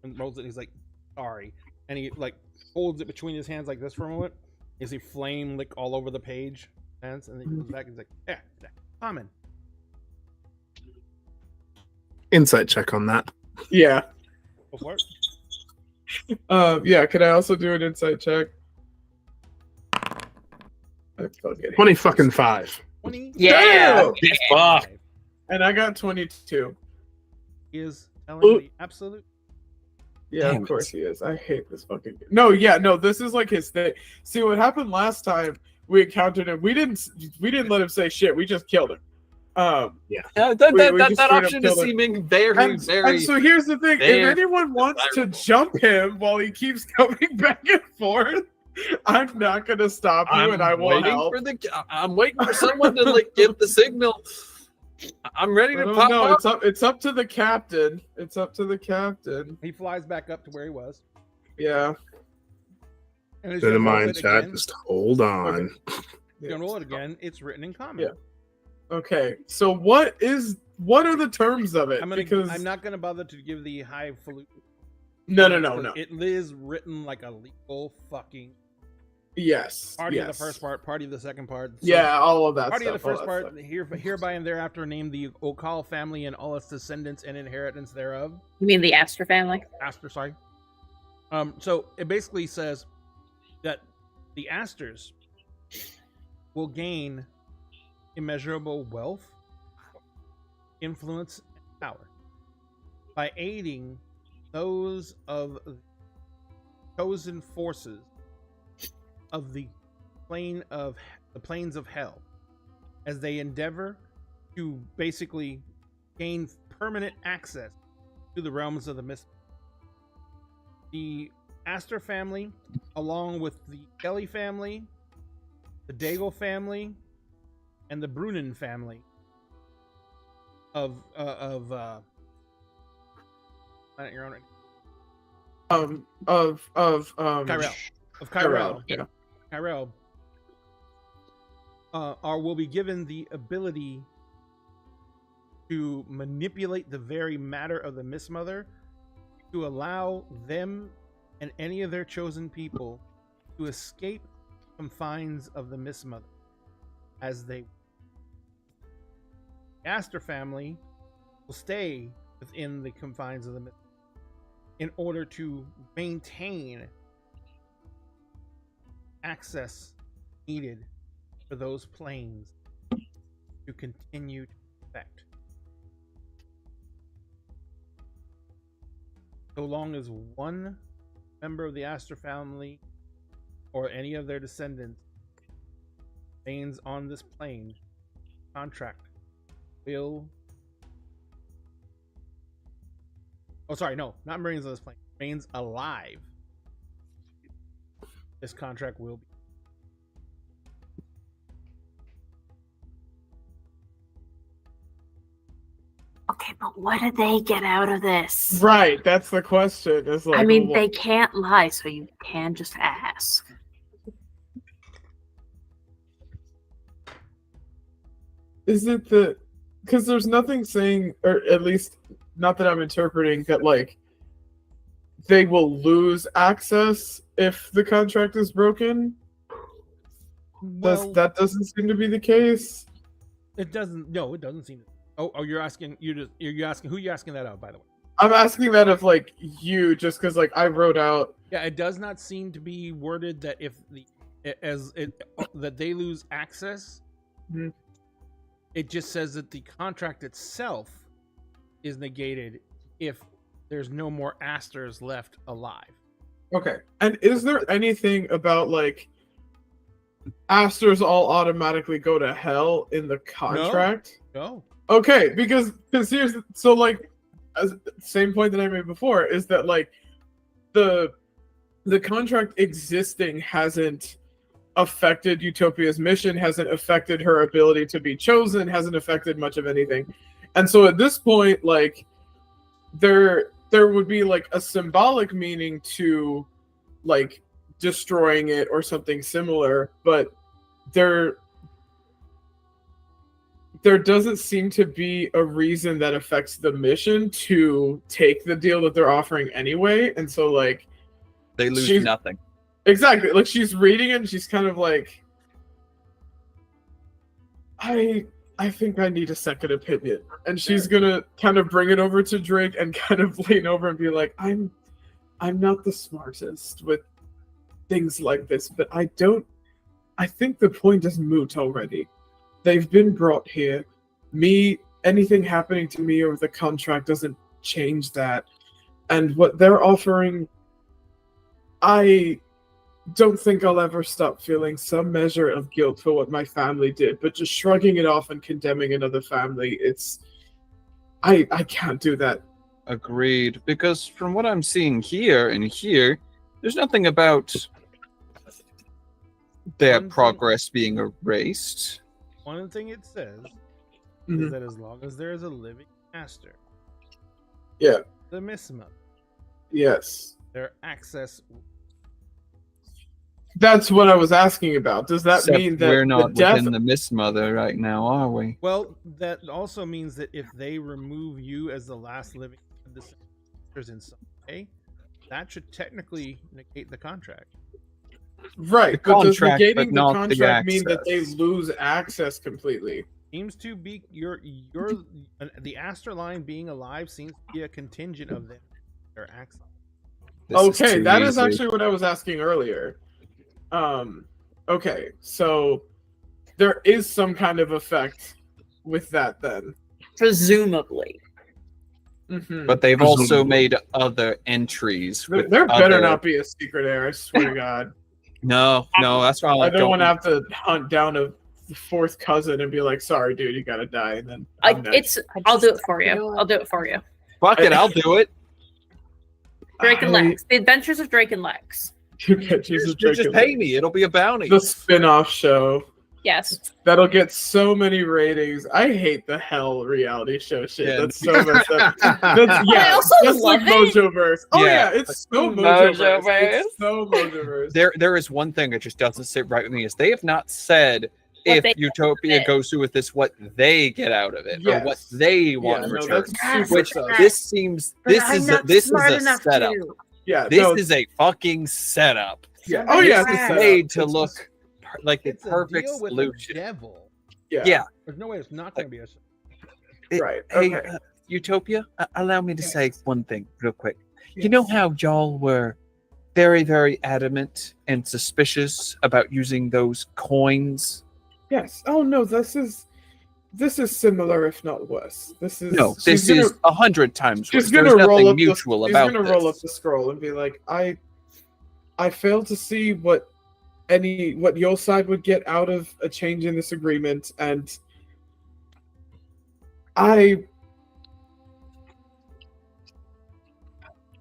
and rolls it. He's like, "Sorry," and he like holds it between his hands like this for a moment. You see flame lick all over the page, and then he comes back. And he's like, "Yeah, Common." Insight check on that. Yeah. Go for it. Yeah. Can I also do an insight check? 25. 20. Yeah. Fuck. And I got 22. He is telling the absolute. Yeah, Damn of course it. he is. I hate this fucking game. No, this is like his thing. See, what happened last time we encountered him, we didn't let him say shit. We just killed him. That we just that straight up option is killed him. seeming very, And very. so here's the thing: if very anyone wants to desirable. jump him while he keeps coming back and forth, I'm not gonna stop you, and I will help. I'm waiting for someone to like give the signal. I'm ready I to don't pop know. up. It's up to the captain. It's up to the captain. He flies back up to where he was. Yeah. And as Been you in roll mind, it chat. again, Just hold on. you can roll it again. It's written in common. Yeah. Okay. So what are the terms of it? I'm not gonna bother to give the highfalutin. No. It is written like a legal fucking Yes. party of the yes. first part, party of the second part. So Yeah, all of that party stuff. of the first all part. that stuff. Hereby and thereafter name the Okal family and all its descendants and inheritance thereof. You mean the Astor family? Astor, sorry. So it basically says that the Astors will gain immeasurable wealth, influence, and power by aiding those of the chosen forces of the plains of hell as they endeavor to basically gain permanent access to the realms of the mist. The Astor family, along with the Kelly family, the Daigle family, and the Brunin family of your own Kyrell. Yeah. Kyrell will be given the ability to manipulate the very matter of the Mistmother to allow them and any of their chosen people to escape confines of the Mistmother as they. The Astor family will stay within the confines of the Mistmother in order to maintain access needed for those planes to continue to affect. So long as one member of the Astor family or any of their descendants remains on this plane, contract will. Oh, sorry, no, not remains on this plane. Remains alive. This contract will be. Okay, but what do they get out of this? Right, that's the question. It's like, I mean, well, they can't lie, so you can just ask. is it the because there's nothing saying, or at least not that I'm interpreting, that like they will lose access if the contract is broken. Well, That doesn't seem to be the case. it doesn't. No, it doesn't seem. Oh, you're asking. You're asking who you asking that of, by the way. I'm asking that of like you, just because like I wrote out. Yeah, it does not seem to be worded that if that they lose access. Mhm. It just says that the contract itself is negated if there's no more Asters left alive. Okay, and is there anything about like Asters all automatically go to hell in the contract? No. Okay, because here's so like as same point that I made before is that like the contract existing hasn't affected Utopia's mission, hasn't affected her ability to be chosen, hasn't affected much of anything. And so at this point, like there would be like a symbolic meaning to like destroying it or something similar, but there doesn't seem to be a reason that affects the mission to take the deal that they're offering anyway. And so like They lose nothing. exactly, like she's reading it and she's kind of like, I think I need a second opinion. And she's gonna kind of bring it over to Drake and kind of lean over and be like, I'm not the smartest with things like this, but I think the point is moot already. They've been brought here. Anything happening to me or the contract doesn't change that. And what they're offering, I don't think I'll ever stop feeling some measure of guilt for what my family did, but just shrugging it off and condemning another family, I can't do that. Agreed. Because from what I'm seeing here and here, there's nothing about their progress being erased. One thing it says Mhm. is that as long as there is a living Aster, Yeah. the Mistmother, Yes. their access. That's what I was asking about. Does that Except mean that we're not the death? within the Mistmother right now, are we? Well, that also means that if they remove you as the last living of the Asters in some way, that should technically negate the contract. Right, The but does contract, negating but the not the contract mean that they access. lose access completely? Seems to be the Aster line being alive seems to be a contingent of their access. This is Okay, too that is easy. actually what I was asking earlier. Okay, so there is some kind of effect with that then. Presumably. Mhm. But they've also made other entries. There with better other- not be a secret heir, I swear to God. No, that's why I don't want to have to hunt down a fourth cousin and be like, sorry, dude, you gotta die. And then I'm next. I'll do it for you. I'll do it for you. Fuck it, I'll do it. Drake and Lex. The Adventures of Drake and Lex. You get Jesus Just Drake pay me. It'll be a bounty. the spin-off show. Yes. That'll get so many ratings. I hate the hell reality show shit. Yeah. That's so messed up. That's, I also that's like love it. Mojoverse. Oh Yeah. yeah, it's so Mojoverse. Mojoverse. It's so Mojoverse. There is one thing that just doesn't sit right with me is they have not said What if they Utopia get. goes through with this, what they get out of it or what Yes. they want Yeah, in no, return. that's super Which sus. this seems this is a setup. Yeah, This no, is a fucking setup. yeah. Oh yeah, This it's is a setup. made to It's look just- like the It's a perfect deal with the solution. devil. yeah. There's no way it's not going to be a. Right. Hey, Okay. Utopia, allow me to Yes. say one thing real quick. Yes. You know how y'all were very, very adamant and suspicious about using those coins? Yes. Oh no, this is similar, if not worse. This is No, she's this gonna- is 100 times worse. She's gonna There's roll nothing up mutual the, about She's gonna roll up this. the scroll and be like, I fail to see what what your side would get out of a change in this agreement, and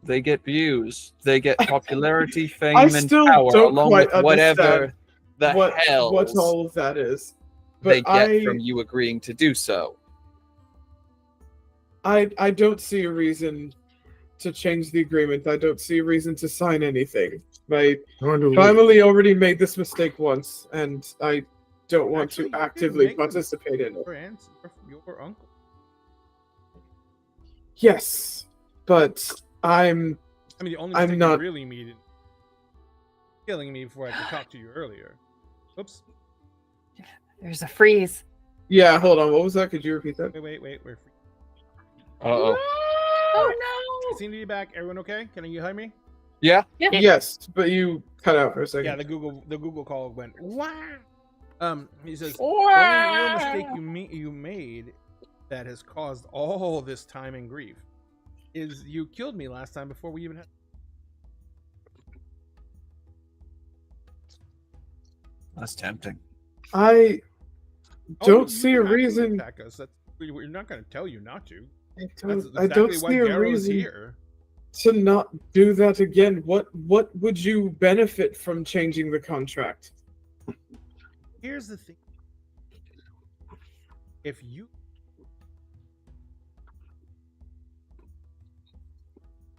They get views. They get popularity, fame, I and still power, don't along quite with whatever understand the what hells all of that is. they But get from you agreeing to do so. I don't see a reason to change the agreement. I don't see a reason to sign anything. My family already made this mistake once, and I don't want Actually, you to did actively make the participate in it. Your uncle. Yes, but I mean, the only I'm mistake not- you really made killing me before I could talk to you earlier. Oops. There's a freeze. Yeah, hold on. What was that? Could you repeat that? Wait. We're free. Uh-oh. Oh I seem to be back. Everyone okay? Can you hear me? Yeah? Yes, but you cut out for a second. Yeah, the Google call went wow. He says the only real mistake you made that has caused all this time and grief is you killed me last time before we even had. That's tempting. I Oh, don't you see a can actually reason. attack us. We're not going to tell you not to. I That's don't exactly why see a Garrow is reason here. to not do that again. What would you benefit from changing the contract? Here's the thing. If you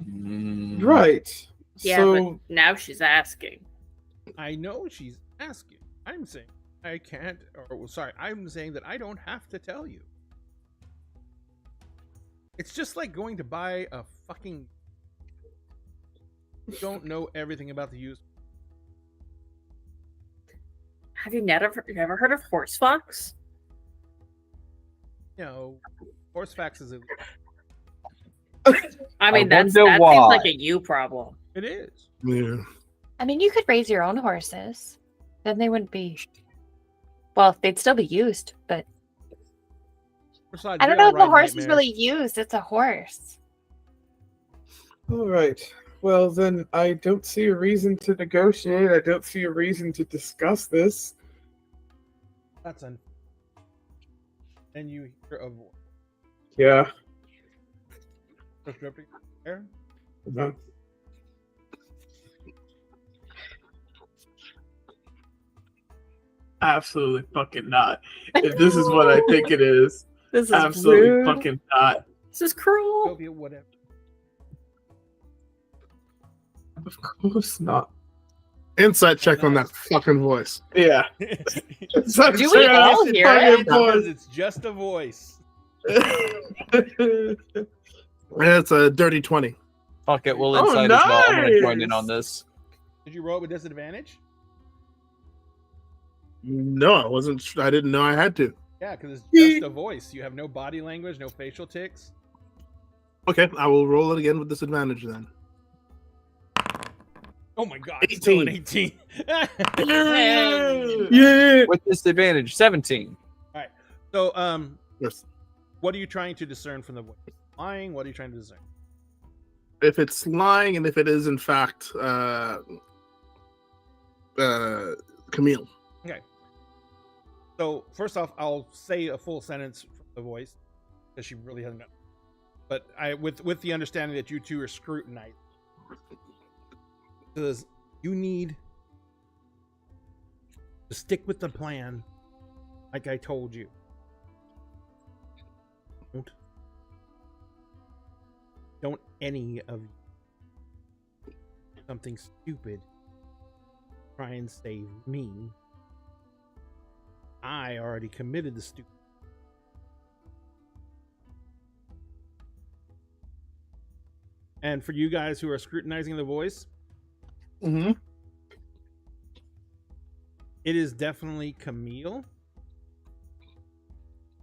Right. Yeah, So but now she's asking. I know she's asking. I'm saying I can't, or well, sorry, I'm saying that I don't have to tell you. It's just like going to buy a fucking. You don't know everything about the use. Have you never heard of horse fox? You know, horsefax is I mean, that wonder seems why. like a you problem. it is. Yeah. I mean, you could raise your own horses. Then they wouldn't be. Well, they'd still be used, but Besides, I don't we know all if the ride horse is nightmares. really used. It's a horse. all right. Well, then I don't see a reason to negotiate. I don't see a reason to discuss this. That's un. Then you hear a voice. Yeah. There. No. Absolutely fucking not. If this is what I think it is, This is absolutely rude. fucking not. This is cruel. Sylvia, whatever. Of course not. Insight check on that fucking voice. Yeah. Do we all hear it? Because it's just a voice. It's a dirty 20. Fuck it, we'll Oh, inside as well. I'm gonna join in nice. on this. Did you roll with disadvantage? No, I wasn't. I didn't know I had to. Yeah, because it's just a voice. You have no body language, no facial tics. Okay, I will roll it again with disadvantage then. Oh my god, it's still an 18. Yeah. With disadvantage, 17. So, Yes. what are you trying to discern from the voice? Lying? What are you trying to discern? If it's lying and if it is in fact Camille. Okay. So, first off, I'll say a full sentence from the voice because she really hasn't got. But with the understanding that you two are scrutinized, because you need to stick with the plan, like I told you. Don't any of you something stupid try and save me. I already committed the stupid. And for you guys who are scrutinizing the voice, Mm-hmm. it is definitely Camille.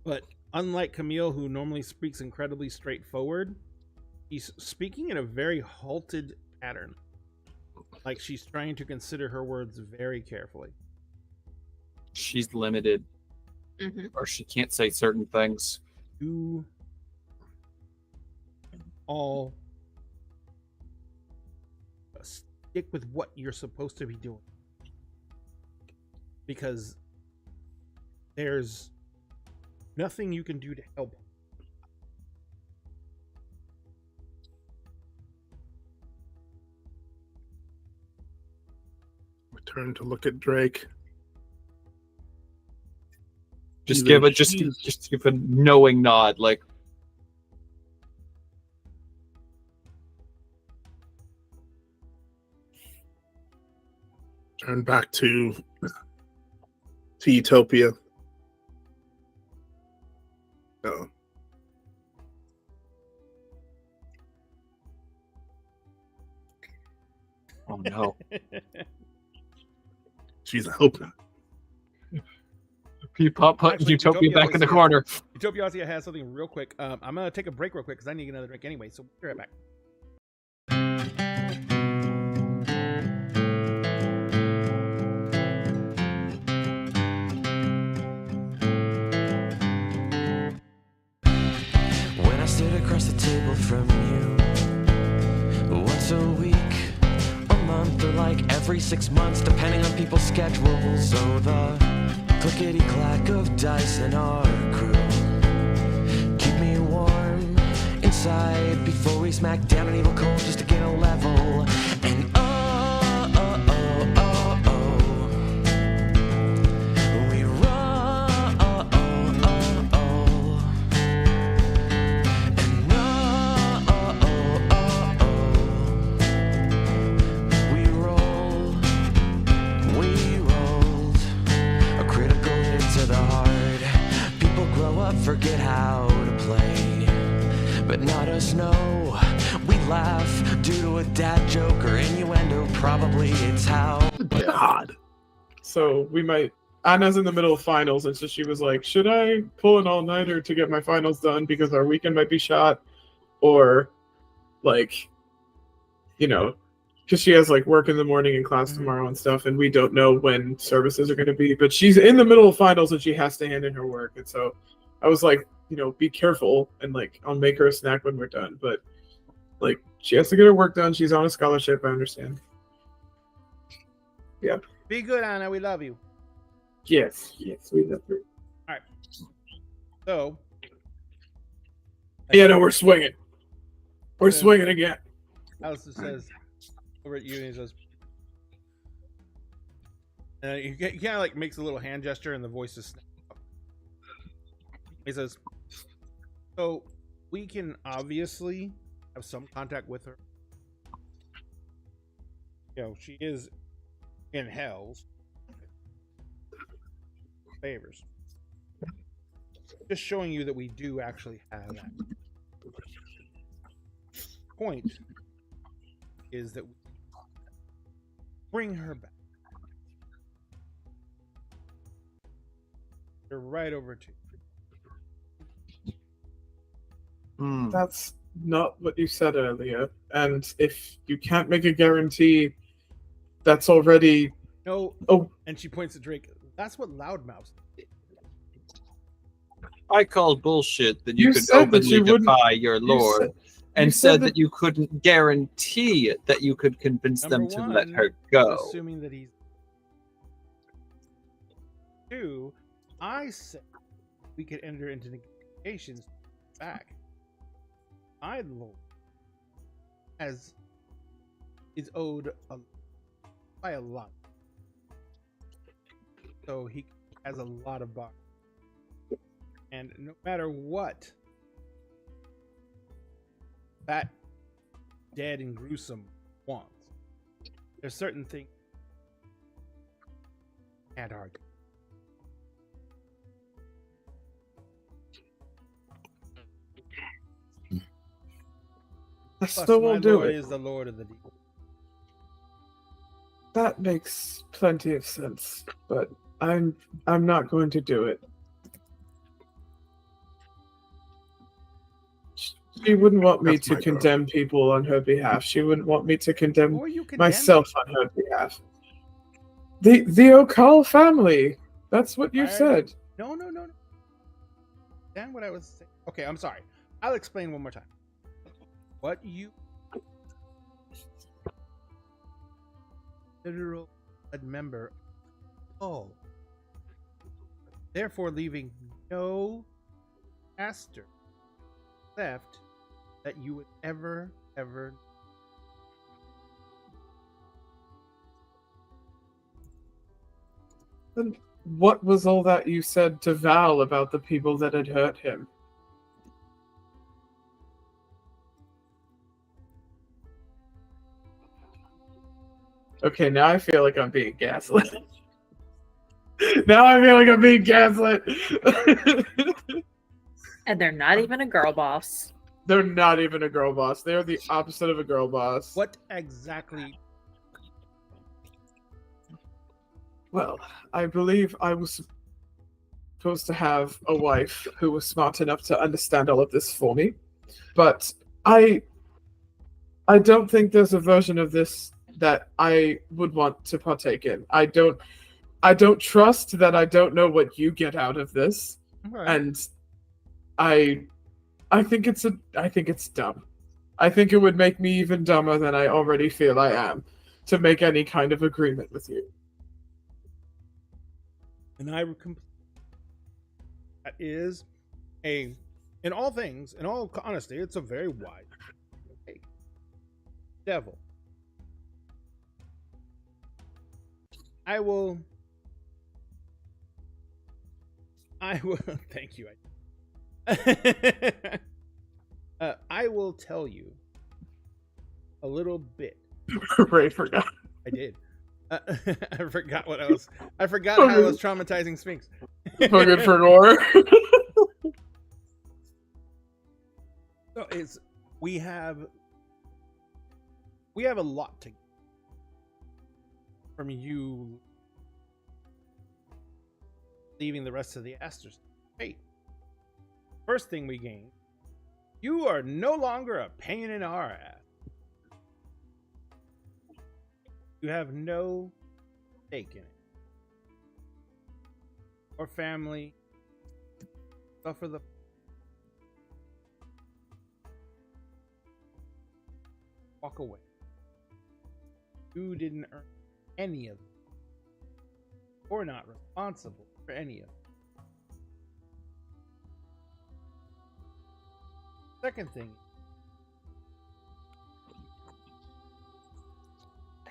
But unlike Camille, who normally speaks incredibly straightforward, she's speaking in a very halted pattern. Like she's trying to consider her words very carefully. She's limited, Mhm. or she can't say certain things. You all stick with what you're supposed to be doing. because there's nothing you can do to help. Turn to look at Drake. Just Either give a knowing nod, like turn back to Utopia. No. oh no. Jeez, I hope not. Pop put Actually, Utopia back in the corner. Utopia has something real quick. I'm going to take a break real quick because I need another drink anyway, so we'll be right back. When I sit across the table from you, once a week, a month, or like every 6 months, depending on people's schedules. So the clickety-clack of dice in our crew keep me warm inside before we smack down an evil cold just to get a level. And we roll. And we rolled a critical hit to the heart. People grow up, forget how to play, but not us, no. We laugh due to a dad joke or innuendo, probably it's how. God. So we might. Anna's in the middle of finals, and so she was like, "Should I pull an all-nighter to get my finals done because our weekend might be shot, or like, you know, because she has like work in the morning and class tomorrow and stuff, and we don't know when services are going to be. But she's in the middle of finals and she has to hand in her work, and so I was like, you know, be careful, and like I'll make her a snack when we're done. But like she has to get her work done. She's on a scholarship. I understand. Yeah. Be good, Anna. We love you. Yes, we love her. So, Yeah, no, we're swinging. We're swinging again. Alistair says over at you, and he says, he kind of like makes a little hand gesture, and the voice is. He says, "So we can obviously have some contact with her. You know, she is in hell's favors. Just showing you that we do actually have that. Point is that we bring her back. They're right over to you. That's not what you said earlier. And if you can't make a guarantee, that's already No. Oh. And she points at Drake. That's what Loudmouth did. I called bullshit that You you could said that openly you wouldn't- defy your lord, and said said that- that you couldn't guarantee that you could convince them Number to let one, her go. Assuming that he's. Two, I said we could enter into negotiations back. My lord is owed by a lot. So he has a lot of bodies. And no matter what that dead and gruesome wants, there's certain things can't argue. I Plus, still my won't do lord it. is the lord of the deep. That makes plenty of sense, but I'm not going to do it. She wouldn't want me That's to my condemn people on her behalf. She wouldn't want me to condemn Or you condemn myself on her behalf. The O'Call family. That's what you I- said. No. Then what I was saying. Okay, I'm sorry. I'll explain one more time. What you literal member. Oh, therefore leaving no master left that you would ever Then what was all that you said to Val about the people that had hurt him? Okay, now I feel like I'm being gaslit. Now I feel like I'm being gaslit. And they're not even a girl boss. They're not even a girl boss. They're the opposite of a girl boss. What exactly? Well, I believe I was supposed to have a wife who was smart enough to understand all of this for me. But I don't think there's a version of this that I would want to partake in. I don't trust that I don't know what you get out of this. Right. And I think it's dumb. I think it would make me even dumber than I already feel I am to make any kind of agreement with you. And that is in all things, in all honesty, it's a very wide mistake. Devil. I will thank you. I will tell you a little bit. Ray forgot. I did. I forgot what I was. I forgot how I was traumatizing Sphinx. Fucking forgot. So we have a lot to from you leaving the rest of the Asters. Hey, first thing we gain, you are no longer a pain in our ass. You have no stake in it. Or family suffer the walk away. You didn't earn any of it. Or not responsible for any of it. Second thing.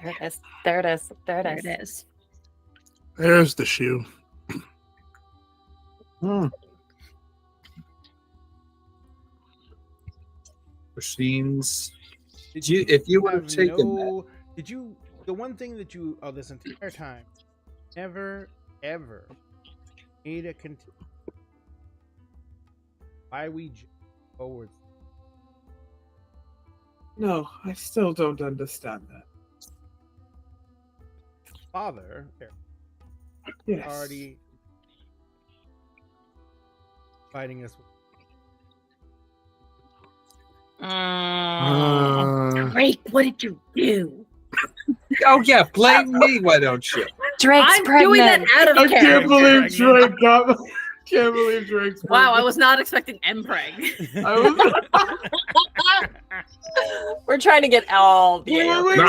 There it is. There it is. There There it it is. is. There's the shoe. Machines. Did If you would have have taken that, Did you? The one thing that you, this entire time, never, ever made a continue. Why we jump forward? No, I still don't understand that. Father Yes. already fighting us. Drake, what did you do? oh yeah, blame me. Why don't you? Drake's I'm pregnant. doing that out of I can't character. believe Drake got. Can't believe Drake's. Wow, I pregnant. was not expecting Mpreg. I was. We're trying to get all the Wait. Not One in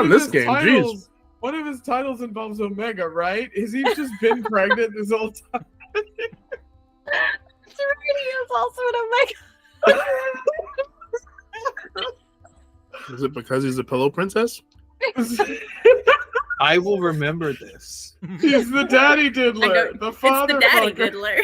of this his game, titles- One of his titles involves Omega, right? Has he just been pregnant this whole time? Serenity is also an Omega. Is it because he's a pillow princess? I will remember this. He's the daddy I know, diddler, the father it's the daddy fucker. diddler.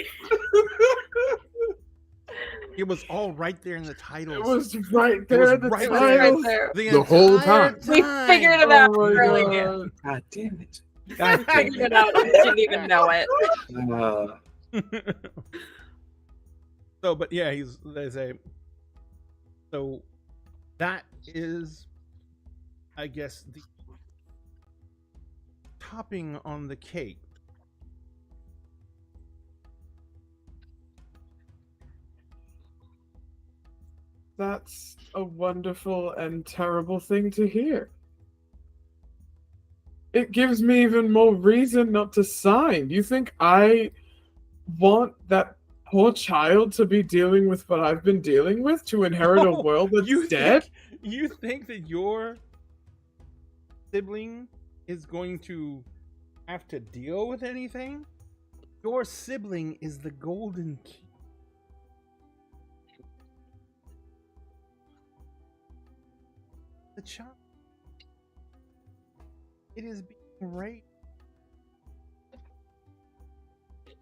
It was all right there in the It titles. was right there. The right titles. there. Right there. The whole entire time. We figured it out Oh my early. God. God damn it. We God damn figured it out. We didn't even know it. it. So, but yeah, so that is, I guess, the topping on the cake. That's a wonderful and terrible thing to hear. It gives me even more reason not to sign. You think I want that poor child to be dealing with what I've been dealing with, to inherit a world that's dead? You think that your sibling is going to have to deal with anything? Your sibling is the golden key. The child. It is being raised.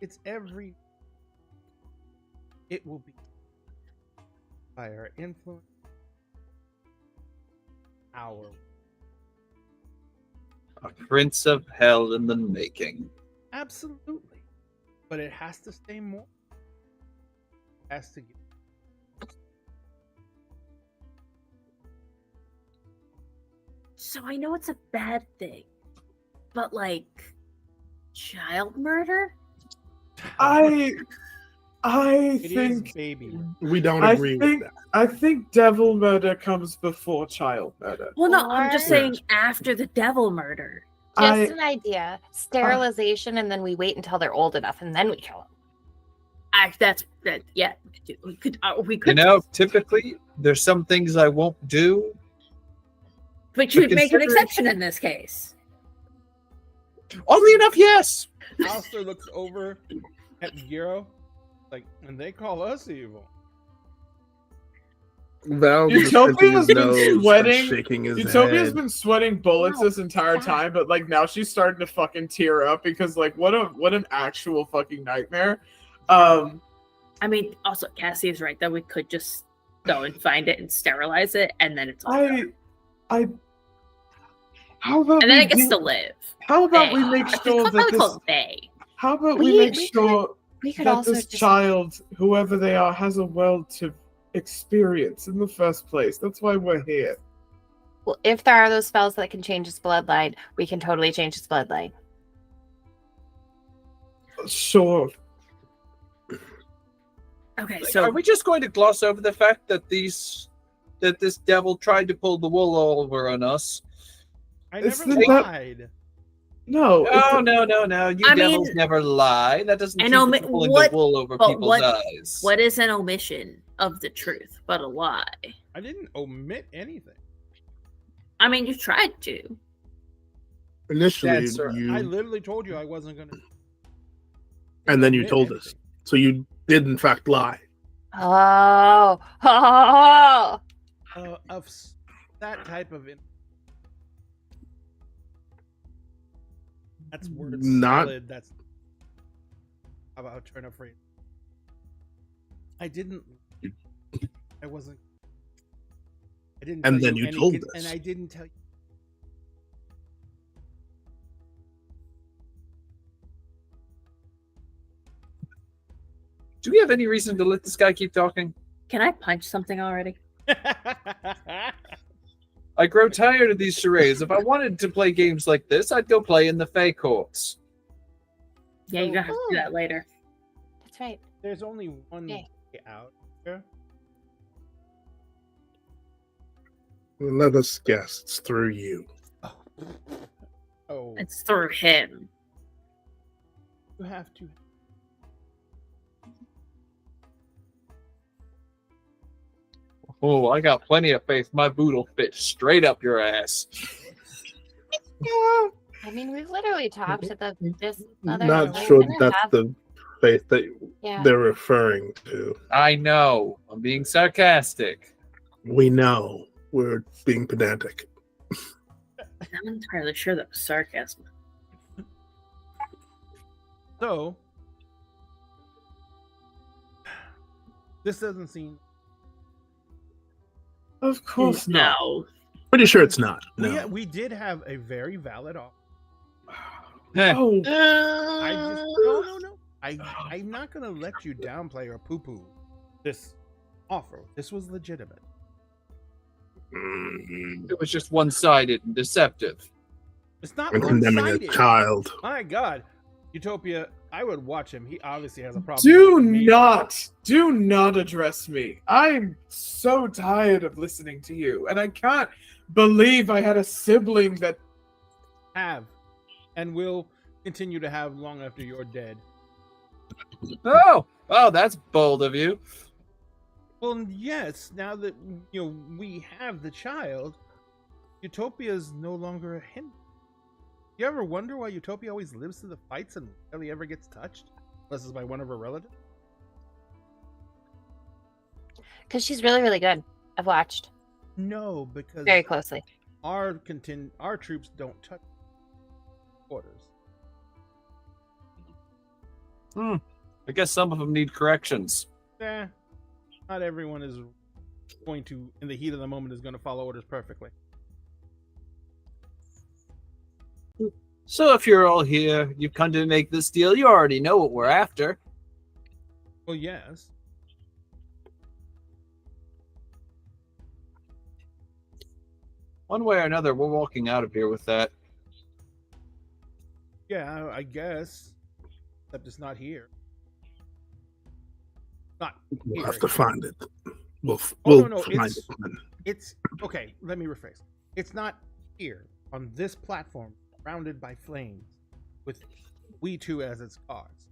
It's every. It will be by our influence. Our. A prince of hell in the making. Absolutely. But it has to stay more. It has to get. So I know it's a bad thing, but like child murder? I It think is baby murder. We don't I agree think with that. I think devil murder comes before child murder. Well, no, I'm just Or- saying after the devil murder. Just I- an idea. Sterilization, and then we wait until they're old enough, and then we kill them. Yeah, we could. You know, typically there's some things I won't do. But you'd make an considering- exception in this case. Oddly enough, yes. Alistair looks over at Giro, like, and they call us evil. Val Utopia's been knows, sweating. shaking his Utopia's head. been sweating bullets No, this entire stop. time, but like now she's starting to fucking tear up because like what an actual fucking nightmare. I mean, also Cassie is right that we could just go and find it and sterilize it, and then it's all done. I how about And then we it gets do- to live. how about we They. make It's sure that probably this called they. how about We- we make we sure We could that also this just child, whoever they are, has a world to experience in the first place. That's why we're here. well, if there are those spells that can change his bloodline, we can totally change his bloodline. Sure. Okay, Like, so are we just going to gloss over the fact that this devil tried to pull the wool over on us? I It's never the- lied. No. No, no. You I devils mean- never lie. That doesn't And keep omi- you pulling what- the wool over but people's what- eyes. what is an omission of the truth but a lie? I didn't omit anything. I mean, you tried to. Initially, That's right. you I literally told you I wasn't gonna. and then you omit told us. anything. So you did in fact lie. Oh, Of that type of. That's word Not- salad. That's. How about turn a phrase? I didn't. I wasn't. I didn't. And tell then you any told kid- us. And I didn't tell you. Do we have any reason to let this guy keep talking? Can I punch something already? I grow tired of these charades. If I wanted to play games like this, I'd go play in the Fey courts. Yeah, you're gonna have to do that later. that's right. There's only one Okay. way out here. Let us guess, it's through you. Oh, It's through him. you have to. Oh, I got plenty of faith. My boot will fit straight up your ass. I mean, we've literally talked to this mother. Not and we're sure gonna that's have- the faith that Yeah. they're referring to. I know. I'm being sarcastic. We know we're being pedantic. I'm not entirely sure that was sarcasm. So, this doesn't seem. Of course not. No. Pretty sure it's not. No. We did have a very valid offer. Heh. Oh, I just no. I'm not gonna let you downplay or poo-poo this offer. This was legitimate. Mm, It was just one-sided and deceptive. It's not I'm condemning a one-sided. child. My God, Utopia. I would watch him. He obviously has a problem. do with me. not address me. I'm so tired of listening to you, and I can't believe I had a sibling that. have, and will continue to have long after you're dead. Oh, that's bold of you. Well, yes. Now that we have the child, Utopia is no longer a hindrance. You ever wonder why Utopia always lives through the fights and barely ever gets touched? Unless it's by one of her relatives. Because she's really, really good. I've watched No, because very closely. our troops don't touch orders. I guess some of them need corrections. Not everyone is going to, in the heat of the moment, is going to follow orders perfectly. So if you're all here, you've come to make this deal, you already know what we're after. Well, yes. One way or another, we're walking out of here with that. Yeah, I guess. Except it's not here. Not We'll here. have to find it. We'll no, find it. It's okay. Let me rephrase. It's not here on this platform, surrounded by flames, with we two as its guards.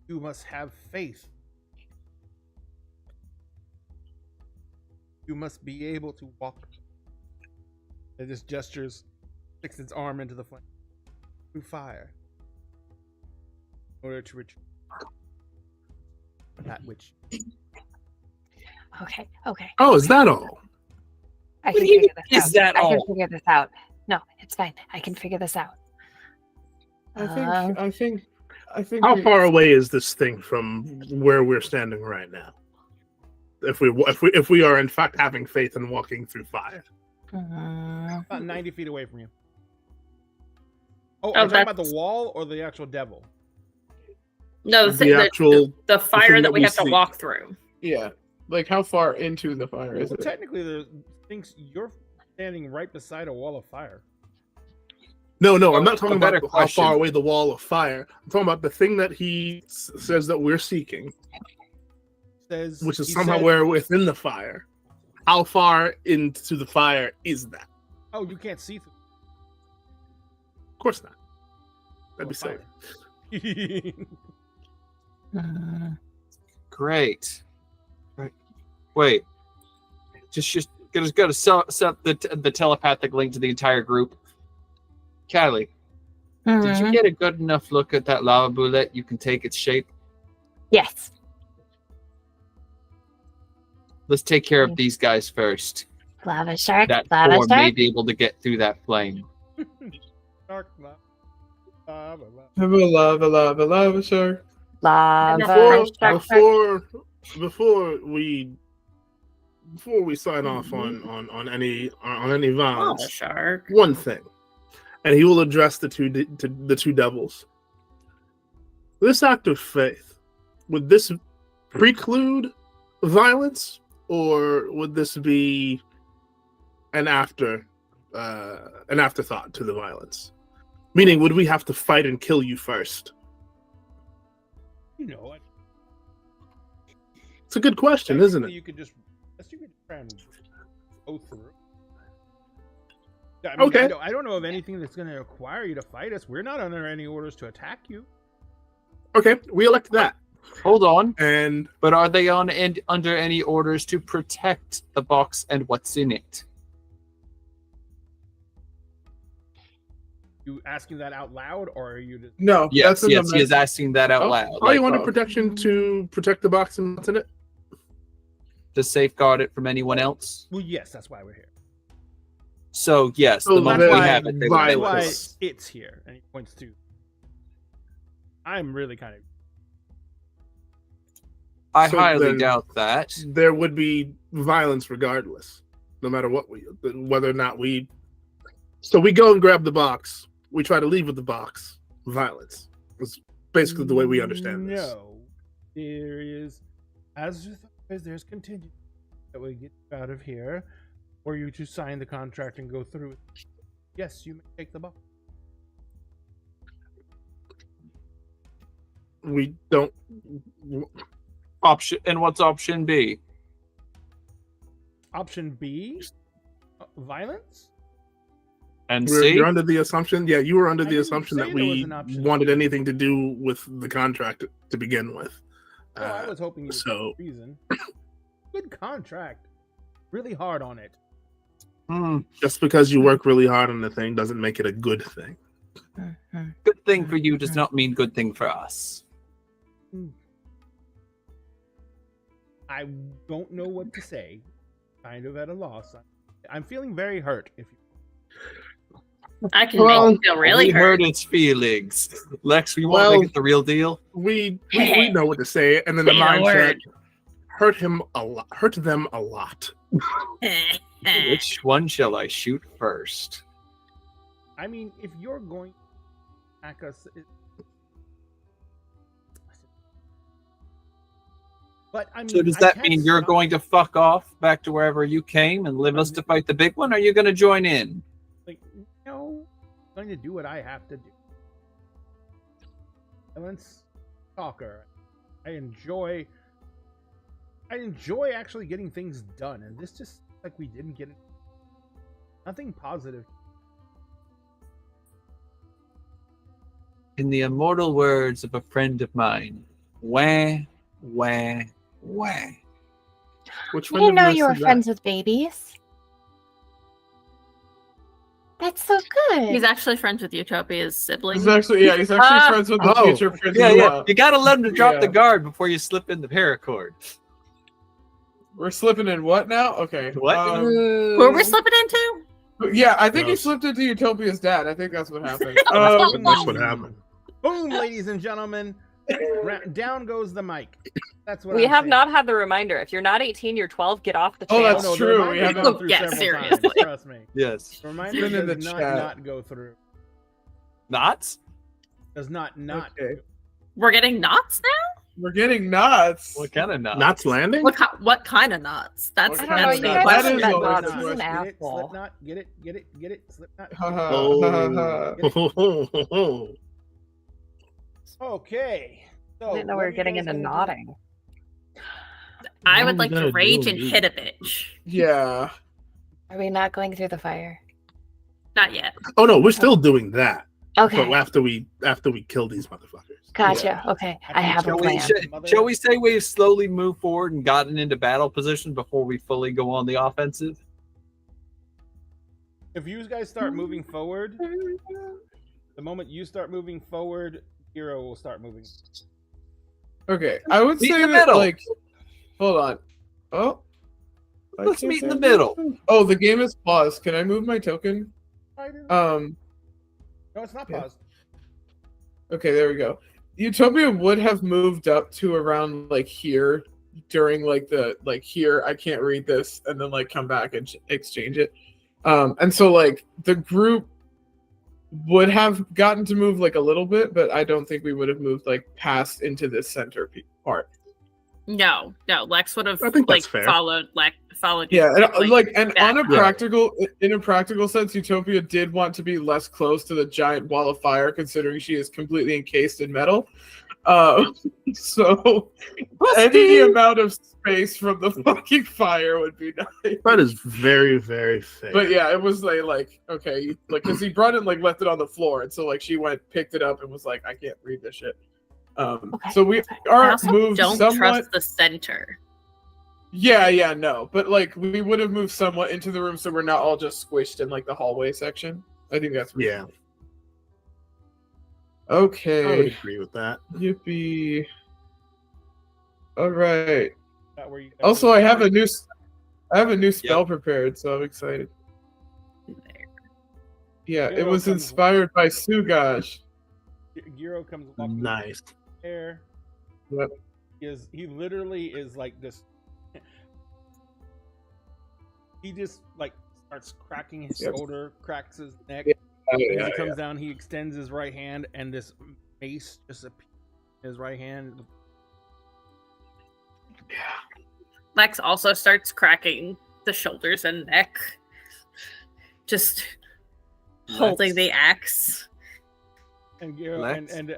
You must have faith. You must be able to walk. It just gestures, sticks its arm into the flame through fire, in order to retrieve that which. Okay. Oh, is that all? I can figure this out. Is that I can all? figure this out. No, it's fine. I can figure this out. I think. How far away is this thing from where we're standing right now? If we are in fact having faith and walking through fire. About 90 feet away from you. Oh, Oh, are you talking about that's- the wall or the actual devil? No, The actual the fire thing that that we we have to see. walk through. Yeah. Like, how far into the fire is Well, it? technically, the things you're standing right beside a wall of fire. No, I'm Oh, not talking a better about how question. far away the wall of fire. I'm talking about the thing that he says that we're seeking, Says which is he somehow said- we're within the fire. How far into the fire is that? Oh, you can't see through. Of course not. That'd be Fire. silly. Great. Right. Wait. Just gotta set the telepathic link to the entire group. Callie, did you get a good enough look at that lava bullet? You can take its shape. Yes. Let's take care of these guys first. Lava shark. That Lava form may shark. be able to get through that flame. Dark lava. Lava. Lava shark. Lava shark. Before we sign off on any Lava violence, shark. one thing, and he will address the two devils. This act of faith, would this preclude violence, or would this be an afterthought to the violence? Meaning, would we have to fight and kill you first? You know what? It's a good question, isn't Technically, it? You could just try and go through. I mean, Okay. I don't know of anything that's going to require you to fight us. We're not under any orders to attack you. Okay, we elect that. Hold on. And But are they under any orders to protect the box and what's in it? You asking that out loud, or are you just? No. Yes, that's in yes, the he is message. asking that out Oh, loud. are you Like, under protection to protect the box and what's in it? to safeguard it from anyone else. Well, yes, that's why we're here. So yes, So the moment then we have it, they will That's be with why us. it's here, and he points to. I'm really kind of. I So highly then- doubt that. There would be violence regardless, no matter whether or not we. So we go and grab the box. We try to leave with the box. Violence. It's basically the way we understand this. No, there is, as there's contingency that we get you out of here, or you to sign the contract and go through it. Yes, you may take the box. We don't. Option and what's option B? Option B, violence. And C? You're under the assumption. Yeah, you were under I the didn't assumption say that there was we an option. wanted anything to do with the contract to begin with. Oh, I was hoping you would so- reason. Good contract. Really hard on it. Hmm. Just because you work really hard on the thing doesn't make it a good thing. Mhm. Good thing for you does not mean good thing for us. I don't know what to say. Kind of at a loss. I'm feeling very hurt. If you... I can make you feel really we hurt. hurt its feelings. Lex, we want to make it the real deal. We know what to say, and then the Say the mindset word. hurt him a lot. Hurt them a lot. Which one shall I shoot first? I mean, if you're going to attack us, but I mean, So does I that can't mean you're stop- going to fuck off back to wherever you came and leave us to fight the big one? Or are you going to join in? Like, no, I'm going to do what I have to do. Silence talker. I enjoy actually getting things done, and this just like we didn't get it. Nothing positive. In the immortal words of a friend of mine, wah, wah, wah. Which I one didn't know of you were us is friends with babies. That's so good. He's actually friends with Utopia's sibling. He's actually friends with the Oh, future Prince Yeah, Lua. yeah. You got to let him to drop the Yeah. guard before you slip in the paracord. We're slipping in what now? Okay. What? Who we're slipping into? Yeah, I think he Gross. slipped into Utopia's dad. I think that's what happened. That's what happened. Boom, ladies and gentlemen. Down goes the mic. That's what We I'm have saying. not had the reminder. If you're not 18, you're 12. Get off the Oh, channel. that's the true. reminder We have goes not- through Yeah, several seriously. times, trust me. Yes. The reminder Put it in does the not chat. not go through. Knots? Does not Okay. We're getting knots now? We're getting nuts. What kind of knots? Knots landing? What kind of knots? That's What I don't know. kind You of guys knots? haven't That met is Knots. always He's an Get it, asshole. Slipknot, get it, Slipknot. Oh. Okay. So, I didn't know we what were are you getting guys into gonna do? nodding. I What would are like we to gonna rage do, and dude? hit a bitch. Yeah. Are we not going through the fire? Not yet. Oh no, we're still doing that. Okay. But after we kill these motherfuckers. Gotcha. Okay. I have a Shall we, plan. shall we say we've slowly moved forward and gotten into battle position before we fully go on the offensive? If you guys start moving forward, the moment you start moving forward, Hero will start moving. Okay. I would Meet in say the that middle. like hold on. Oh. I Let's can't meet in say the middle. that. Oh, the game is paused. Can I move my token? No, it's not yeah. paused. Okay, there we go. Utopia would have moved up to around like here during like the here I can't read this and then like come back and exchange it. And so like the group would have gotten to move like a little bit, but I don't think we would have moved like past into this center part. No. Lex would have I think like that's fair. followed you, Yeah, and back on a up. in a practical sense, Utopia did want to be less close to the giant wall of fire, considering she is completely encased in metal. So any amount of space from the fucking fire would be nice. That is very, very fair. But yeah, it was like okay, like because he brought it and like left it on the floor, and so like she went, picked it up, and was like, I can't read this shit. So we I are also moved don't somewhat. trust the center. Yeah, no, but like we would have moved somewhat into the room, so we're not all just squished in like the hallway section. I think that's yeah, reasonable. I would Okay, agree with that. yippee! All right. That where you Also, I have a new spell prepared, so I'm excited. There. Yeah, it Hero was comes- inspired by Sugaj. Giro comes walking Nice. there. Yep. He literally is like this. He just like starts cracking his Yep. shoulder, cracks his neck. Yeah, As yeah, he comes down, he extends his right hand, and this mace just appears in his right hand. Lex also starts cracking the shoulders and neck, just holding the axe. And Giro Lex? and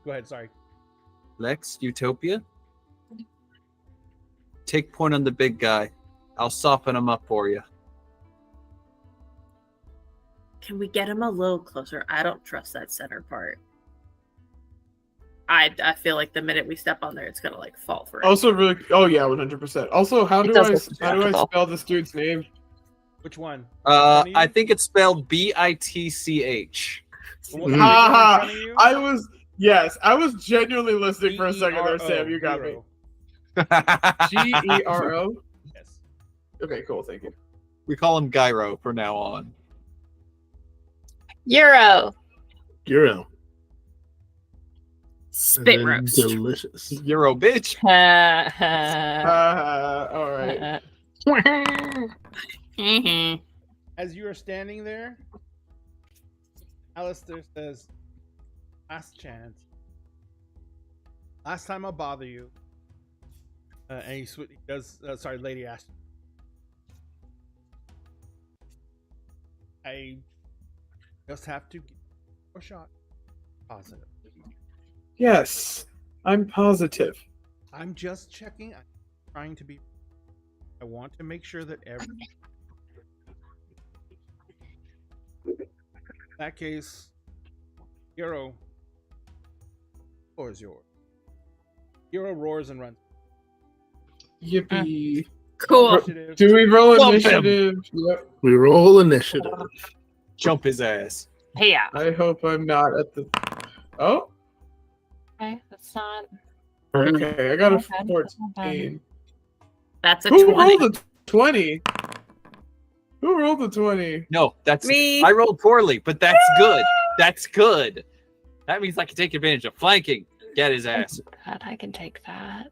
go ahead. Sorry. Lex, Utopia? Take point on the big guy. I'll soften him up for you. Can we get him a little closer? I don't trust that center part. I feel like the minute we step on there, it's gonna like fall for it. Also, really. Oh yeah, 100%. Also, how It do does I look how do I practical. spell this dude's name? Which one? I think it's spelled BITCH. The one in front of you? I was genuinely listening for a second there, Sam. You got me. GERO. Yes. Okay, cool. Thank you. We call him Gyro from now on. Euro. Euro. Spit And then roast. delicious. Euro bitch. All right. As you are standing there, Alistair says, last chance. Last time I'll bother you. And he does, sorry, Lady Ashton. I just have to give a shot. Positive. Yes, I'm positive. I'm just checking. I'm trying to be. I want to make sure that in that case, Hero, floor is yours. Hero roars and runs. Yippee! Cool. Initiative. Do we roll Bump him. initiative? Yep. We roll initiative. Jump his ass. Yeah. I hope I'm not at the. Oh, Okay, that's not. okay. I got a Okay, that's not bad. 14. That's a Who 20. rolled a 20? Who rolled a 20? No, that's Me. I rolled poorly, but that's good. That's good. That means I can take advantage of flanking. Get his ass. That I can take that.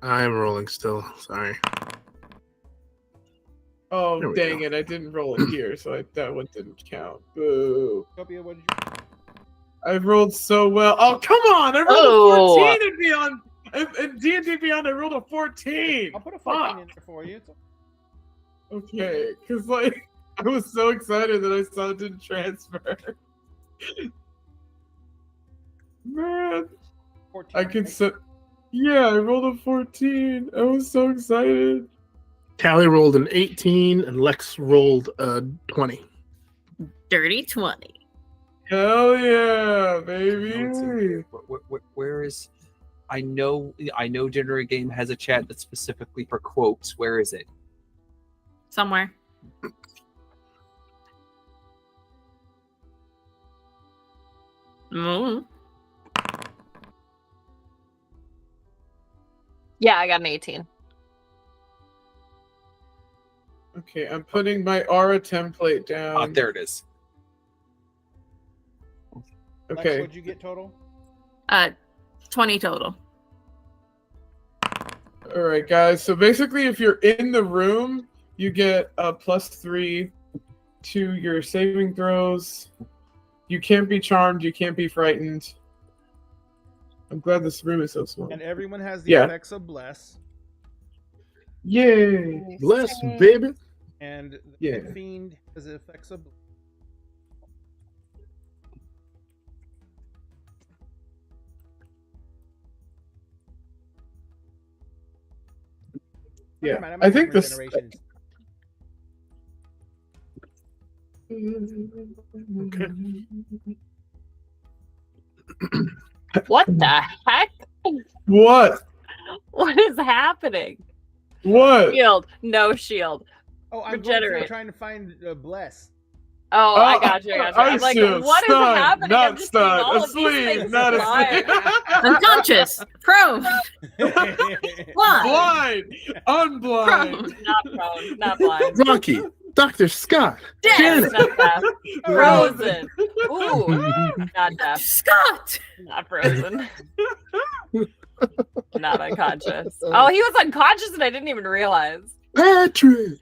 I'm rolling still. Sorry. Oh, There we dang go. it. I didn't roll it here, so that one didn't count. Boo. Copia, what did you? I rolled so well. Oh, come on. I rolled Oh. a 14 in Beyond. In D&D Beyond, I rolled a 14. I'll put a 14 Fuck. in there for you. Okay, because, like, I was so excited that I saw it didn't transfer. Man, 14. I could set. Yeah, I rolled a 14. I was so excited. Callie rolled an 18 and Lex rolled a 20. Dirty 20. Hell yeah, No, it's in baby. here. Where is? I know Dinner Game has a chat that's specifically for quotes. Where is it? Somewhere. Mm. Yeah, I got an 18. Okay, I'm putting my aura template down. There it is. Lex, Okay. what'd you get total? 20 total. All right, guys. So basically, if you're in the room, you get a +3 to your saving throws. You can't be charmed. You can't be frightened. I'm glad this room is so small. And everyone has the Yeah. effects of bless. Yay! Bless, baby. And the Yeah. Pit Fiend has the effects of Yeah, Never mind, I'm I not think doing this. regenerations. What the heck? What? What is happening? What? Shield. No shield. Oh, I'm going through Regenerate. trying to find bless. Oh, I got you. I'm like, assume what is stunned, happening? Not I'm just seeing stunned. all of these Asleep, things not live. asleep. Unconscious. Prone. Blind. Blind. Unblind. Prone. Not prone. Not blind. Rocky. Dr. Scott. Dead. Janet. Not deaf. Frozen. Ooh. Not deaf. Scott. Not frozen. Not unconscious. Oh, he was unconscious and I didn't even realize. Patrick.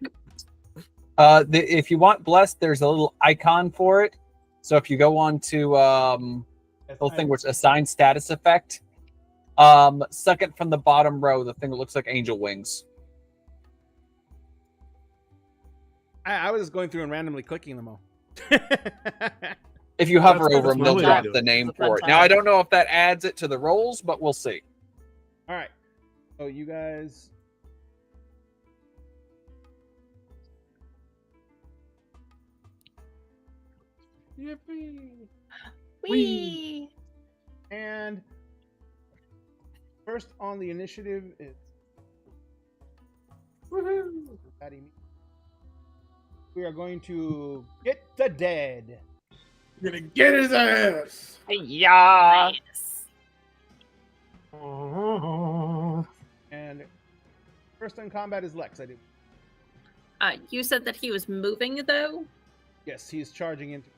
If you want blessed, there's a little icon for it. So if you go on to little thing which assign status effect, second from the bottom row, the thing that looks like angel wings. I was going through and randomly clicking them all. If you hover That's over them, they'll really drop good. the name It's a fun for it. Now time. I don't know if that adds it to the rolls, but we'll see. All right. So you guys. Yippee. Whee! And first on the initiative is We are going to get the dead. You're gonna get his ass. Yeah. Nice. And first in combat is Lex. I do. You said that he was moving though. Yes, he's charging into.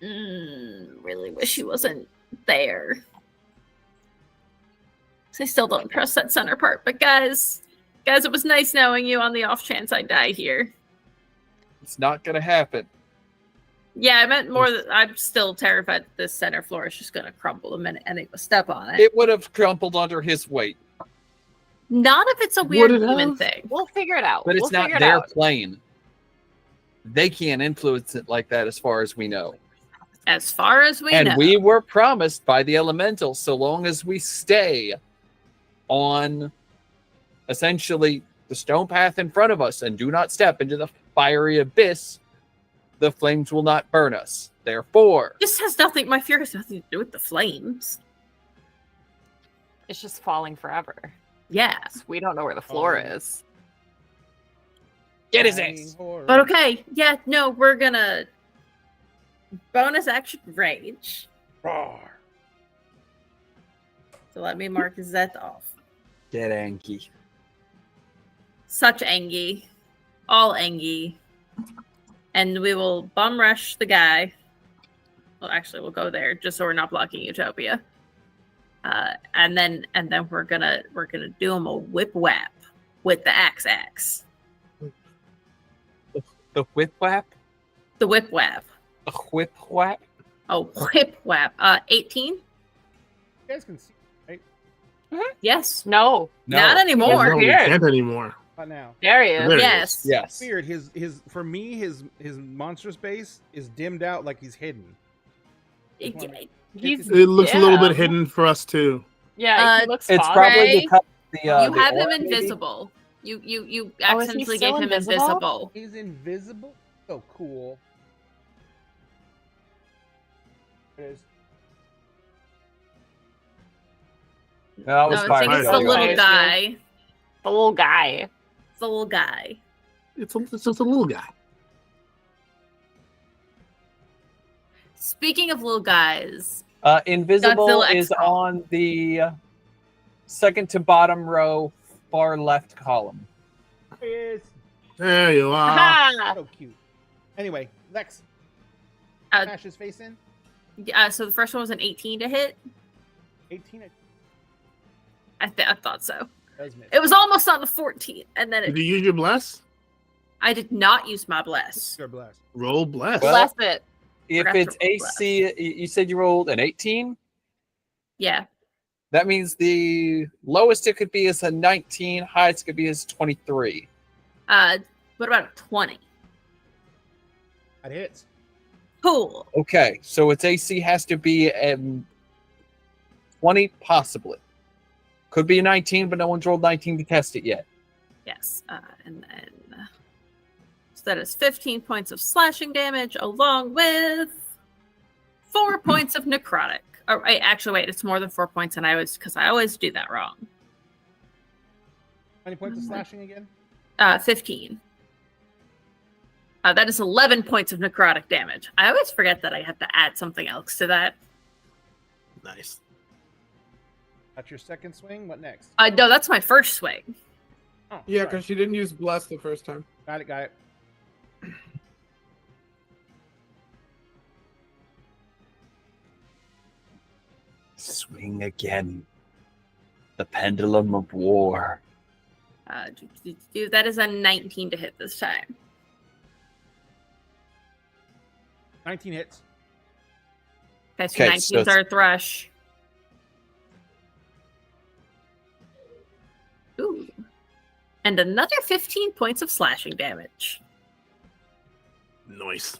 Really wish he wasn't there. I still don't trust that center part, but guys, it was nice knowing you on the off chance I die here. It's not gonna happen. Yeah, I meant more that I'm still terrified that this center floor is just gonna crumble the minute anyone step on it. It would have crumpled under his weight, Not if it's a Would weird it human have? thing. We'll figure it out. but it's We'll not figure it their out. plane. They can't influence it like that, as far as we know. As far as we And know. we were promised by the elemental, so long as we stay on essentially the stone path in front of us and do not step into the fiery abyss, the flames will not burn us. Therefore, This has nothing. My fear has nothing to do with the flames. It's just falling forever. Yeah, We don't know where the floor Oh. is. get his ass. but okay. Yeah, no, we're gonna bonus action rage. Roar. So let me mark that off. Get Anki. Such Angie, all Angie, and we will bum rush the guy. Well, actually, we'll go there just so we're not blocking Utopia. And then we're gonna do him a whip whap with the axe. The whip whap? The whip whap. The whip whap? Oh, whip whap. 18. You guys can see, right? Yes. No. Not No, anymore. we Weird. can't anymore. Not now. There he is. There he Yes. Yes. Weird. His for me his monstrous base is dimmed out like he's hidden. He's, It looks a little yeah. bit hidden for us too. Yeah, he looks It's fine. probably Ray, because the you the have him aura, maybe? invisible. You Oh, is he accidentally still gave him invisible? invisible. He's invisible. So cool. There it is. No, that was No, I fire. think it's the Fire. little Okay. guy. The little guy. It's the little guy. It's just a little guy. Speaking of little guys, Invisible Godzilla is X-Crawl. on the second to bottom row, far left column. There he is. There you are. Aha! So cute. Anyway, Lex. Uh, Smash his face in. so the first one was an 18 to hit. 18 I thought so. does miss. It was almost on the 14, and then Did you use your bless? I did not use my bless. You're blessed. Roll bless. Well- Bless it. If Forgot it's to roll AC, you said you rolled an 18? Yeah. That means the lowest it could be is a 19, highest could be is 23. What about a 20? That hits. Cool. Okay, so its AC has to be 20, possibly. Could be a 19, but no one's rolled 19 to test it yet. Yes. And then so that is 15 points of slashing damage along with 4 points of necrotic. Oh, actually, wait, it's more than 4 points, and I always do that wrong. How many points of slashing again? 15. That is 11 points of necrotic damage. I always forget that I have to add something else to that. Nice. That's your second swing. What next? No, that's my first swing. Oh, Yeah, sorry. because she didn't use bless the first time. Got it. Got it. Swing again. The pendulum of war. That is a 19 to hit this time. 19 hits. Okay, so Okay, 19's so it's- our thrush. Ooh. And another 15 points of slashing damage. Nice.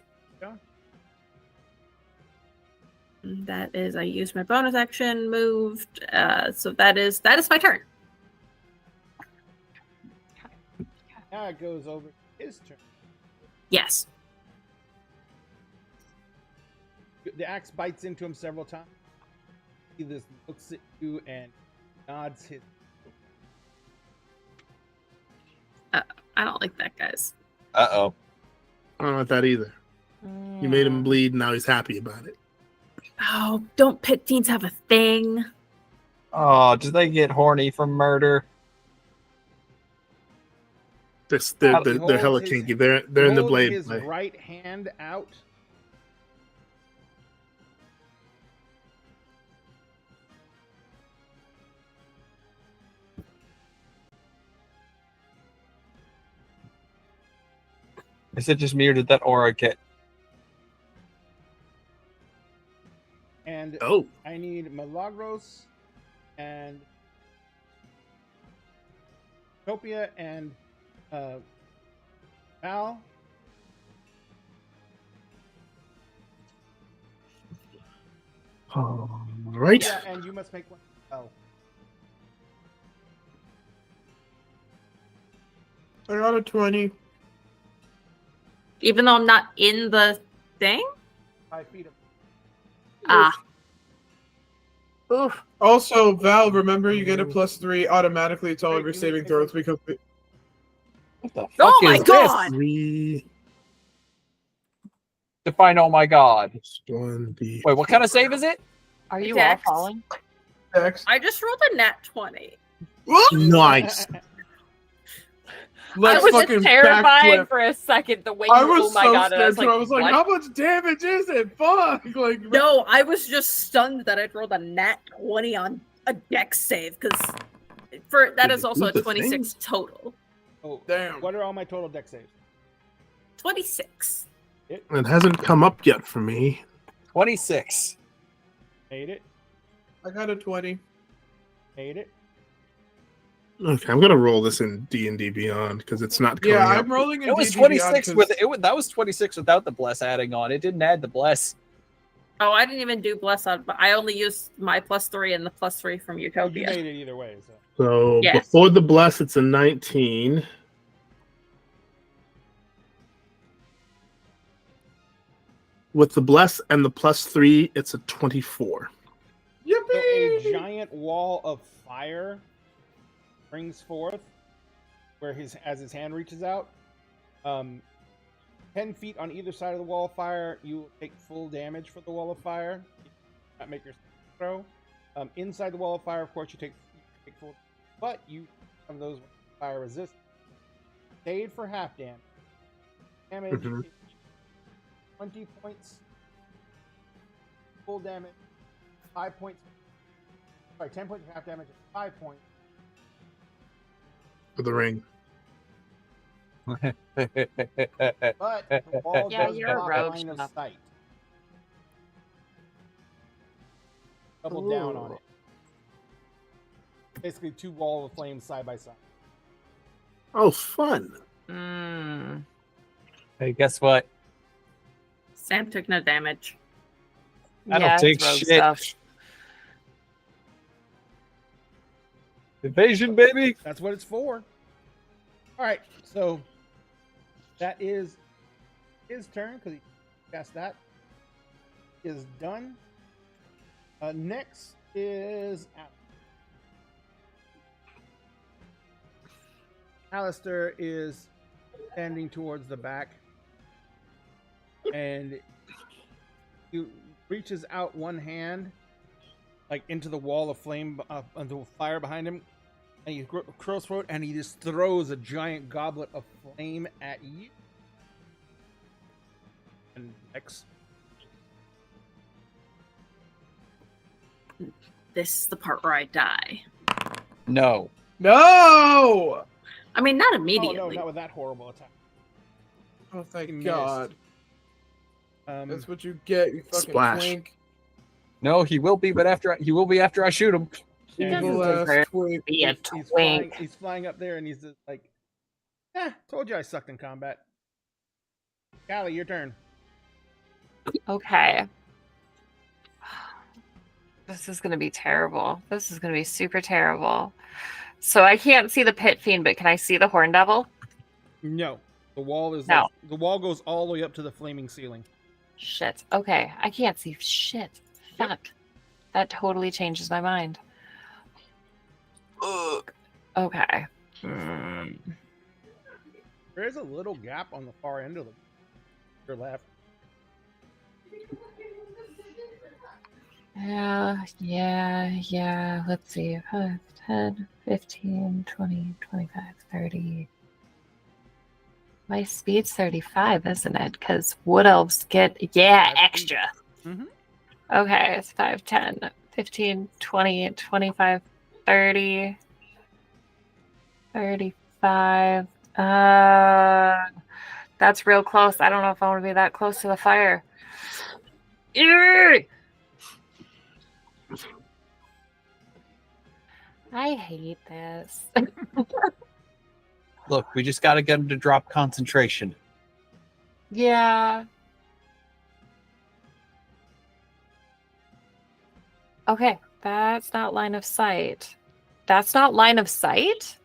That is, I used my bonus action, moved. So that is my turn. Now it goes over his turn. Yes. The axe bites into him several times. He just looks at you and nods his. I don't like that, guys. Uh-oh. I don't want that either. You made him bleed, now he's happy about it. Oh, don't pit fiends have a thing? Oh, do they get horny from murder? They're hella kinky. They're in the Hold blade his play. right hand out. Is it just me or did that aura get? And Oh, I need Milagros and Topia and Val. all right. Yeah, and you must make one. Oh, I got a 20. Even though I'm not in the thing? 5 feet of. Ah, Oof. Also, Val, remember you get a +3 automatically to all of your Wait, saving throws because What the fuck Oh my is this? God! 3 Define oh my god. +1 D. Wait, what kind of save is it? Are you Dex. all falling? X. I just rolled a nat 20. Nice. I Let's was fucking just terrified backflip. for a second. The way I you, was oh my so god, and I scared was too. I was like, what? how much damage is it? Fuck! Like, No, I was just stunned that I'd rolled a nat 20 on a dex save because that is also a Who's the 26 total. Oh, damn. what are all my total deck saves? 26. It hasn't come up yet for me. 26. Made it. I got a 20. Made it. Okay, I'm gonna roll this in D&D Beyond because it's not coming Yeah, up. I'm rolling in It was D&D 26 Beyond with 'cause- it. That was 26 without the bless adding on. It didn't add the bless. Oh, I didn't even do bless on, but I only used my +3 and the +3 from You Utopia. made it either way. So. So Yes. before the bless, it's a 19. With the bless and the +3, it's a 24. So a Yippee! giant wall of fire springs forth, where as his hand reaches out. 10 feet on either side of the wall of fire, you will take full damage for the wall of fire. You not make your throw. Inside the wall of fire, of course, you take full, but you have those fire resist. Stayed for half damage. Damage Mhm. is 20 points. Full damage, 5 points. Sorry, 10 points of half damage, 5 points. For the ring. But the wall Yeah, does you're a block rogue, line of shut up. sight. Double down on Ooh. it. Basically, 2 wall of flames side by side. Oh, fun. Mm. Hey, guess what? Sam took no damage. I don't Yeah, take it's rogue shit. stuff. Evasion, baby. That's what it's for. All right, so that is his turn because he cast that. Is done. Next is Alistair is standing towards the back, and he reaches out one hand, like into the wall of flame, the fire behind him, and he curls forward, and he just throws a giant goblet of flame at you. And next, This is the part where I die. No. No! I mean, not oh no, immediately. not with that horrible attack. Oh, thank He missed. God. That's what you get, you fucking Splash. twink. No, he will be, but after I shoot him. He And doesn't Evil ass deserve twink. be a he's flying, twink. he's flying up there, and he's just like, told you I sucked in combat. Callie, your turn. Okay. This is going to be terrible. This is going to be super terrible. So I can't see the pit fiend, but can I see the horn devil? No, the wall is No. the wall goes all the way up to the flaming ceiling. Shit. Okay, I can't see shit. Yep. Fuck. That totally changes my mind. Ugh. Okay. Hmm. There is a little gap on the far end of your left. Yeah. Let's see. 5, 10, 15, 20, 25, 30. My speed's 35, isn't it? Because wood elves get, extra. Mm-hmm. Okay, it's 5, 10, 15, 20, 25, 30, 35. That's real close. I don't know if I want to be that close to the fire. Ew! I hate this. Look, we just got to get him to drop concentration. Yeah. Okay, that's not line of sight. That's not line of sight?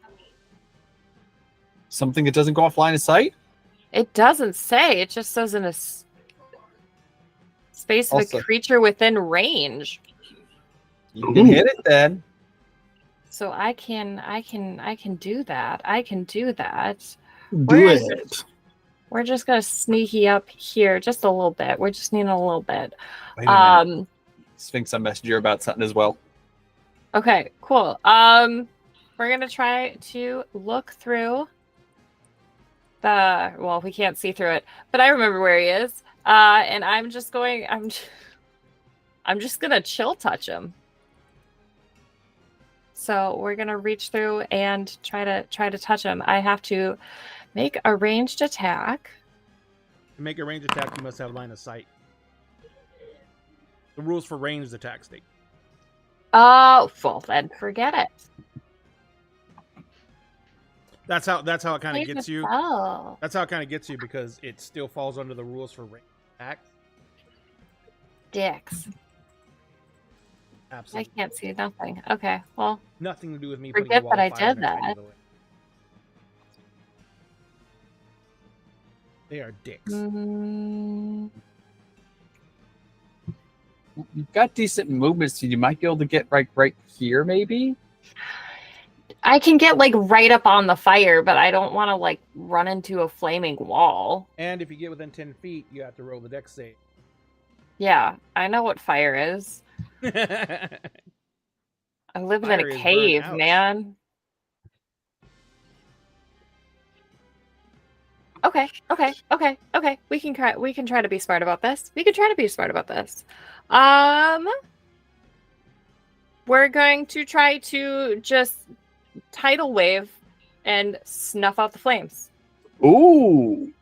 Something that doesn't go off line of sight? It doesn't say. It just says in a space of Also- a creature within range. You can hit it then. So I can do that. I can do that. Do Where is it. We're just gonna sneaky up here just a little bit. We're just needing a little bit. Wait a minute. Sphinx, I messaged you about something as well. Okay, cool. We're gonna try to look through the. Well, we can't see through it, but I remember where he is. And I'm just gonna chill touch him. So we're gonna reach through and try to touch him. I have to make a ranged attack. To make a ranged attack, you must have line of sight. The rules for ranged attack state. Oh, well then forget it. That's how it kind of Save gets you. itself. That's how it kind of gets you because it still falls under the rules for ranged attack. Dicks. I Absolutely. can't see nothing. Okay, well, Nothing to do with me. Forget putting a wall that of I fire did next to that. either way. They are dicks. You've got decent movements, so you might be able to get right here, maybe? I can get like right up on the fire, but I don't want to like run into a flaming wall. And if you get within 10 feet, you have to roll the dex save. Yeah, I know what fire is. I live in Fire a is cave, burnt out. man. Okay. We can try to be smart about this. We're going to try to just tidal wave and snuff out the flames. Ooh.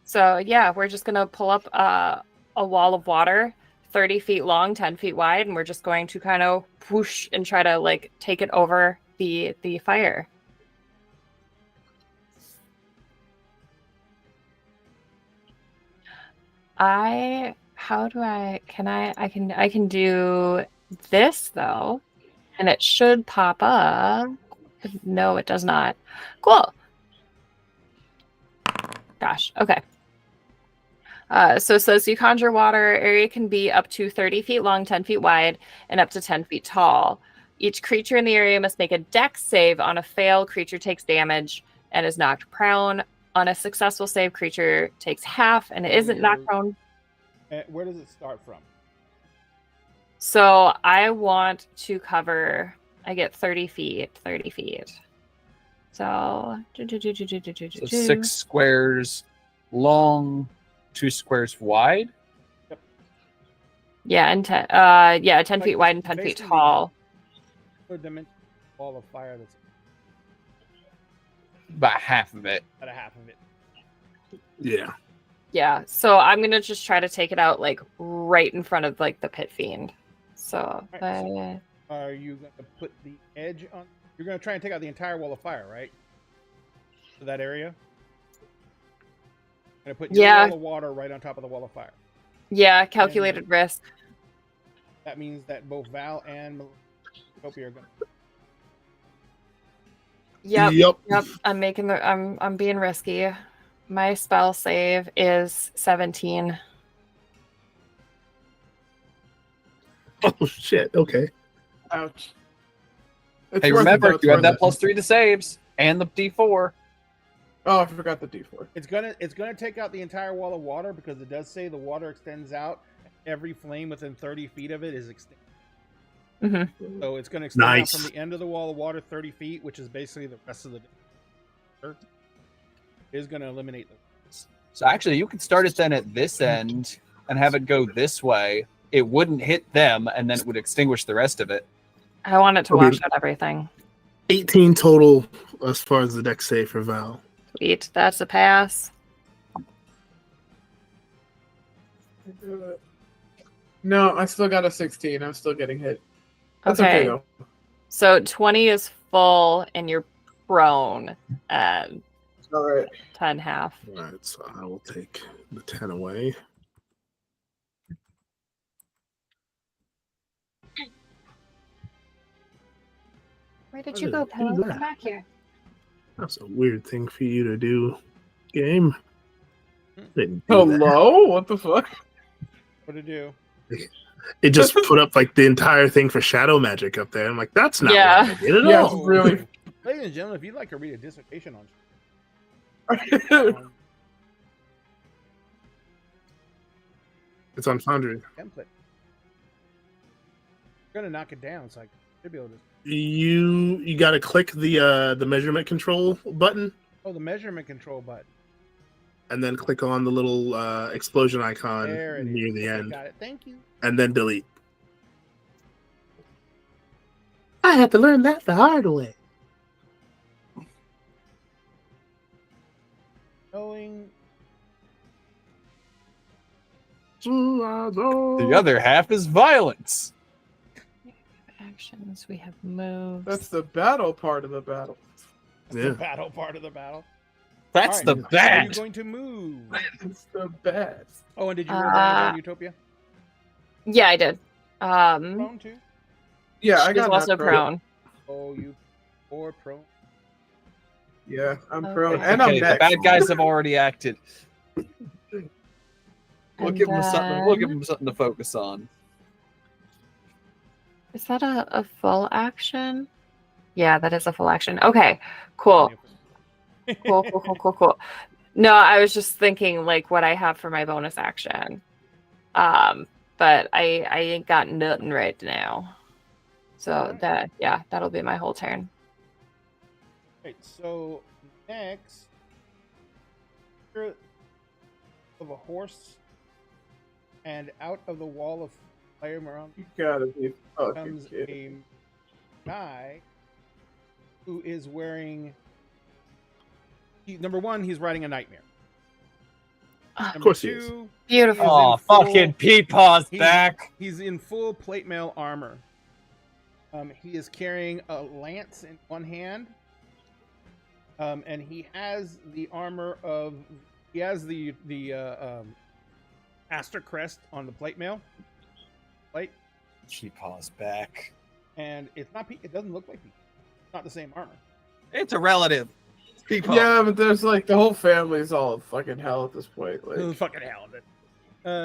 So yeah, we're just gonna pull up a wall of water, 30 feet long, 10 feet wide, and we're just going to kind of whoosh and try to like take it over the fire. I can do this though, and it should pop up. No, it does not. Cool. Gosh. Okay. So it says you conjure water. Area can be up to 30 feet long, 10 feet wide, and up to 10 feet tall. Each creature in the area must make a dex save. On a fail, creature takes damage and is knocked prone. On a successful save, creature takes half and it isn't knocked prone. Where does it start from? So I want to cover. I get 30 feet. 30 feet. So, So 6 squares long, 2 squares wide. Yeah, and 10 Like, feet wide and 10 feet basically- tall. Third dimension wall of fire that's About half of it. at a half of it. Yeah. Yeah, so I'm gonna just try to take it out like right in front of like the pit fiend. So, Right, Are you going to put the edge on? You're going to try and take out the entire wall of fire, right? To that area? Going to put your Yeah. wall of water right on top of the wall of fire. yeah, calculated risk. That means that both Val and Melopia are going to... Yep. I'm being risky. My spell save is 17. Oh shit. Okay. Ouch. It's Hey, worth it, remember, though. It's you have worth that it. +3 to saves and the D4. Oh, I forgot the D4. It's gonna take out the entire wall of water because it does say the water extends out. Every flame within 30 feet of it is extinct. Mm-hmm. So it's gonna extend Nice. out from the end of the wall of water 30 feet, which is basically the rest of the is gonna eliminate the. So actually, you could start it then at this end and have it go this way. It wouldn't hit them, and then it would extinguish the rest of it. I want it to Okay. wash out everything. 18 total as far as the deck save for Val. Sweet. That's a pass. No, I still got a 16. I'm still getting hit. That's okay, though. So 20 is full and you're prone at All right. 10 half. All right, so I will take the 10 away. Where did How you did go, it do Pillow? that? Come back here. That's a weird thing for you to do, game. Didn't do that. Hello? What the fuck? What to do? It just put up like the entire thing for shadow magic up there. I'm like, that's not Yeah. what I did at Yeah, all. really. Ladies and gentlemen, if you'd like to read a dissertation on It's on Foundry. template, I'm gonna knock it down, so I should be able to. You got to click the measurement control button Oh, the measurement control button. and then click on the little explosion icon There it is. near the Okay, end, got it. Thank you. and then delete. I had to learn that the hard way. Knowing The other half is violence. Actions. We have moves. That's the battle part of the battle. the Yeah. battle part of the battle. That's All the right, Are you bad. going to move? It's the best. Oh, and did you roll damage on Uh, Utopia? Yeah, I did. Prone too? Yeah, I She's got also that prone. Oh, you poor prone. Yeah, I'm Okay. prone. Okay, And I'm the next. bad guys have already acted. We'll And give them something. We'll give then- them something to focus on. Is that a full action? Yeah, that is a full action. Okay, cool. Cool. No, I was just thinking like what I have for my bonus action. But I ain't got nothing right now. So that'll be my whole turn. Right, so next, picture of a horse, and out of the wall of flame around You gotta be fucking comes kidding. a guy who is wearing. Number one, he's riding a nightmare. Of Number course he is. two, Beautiful. He is Oh, in full- fucking Peepaw's he's- back. He's in full plate mail armor. He is carrying a lance in one hand, and he has the armor of. He has the Aster crest on the plate mail, plate, Peepaw's back. and it's not. It doesn't look like it's not the same armor. It's a relative. Peepaw. Yeah, but there's like the whole family's all fucking hell at this point. Who Like, fucking hell?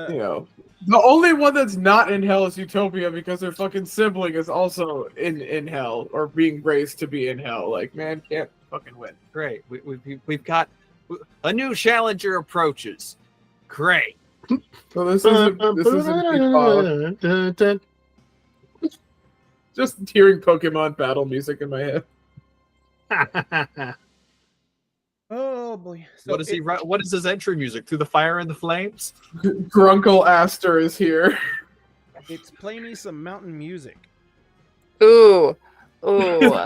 you know, the only one that's not in hell is Utopia because their fucking sibling is also in hell or being raised to be in hell. Like, man, can't fucking win. Great. We've got a new challenger approaches. Great. So this isn't Peepaw. Just hearing Pokemon battle music in my head. Oh boy! So What is he? What is his entry music? Through the fire and the flames? Grunkle Aster is here. It's play me some mountain music. Ooh. oh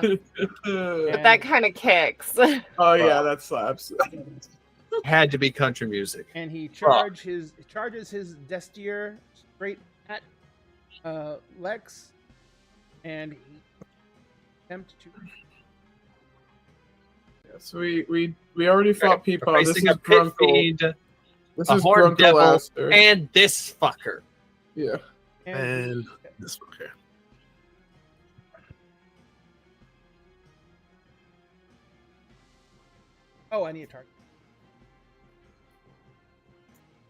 That kind of kicks. yeah, that slaps. Had to be country music. And he charges his Destier straight at Lex, and he attempt to. So we already fought We're Peepaw. This facing is a pit Grunkle. fiend, This a is horned Grunkle devil, Aster. and this fucker. Yeah. And this one here. Oh, I need a target.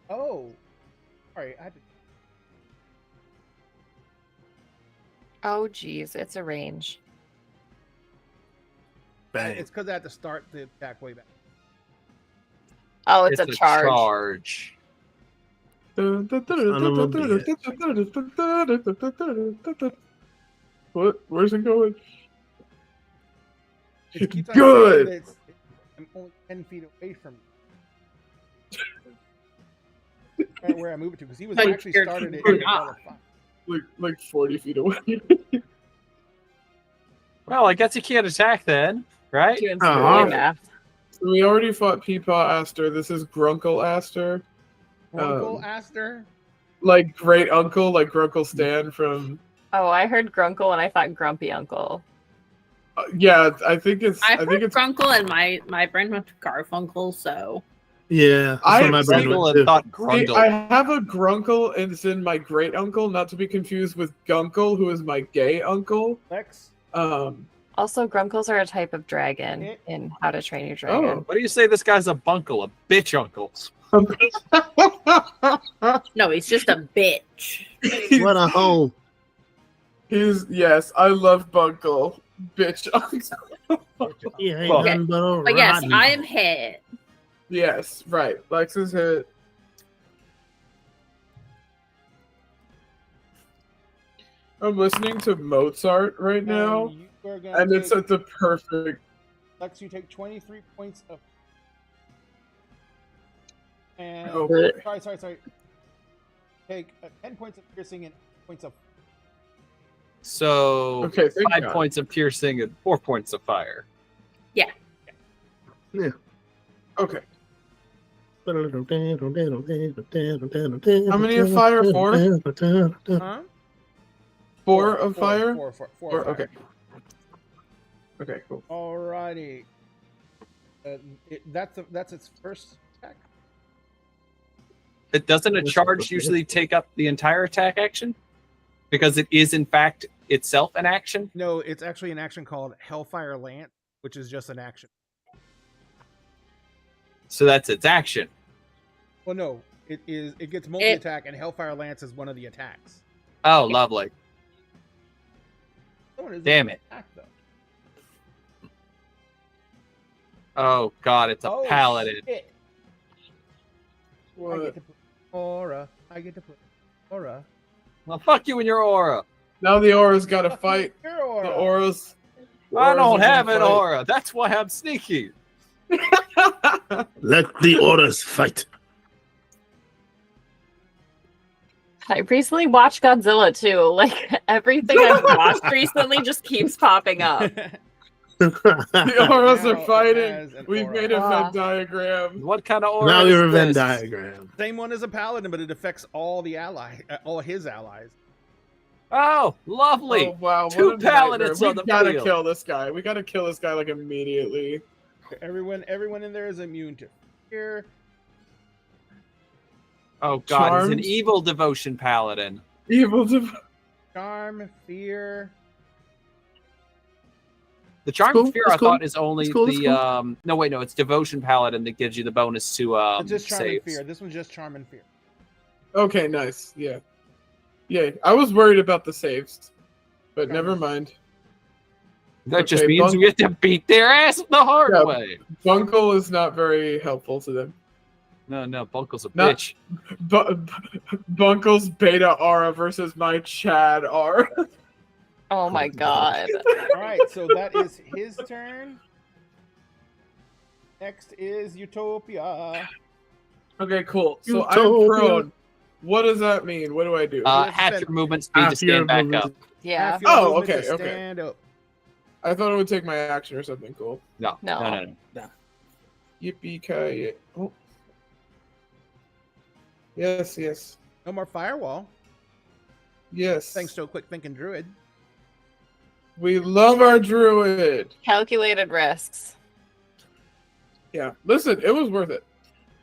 Oh, sorry, I had to. Oh geez, it's a range. Bang. It's because I had to start the attack way back. Oh, it's a charge. charge. What? Where's it going? It keeps on Good. saying that I'm only 10 feet away from where I move it to, because he was Like, actually you're started it not. in level 5. Like 40 feet away. Well, I guess you can't attack then, right? Doing some Uh-huh. really math. We already fought Peepaw Aster. This is Grunkle Aster. Grunkle Aster? Like great uncle, like Grunkle Stan from. Oh, I heard Grunkle and I thought Grumpy Uncle. Yeah, I think it's. I I think heard it's. Grunkle and my brain went to Garfunkel, so Yeah, that's I what my brain Grundle went and to. thought See, Grundle. I have a Grunkle, and it's in my great uncle, not to be confused with Gunkle, who is my gay uncle. Lex? Also, Grunkles are a type of dragon in How to Train Your Dragon. What do you say this guy's a bunkle, a bitch uncle? no, he's just a bitch. What a hole. He's yes, I love Bunkle, bitch uncle. Yeah, ain't Well, nothing but a But yes, rotten I am hole. hit. Yes, right. Lex is hit. I'm listening to Mozart right now, And you are gonna and it's take- at the perfect. Lex, you take 23 points of. And Oh, boy. sorry. Take 10 points of piercing and points of. So Okay, thank 5 God. points of piercing and 4 points of fire. Okay. How How many of fire? 4? Huh? 4 of fire? Four Four, of fire. okay. Okay, cool. Alrighty. That's its first attack. It doesn't a charge usually take up the entire attack action? Because it is in fact itself an action? No, it's actually an action called Hellfire Lance, which is just an action. So that's its action. Well, no, it is. It gets multi-attack, and Hellfire Lance is one of the attacks. Oh, lovely. That one isn't Damn an it. attack, though. Oh god, it's a Oh, paladin. shit. I What? get to put aura. I get to put aura. Well, fuck you and your aura. Now the aura's got to Fuck fight. your aura. The aura's. I don't aura's have gonna an aura. That's why I'm sneaky. fight. Let the orders fight. I recently watched Godzilla too. Like everything I've watched recently just keeps popping up. The auras Now are it fighting. has an We've aura. made a Ah. Venn diagram. What kind of aura Now is you're a Venn this? diagram. Same one as a paladin, but it affects all the all his allies. Oh, lovely. Oh wow! Two what a nightmare. paladins on the We gotta field. kill this guy. We gotta kill this guy like immediately. Everyone in there is immune to fear. Oh god, he's an Charms? evil devotion paladin. Evil. Charm, fear. The charm cool, of fear that's I cool. thought is only That's cool, that's the cool. no wait, no, it's devotion paladin that gives you the bonus to It's just charm saves. and fear. This one's just charm and fear. Okay, nice. Yeah. Yeah. I was worried about the saves, but Got never it. mind. That just Okay, means we get to beat their ass the hard Yeah. way. Bunkle is not very helpful to them. No, Bunkle's a Not- bitch. Bunkle's beta aura versus my Chad aura. Oh my god. All right, so that is his turn. Next is Utopia. Okay, cool. So I'm Utopia. prone. What does that mean? What do I do? have to Half spend- your movement speed to Half your stand back movement. up. Yeah. Half your Oh, movement okay, to okay. Stand up. I thought it would take my action or something cool. No. No. Yippee ki Oh. Yes, yes, No more firewall. yes. Thanks to a quick thinking druid. We love our druid. Calculated risks. Yeah. Listen, it was worth it.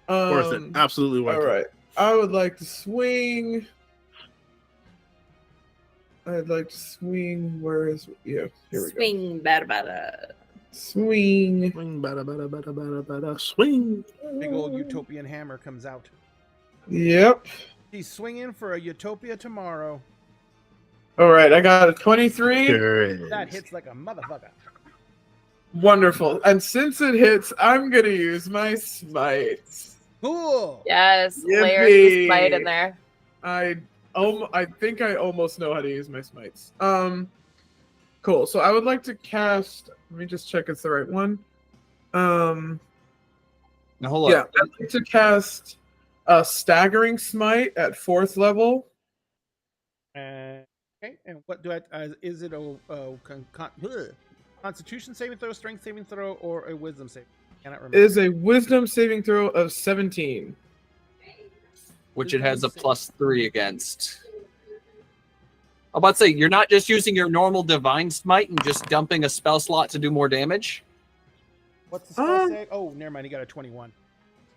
Worth it. Absolutely worth All it. right. I would like to swing. I'd like to swing. Where is? Yeah. Here we go. Swing, bada. Swing. Swing, bada, bada, bada, bada, bada, swing. Big old utopian hammer comes out. Yep. He's swinging for a utopia tomorrow. All right. I got a 23. Sure is. That hits like a motherfucker. Wonderful. And since it hits, I'm gonna use my smites. Cool. Yes, layers of smite in Yippee. there. I think I almost know how to use my smites. Cool. So I would like to cast. Let me just check it's the right one. Now hold Yeah, on. I'd like to cast a staggering smite at 4th level. Okay, and what do I? Is it a Constitution saving throw, Strength saving throw, or a Wisdom saving? Cannot remember. Is a Wisdom saving throw of 17. Which it has a +3 against. I'm about to say, you're not just using your normal Divine Smite and just dumping a spell slot to do more damage. What's the spell save? Oh, never mind. You got a 21.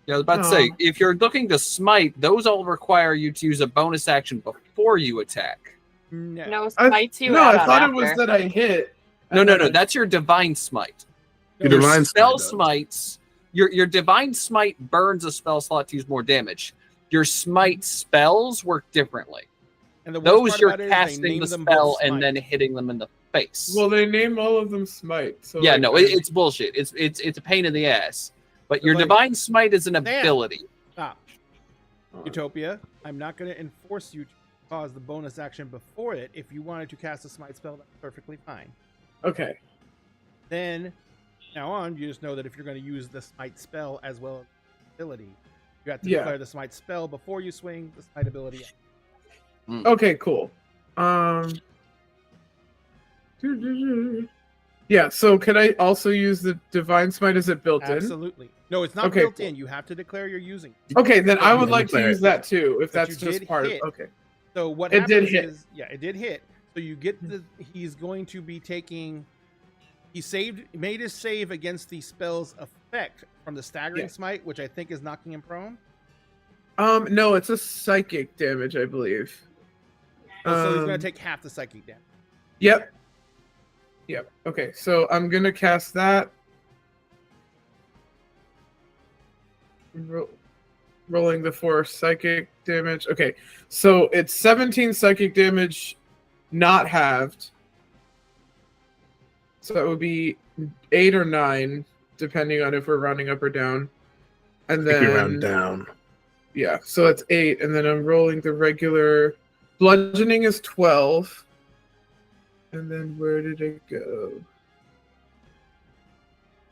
Yeah, I was about to say, if you're looking to smite, those all require you to use a bonus action before you attack. No smites you No, add I on thought after. it was that I hit. No, that's your Divine Smite. Your Your divine spell smite, smites, your Divine Smite burns a spell slot to use more damage. Your smite spells work differently. And the worst Those part you're about it is they casting name the them spell both and smite. then hitting them in the face. Well, they name all of them smite. So yeah, like, no, it's bullshit. It's a pain in the ass. But your like- Divine Smite is an Damn. ability. Stop. Utopia, I'm not going to enforce you to cause the bonus action before it. If you wanted to cast a smite spell, that's perfectly fine. Okay. Then, now on, you just know that if you're going to use the smite spell as well as the ability, you have to Yeah. declare the smite spell before you swing the smite ability. Okay, cool. Yeah, so can I also use the Divine Smite? Is it built in? Absolutely. No, it's not Okay, built cool. in. You have to declare you're using it. Okay, then I would Yeah, like to declare use it. that too, if But that's you just did part hit. of. Okay. So what It did happens hit. is, yeah, it did hit. So you get he's going to be taking. He made his save against the spell's effect from the staggering Yeah. smite, which I think is knocking him prone. No, it's a psychic damage, I believe. So he's going to take half the psychic damage. Yep. Yep. Okay, so I'm gonna cast that. Rolling the 4 psychic damage. Okay, so it's 17 psychic damage, not halved. So it would be 8 or 9, depending on if we're rounding up or down. And I think we then round down. yeah, so it's 8, and then I'm rolling the regular. Bludgeoning is 12. And then where did it go?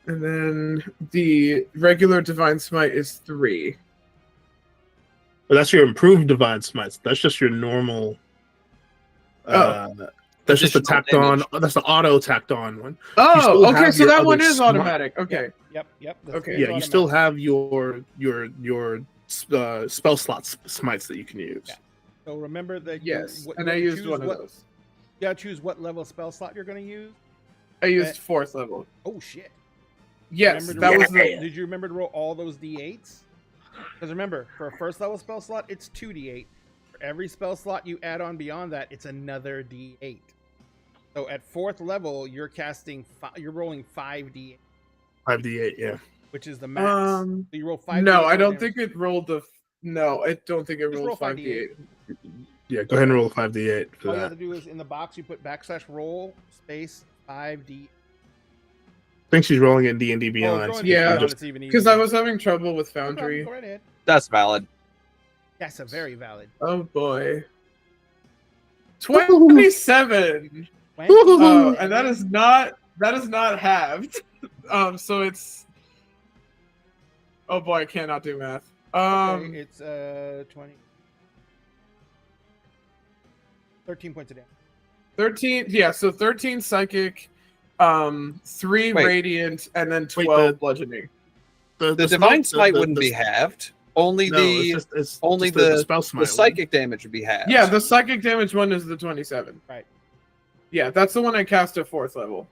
And then the regular Divine Smite is 3. But that's your improved divine smites. That's just your normal. That's just the Additional tacked damage. on. That's the auto tacked on one. Oh, still okay, have so your that one other is smite. automatic. Okay. Yep. That's Okay. it's Yeah, you still automatic. have your spell slots smites that you can use. Yeah. So remember that. Yes, you, and I used choose one of what, those. You gotta choose what level spell slot you're going to use. I used 4th level. Oh shit! Yes, Remember to that roll- was the. Did you remember to roll all those d8s? Because remember, for a first level spell slot, it's 2d8. For every spell slot you add on beyond that, it's another d8. So at 4th level, you're casting. You're rolling 5d8, 5d8, yeah. which is the max. So you roll 5. No, I don't think it rolled the. No, I don't think it Just roll rolled 5d8. Yeah, go ahead and roll a 5d8 for All you have that. to do is in the box you put /roll space 5d. I think she's rolling in D&D Beyond. Oh, Yeah, it's even Because I easier. was having trouble with No problem, Foundry. Go right ahead. That's valid. That's a very valid. Oh boy. 27. Woohoo! And that is not halved. So it's. Oh boy, I cannot do math. Okay, it's 20. 13 points of damage. 13. Yeah, so 13 psychic, 3 Wait. radiant, and then Wait, 12 the- bludgeoning. The spell- Divine Smite the- wouldn't the- be halved. Only No, it's only just the spell the smite. psychic damage would be halved. Yeah, the psychic damage one is the 27. Right. Yeah, that's the one I cast at 4th level.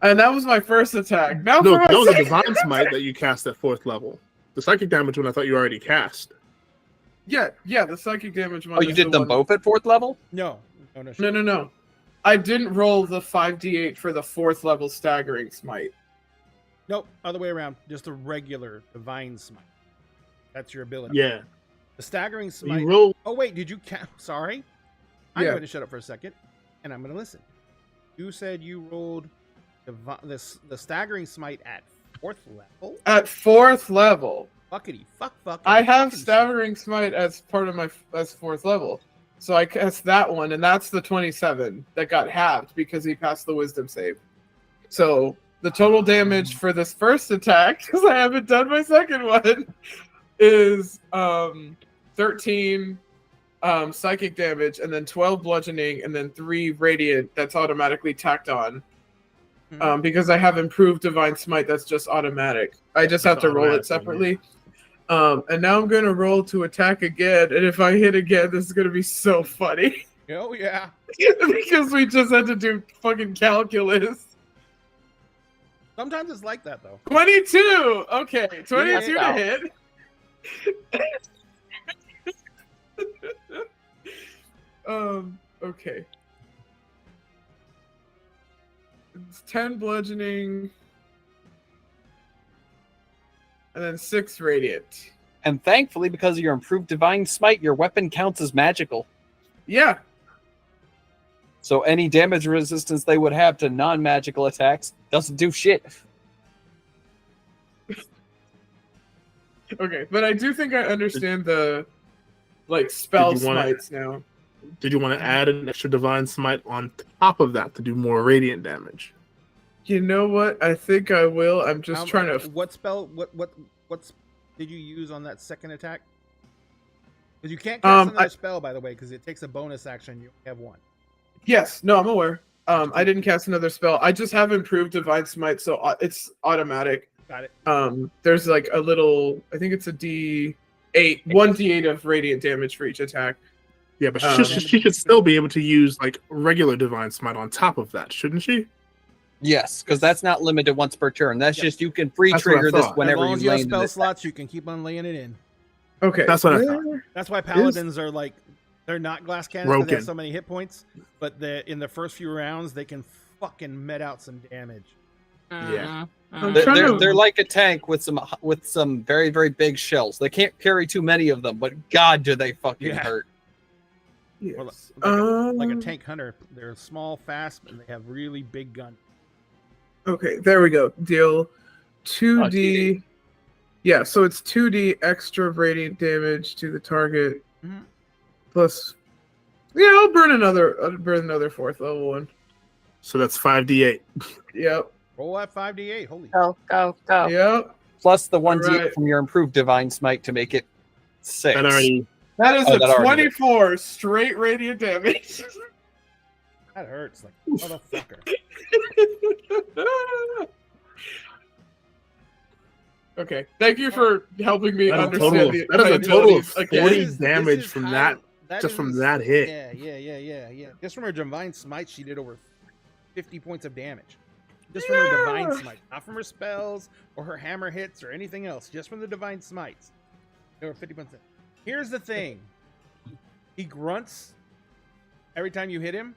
And that was my first attack. Now No, for my that was a second divine smite that you cast at 4th level. The psychic damage one I thought you already cast. Yeah, the psychic damage one. Oh, you is did the them one- both at 4th level? No. No. I didn't roll the 5d8 for the 4th level staggering smite. Nope, other way around. Just a regular divine smite. That's your ability. Yeah. The staggering smite. You roll. Oh wait, did you count? Sorry, I'm Yeah. going to shut up for a second, and I'm going to listen. You said you rolled the staggering smite at 4th level. At 4th level. Fuckity fuck. I have staggering smite as part of my as 4th level. So I cast that one, and that's the 27 that got halved because he passed the wisdom save. So the total damage for this first attack, because I haven't done my second one, is 13 psychic damage, and then 12 bludgeoning, and then 3 radiant that's automatically tacked on. Because I have improved divine smite that's just automatic. I just have to roll it separately. And now I'm gonna roll to attack again, and if I hit again, this is gonna be so funny. Oh yeah. Because we just had to do fucking calculus. Sometimes it's like that though. 22. Okay, 22 to hit. Okay. It's 10 bludgeoning. And then 6 radiant. And thankfully, because of your improved divine smite, your weapon counts as magical. Yeah. So any damage resistance they would have to non-magical attacks doesn't do shit. Okay, but I do think I understand the spell smites now. Did you want to add an extra divine smite on top of that to do more radiant damage? You know what? I think I will. I'm just trying to. What spell? What's did you use on that second attack? Because you can't cast another spell, by the way, because it takes a bonus action. You have one. Yes. No, I'm aware. I didn't cast another spell. I just have improved divine smite, so it's automatic. Got it. There's like a little. I think it's a D8, 1d8 of radiant damage for each attack. Yeah, but she should still be able to use like regular divine smite on top of that, shouldn't she? Yes, because that's not limited once per turn. That's just you can free trigger this whenever as long as you land have spell slots, you can keep on laying it in. Okay, that's what I thought. That's why paladins are like they're not glass cannons because they have so many hit points, but in the first few rounds they can fucking met out some damage. Yeah. They're like a tank with some very, very big shells. They can't carry too many of them, but God, do they fucking hurt. Yes. Like a tank hunter. They're small, fast, and they have really big guns. Okay, there we go. Deal 2d. Yeah, so it's 2d extra radiant damage to the target. Mm-hmm. Plus, yeah, I'll burn another 4th level one. So that's 5d8. Yep. Roll that 5d8. Holy. Go. Yep. Plus the 1d8 right. from your improved divine smite to make it 6. That is a 24 straight radiant damage. That hurts like motherfucker. Okay, thank you for helping me understand that is a total of 40 again. damage from that hit. Yeah. Just from her divine smite, she did over 50 points of damage. Just from her divine smite, not from her spells or her hammer hits or anything else. Just from the divine smites, there were 50 points. Here's the thing: he grunts every time you hit him.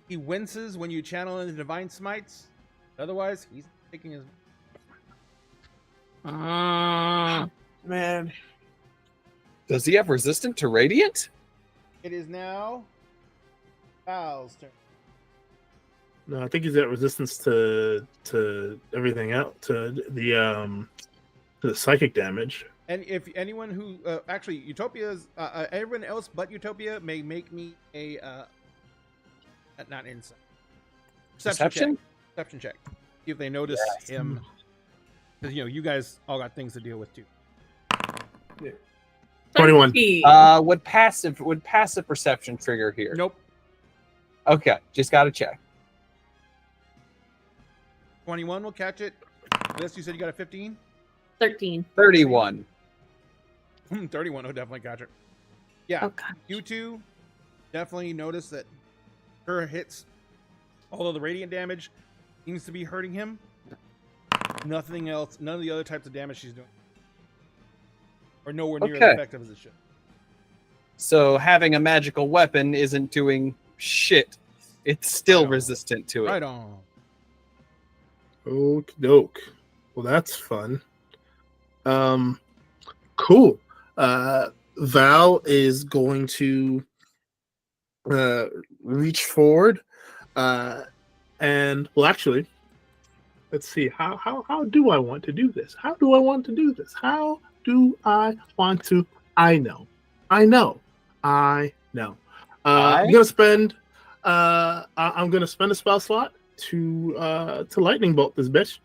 He winces when you channel into divine smites. Otherwise, he's taking his. Man. Does he have resistant to radiant? It is now Val's turn. No, I think he's got resistance to everything else, to the psychic damage. And if anyone who actually Utopia's everyone else but Utopia may make me a not insight perception check. See if they notice him, because you guys all got things to deal with too. Yeah. 21. Would passive perception trigger here? Nope. Okay, just gotta check. 21 will catch it. This you said you got a 15. 13. 31. 31 will definitely catch it. Yeah. Okay. You two definitely notice that her hits, although the radiant damage seems to be hurting him, nothing else, none of the other types of damage she's doing are nowhere near as effective as it should. So having a magical weapon isn't doing shit. It's still resistant to it. Right on. Okie doke. Well, that's fun. Cool. Val is going to reach forward, and well, actually, Let's see. How do I want to do this? How do I want to do this? How do I want to? I know. I'm gonna spend. I'm gonna spend a spell slot to lightning bolt this bitch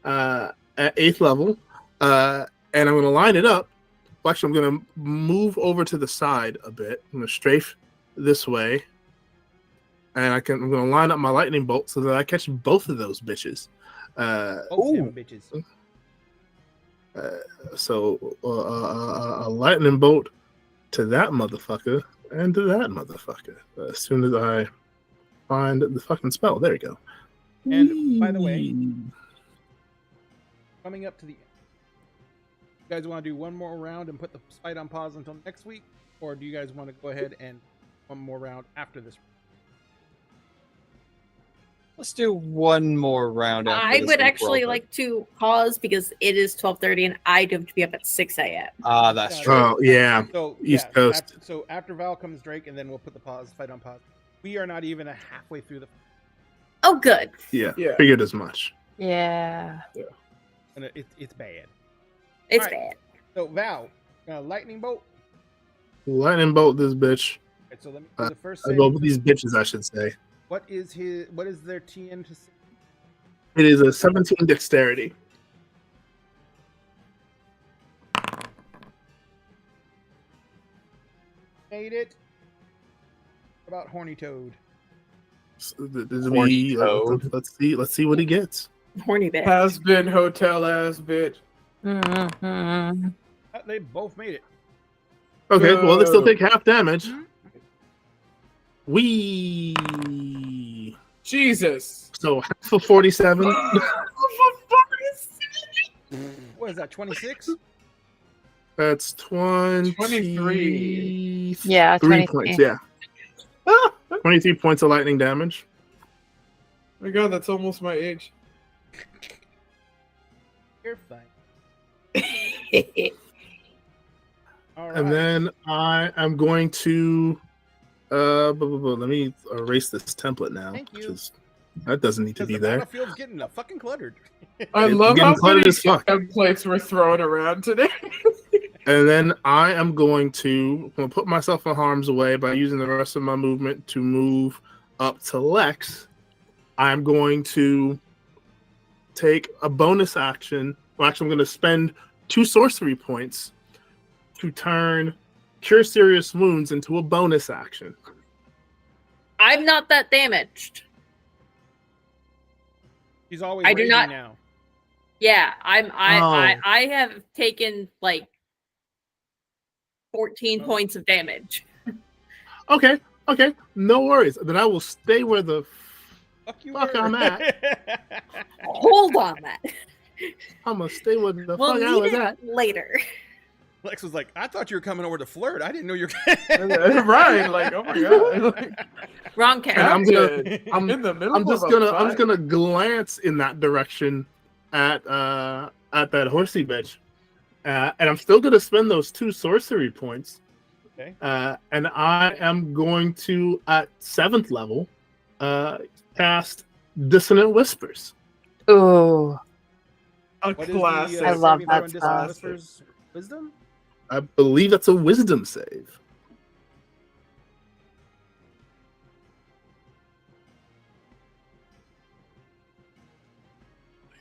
at 8th level, and I'm gonna line it up. Well, actually, I'm gonna move over to the side a bit. I'm gonna strafe this way, and I'm gonna line up my lightning bolt so that I catch both of those bitches. Bitches. So a lightning bolt to that motherfucker and to that motherfucker as soon as I find the fucking spell. There you go. And by the way, coming up to the end, you guys want to do one more round and put the fight on pause until next week, or do you guys want to go ahead and one more round after this? Let's do one more round. After I this would one, actually Crawford. like to pause because it is 12:30 and I have to be up at 6 a.m. Ah, that's true. Oh yeah, So East Coast. After Val comes Drake, and then we'll put the fight on pause. We are not even halfway through the. Oh, good. Yeah. Yeah. Figured as much. Yeah. And it's bad. It's Alright. bad. So Val, lightning bolt. Lightning bolt this bitch. Right, so let me do the first. I Save. go with these bitches, I should say. What is their TN to? It is a 17 dexterity. Made it. What about Horny Toad? Horny toad. Let's see what he gets. Horny bit. Has been hotel ass bitch. Mhm. They both made it. Okay, well they still Whoa. take half damage. We Jesus. so half of 47. What is that? 26. That's 23 Yeah, 3 23. points. Yeah, 23 points of lightning damage. My God, that's almost my age. You're fine. All right. And then I am going to let me erase this template now. Thank you. Because that doesn't need to Because be the there. battlefield's getting fucking cluttered. I It's love getting how cluttered many as fuck. templates we're throwing around today. And then I am going to put myself in harm's way by using the rest of my movement to move up to Lex. I'm going to take a bonus action. Well, actually, I'm going to spend 2 sorcery points to turn Cure Serious Wounds into a bonus action. I'm not that damaged. He's always I do raging not- now. Yeah, I Oh. have taken like 14 points of damage. Okay, no worries. Then I will stay where the Fuck you. Fuck were. on that. Hold on that. I'm gonna stay where the We'll fuck I need was it at. later. Lex was like, I thought you were coming over to flirt. I didn't know you were. Right, like, oh my God. Wrong And character. I'm gonna I'm in the middle I'm just of a gonna fight. glance in that direction at that horsey bitch, and I'm still gonna spend those 2 sorcery points. Okay. And I am going to at 7th level cast Dissonant Whispers. Ooh. A What is classic. the, I love saving that throw and Dissonant stuff. Whispers? Wisdom? I believe that's a Wisdom save.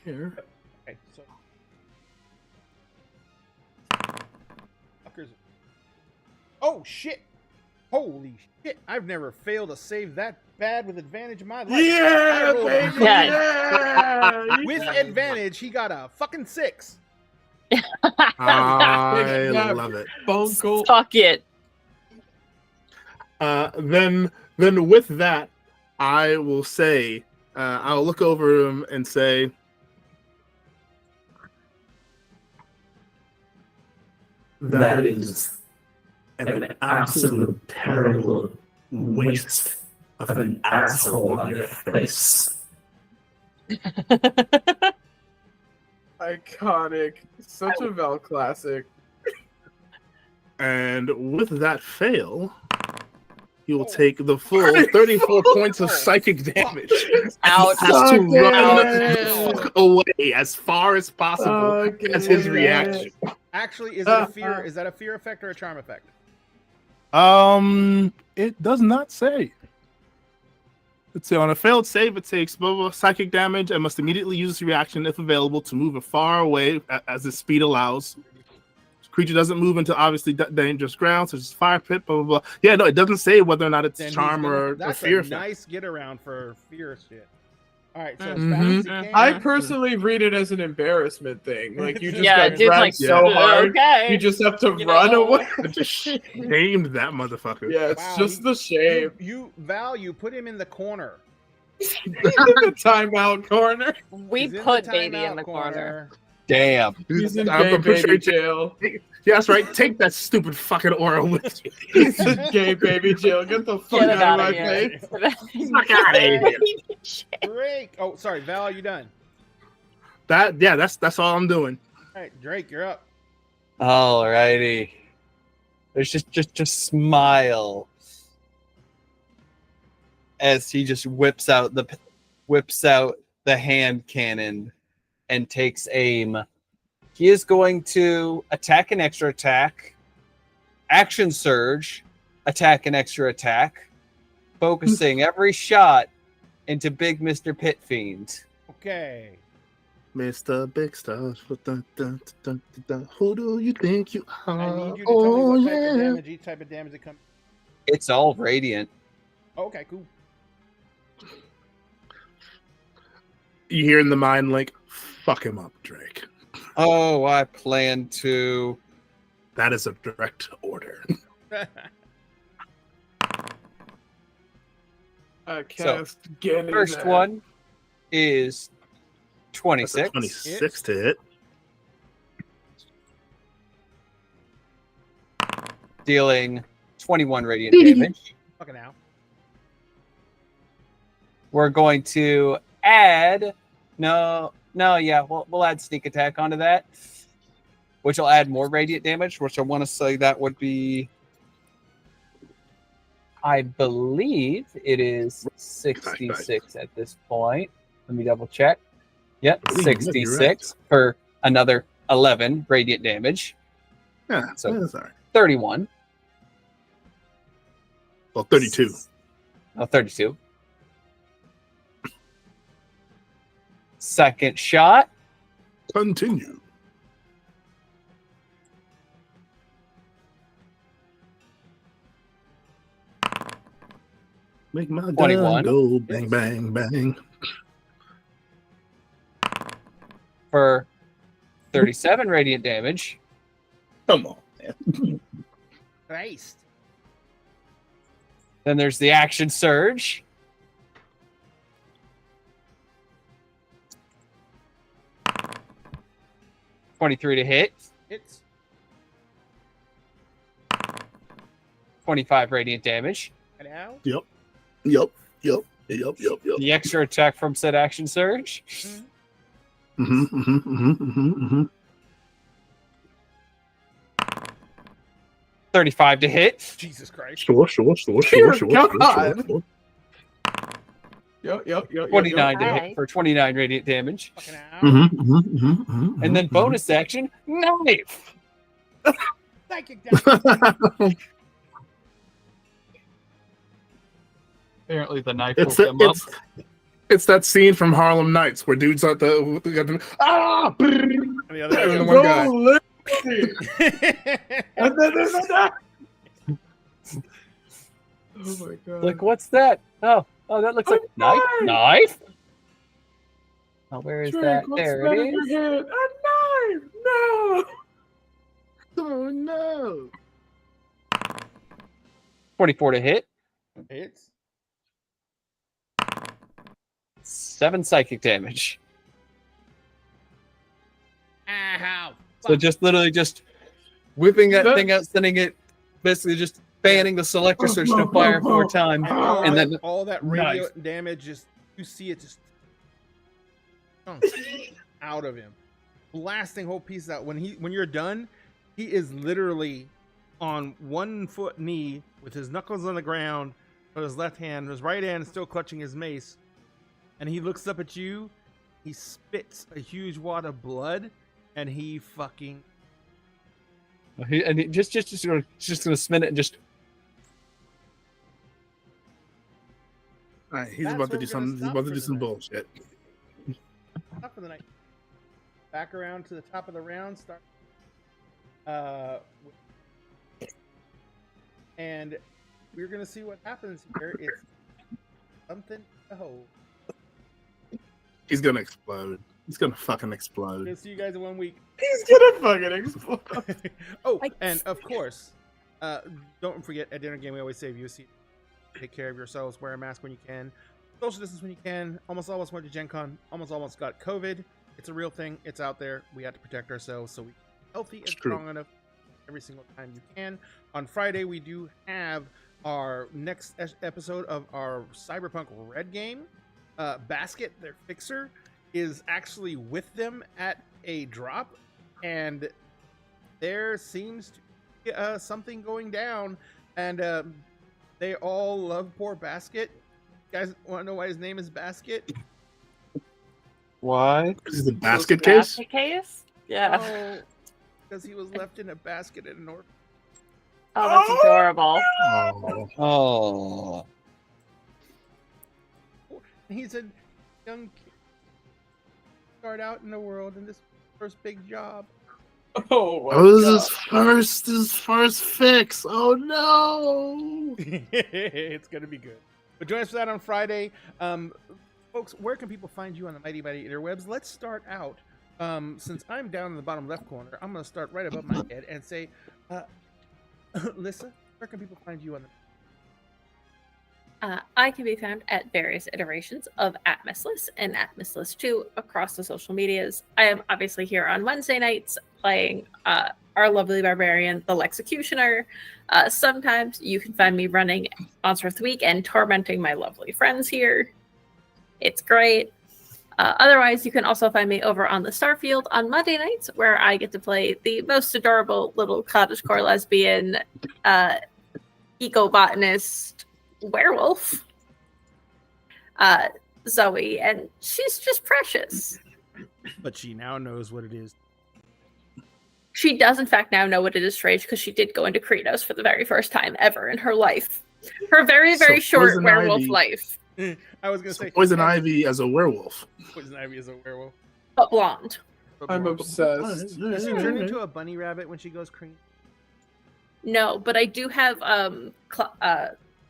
Here. Okay, so. Fuckers. Oh, shit. Holy shit. I've never failed to save that bad with advantage in my life. I Yeah, rolled baby. Yeah. Yeah. With advantage, he got a fucking 6. I Yeah. love it. Bunkle. Fuck it. Then with that, I will say, I'll look over him and say, That is an absolute terrible waste of an asshole on your face. Iconic. Such a Val classic. and with that fail, You will take the full 34 points of psychic damage. Ouch. Has to run it. the fuck away as far as possible as his reaction. Actually, is it a fear? Is that a fear effect or a charm effect? It does not say. Let's say on a failed save, it takes psychic damage and must immediately use its reaction if available to move far away as its speed allows. Creature doesn't move into obviously dangerous ground, such as fire pit, blah, blah, blah. Yeah, no, it doesn't say whether or not it's Then charm or that's fear a effect. nice get around for fear shit. All right, so as Mhm. fast as he can, I personally read it as an embarrassment thing. Like you just Yeah, got dude's dragged like, so hard, okay. you just have to You run know. away. I just shamed that motherfucker. Yeah, it's Wow, just the shame. Val, you put him in the corner. He's in the timeout corner. We He's in the put baby in timeout the corner. Damn. He's in I'm gay pretty sure baby jail. Yeah, that's right. Take that stupid fucking aura with you. He's in gay baby jail. Get the fuck Get out him of out my of here. face. Fuck outta here. Drake. Oh, sorry, Val, are you done? That's all I'm doing. All right, Drake, you're up. Alrighty. There's just smile as he just whips out the hand cannon and takes aim. He is going to attack an extra attack, action surge, attack an extra attack, focusing every shot into Big Mr. Pit Fiend. Okay. Mr. Big Stuff. Who do you think you are? I need you to tell me what type of yeah. damage, each type of damage that comes. It's all radiant. Okay, cool. You hear in the mind link, fuck him up, Drake. Oh, I plan to. That is a direct order. I cast get First one is 26. 26 to hit. Dealing 21 radiant damage. Fucking out. We're going to add we'll add sneak attack onto that, which will add more radiant damage, which I want to say that would be, I believe it is 66 at this point. Let me double check. Yep, I believe you, you're 66 for another 11 radiant damage. Yeah, So- that's all right. 31. Well, 32. Oh, 32. Second shot. Continue. Make my gun 21. go bang, bang, bang. For 37 radiant damage. Come on, man. Christ. Then there's the action surge. $23 to hit. It's 25 radiant damage. and out. Yup. The extra attack from said action surge. Mm-hmm. 35 to hit. Jesus Christ. Sure. God. Yep. 29 to Hi. hit for 29 radiant damage. Fucking out. Mm-hmm. And then bonus action, knife. Psychic damage. Apparently the knife It's will come up. it's that scene from Harlem Nights where dudes at the And the other And the guy one guy. Go, and then there's that. Oh my god. Like, what's that? Oh, that looks like knife. Knife? Oh, where is Drake, that? what's There that it in your is. head? A knife! No! Oh no. 24 to hit. It's 7 psychic damage. ow. So just literally just whipping that That- thing out, sending it, basically just banning the selector switch to fire 4 times. And then all that radio knife. damage, just you see it just out of him, blasting whole pieces out. When you're done, he is literally on 1 foot knee with his knuckles on the ground, with his left hand, his right hand still clutching his mace, and he looks up at you. He spits a huge wad of blood, and he fucking. He just gonna spin it and just. All right, he's That's about to where do we're gonna some. He's stop about to for do some tonight. bullshit. Stop for the night. Back around to the top of the round. Start. And we're gonna see what happens here. It's something to hold. He's gonna explode. He's gonna fucking explode. We'll see you guys in 1 week. He's gonna fucking explode. Oh, I- and of course, don't forget at dinner game we always say if you see, take care of yourselves, wear a mask when you can, social distance when you can. Almost all of us went to Gen Con. Almost got COVID. It's a real thing. It's out there. We have to protect ourselves so we healthy and True. strong enough every single time you can. On Friday we do have our next episode of our Cyberpunk Red game. Basket, their fixer, is actually with them at a drop, and there seems to be something going down, and they all love poor Basket. You guys want to know why his name is Basket? Why? This is the basket case. Basket case? Yeah. Oh, because he was left in a basket at an orphan. Oh, that's adorable. Oh, Oh. He's a young kid. Start out in the world in this first big job. Oh, my oh, this God. is his first fix. Oh no! It's gonna be good. But join us for that on Friday. Folks, where can people find you on the Mighty Interwebs? Let's start out. Since I'm down in the bottom left corner, I'm gonna start right above my head and say, Lissa, where can people find you on the I can be found at various iterations of @Missless and @Missless2 across the social medias. I am obviously here on Wednesday nights playing our lovely barbarian, the Lexecutioner. Sometimes you can find me running Monster of the Week and tormenting my lovely friends here. It's great. Otherwise, you can also find me over on the Starfield on Monday nights, where I get to play the most adorable little cottagecore lesbian eco-botanist werewolf, Zoe, and she's just precious. But she now knows what it is. She does, in fact, now know what it is to rage because she did go into Kratos for the very first time ever in her life. Her very, very So short Poison werewolf Ivy- life, I was gonna So say Poison Ivy as a werewolf. Poison Ivy is a werewolf. but blonde. But I'm blonde. obsessed. Does she turn into a bunny rabbit when she goes cream? No, but I do have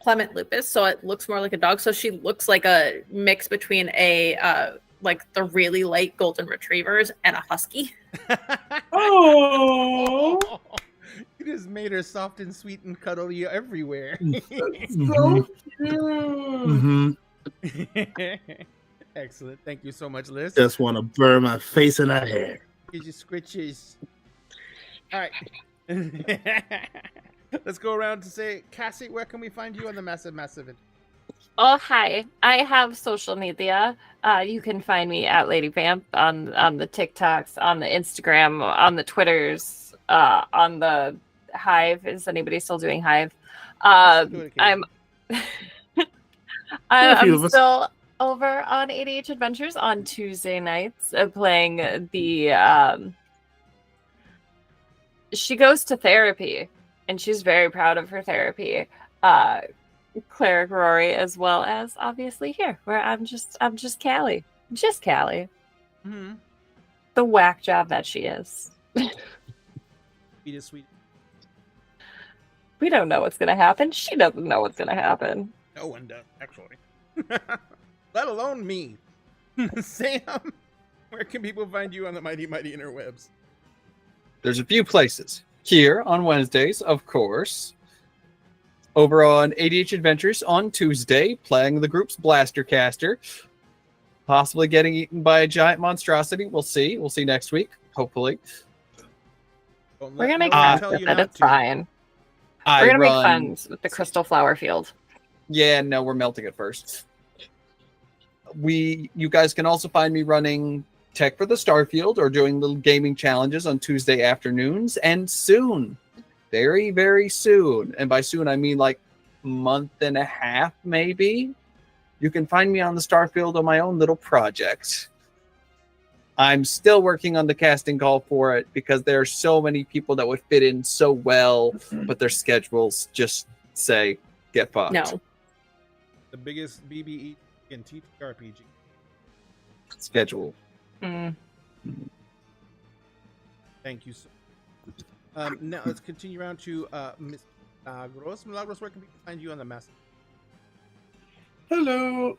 Clement Lupus, so it looks more like a dog. So she looks like a mix between a like the really light golden retrievers and a husky. Oh, You just made her soft and sweet and cuddly everywhere. so cute. Excellent. Thank you so much, Liz. Just want to burn my face in her hair. Here's your squitches. All right. Let's go around to say, Cassie, where can we find you on the Massive? Oh, hi. I have social media. You can find me at Lady Vamp on the TikToks, on the Instagram, on the Twitters, on the Hive. Is anybody still doing Hive? I'm A few of us. still over on ADH Adventures on Tuesday nights, playing the. She goes to therapy, and she's very proud of her therapy. Cleric Rory, as well as obviously here, where I'm just Callie, Mm-hmm. the whack job that she is. Sweet. We don't know what's gonna happen. She doesn't know what's gonna happen. No one does, actually. Let alone me. Sam, where can people find you on the mighty interwebs? There's a few places. Here on Wednesdays, of course. Over on ADH Adventures on Tuesday, playing the group's Blaster Caster. Possibly getting eaten by a giant monstrosity. We'll see. We'll see next week, hopefully. Don't We're let gonna make no one friends tell with you it. not It's to. fine. We're gonna make friends with the Crystal Flower Field. Yeah, no, we're melting it first. You guys can also find me running Tech for the Starfield or doing little gaming challenges on Tuesday afternoons. And soon, very, very soon, and by soon I mean like month and a half, maybe, you can find me on the Starfield on my own little project. I'm still working on the casting call for it because there are so many people that would fit in so well, but their schedules just say, get fucked. No. The biggest BBE in TTRPG. Schedule. Mm. Thank you so much. Now let's continue around to Miss Milagros. Milagros, where can people find you on the message? Hello.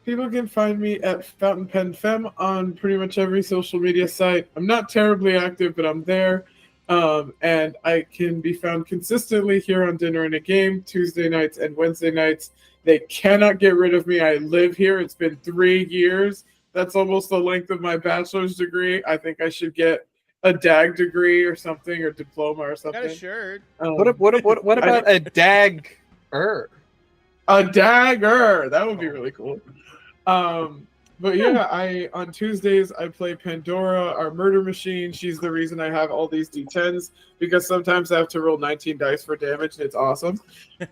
People can find me at Fountain Pen Femme on pretty much every social media site. I'm not terribly active, but I'm there. And I can be found consistently here on Dinner and a Game, Tuesday nights and Wednesday nights. They cannot get rid of me. I live here. It's been 3 years. That's almost the length of my bachelor's degree. I think I should get a DAG degree or something, or diploma or something. Got a shirt. What about a dagger? A dagger. That would be really cool. But yeah, on Tuesdays I play Pandora, our murder machine. She's the reason I have all these D10s, because sometimes I have to roll 19 dice for damage, and it's awesome.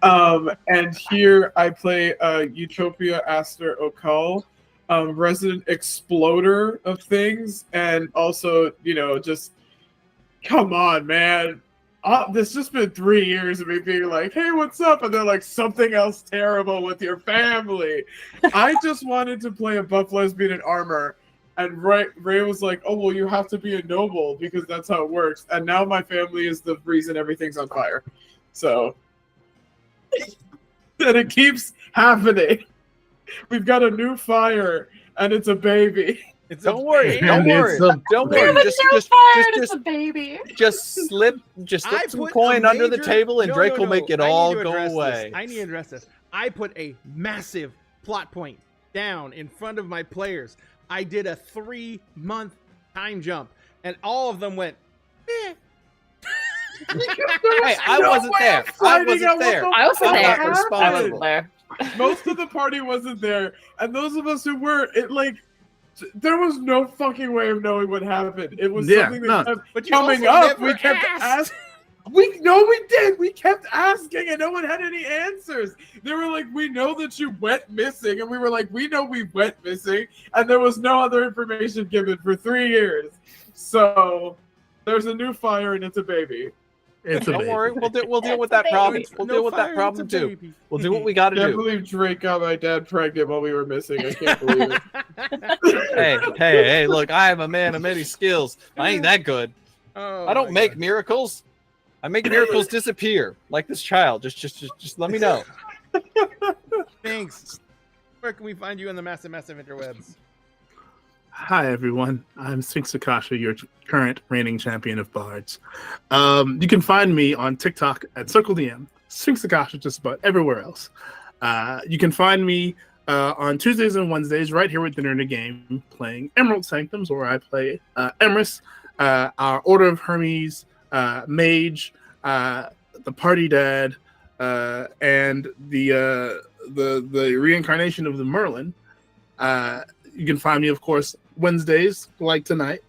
And here I play Utopia Aster Okal, resident exploder of things, and also, just come on, man. This just been 3 years of me being like, hey, what's up? And they're like, something else terrible with your family. I just wanted to play a buff lesbian in armor. And Ray was like, oh, well, you have to be a noble because that's how it works. And now my family is the reason everything's on fire. So, and it keeps happening. We've got a new fire, and it's a baby. Don't worry. And it's a It's a baby. Just slip some coin under the table, and Drake will make it all go away. I need to address this. I put a massive plot point down in front of my players. I did a 3-month time jump, and all of them went, eh. Hey, I wasn't there. I wasn't there. I wasn't I'm there. not responsible. there. Most of the party wasn't there, and those of us who were, there was no fucking way of knowing what happened. It was something that kept coming up. We kept asking. We did. We kept asking, and no one had any answers. They were like, "We know that you went missing," and we were like, "We know we went missing," and there was no other information given for 3 years. So there's a new fire, and it's a baby. Don't worry, we'll deal with that problem. We'll deal with that problem too. We'll do what we got to I can't do. believe Drake got my dad pregnant while we were missing. I can't believe it. Hey! Look, I am a man of many skills. I ain't that good. Oh, I don't my make God. miracles. I make miracles disappear, like this child. Just let me know. Thanks. Where can we find you on the massive interwebs? Hi, everyone. I'm Sphinx Akasha, your current reigning champion of bards. You can find me on TikTok at CircleDM, Sphinx Akasha, just about everywhere else. You can find me on Tuesdays and Wednesdays right here with Dinner and a Game, playing Emerald Sanctums, where I play Emrys, our Order of Hermes, Mage, the Party Dad, and the reincarnation of the Merlin. You can find me, of course, Wednesdays, like tonight,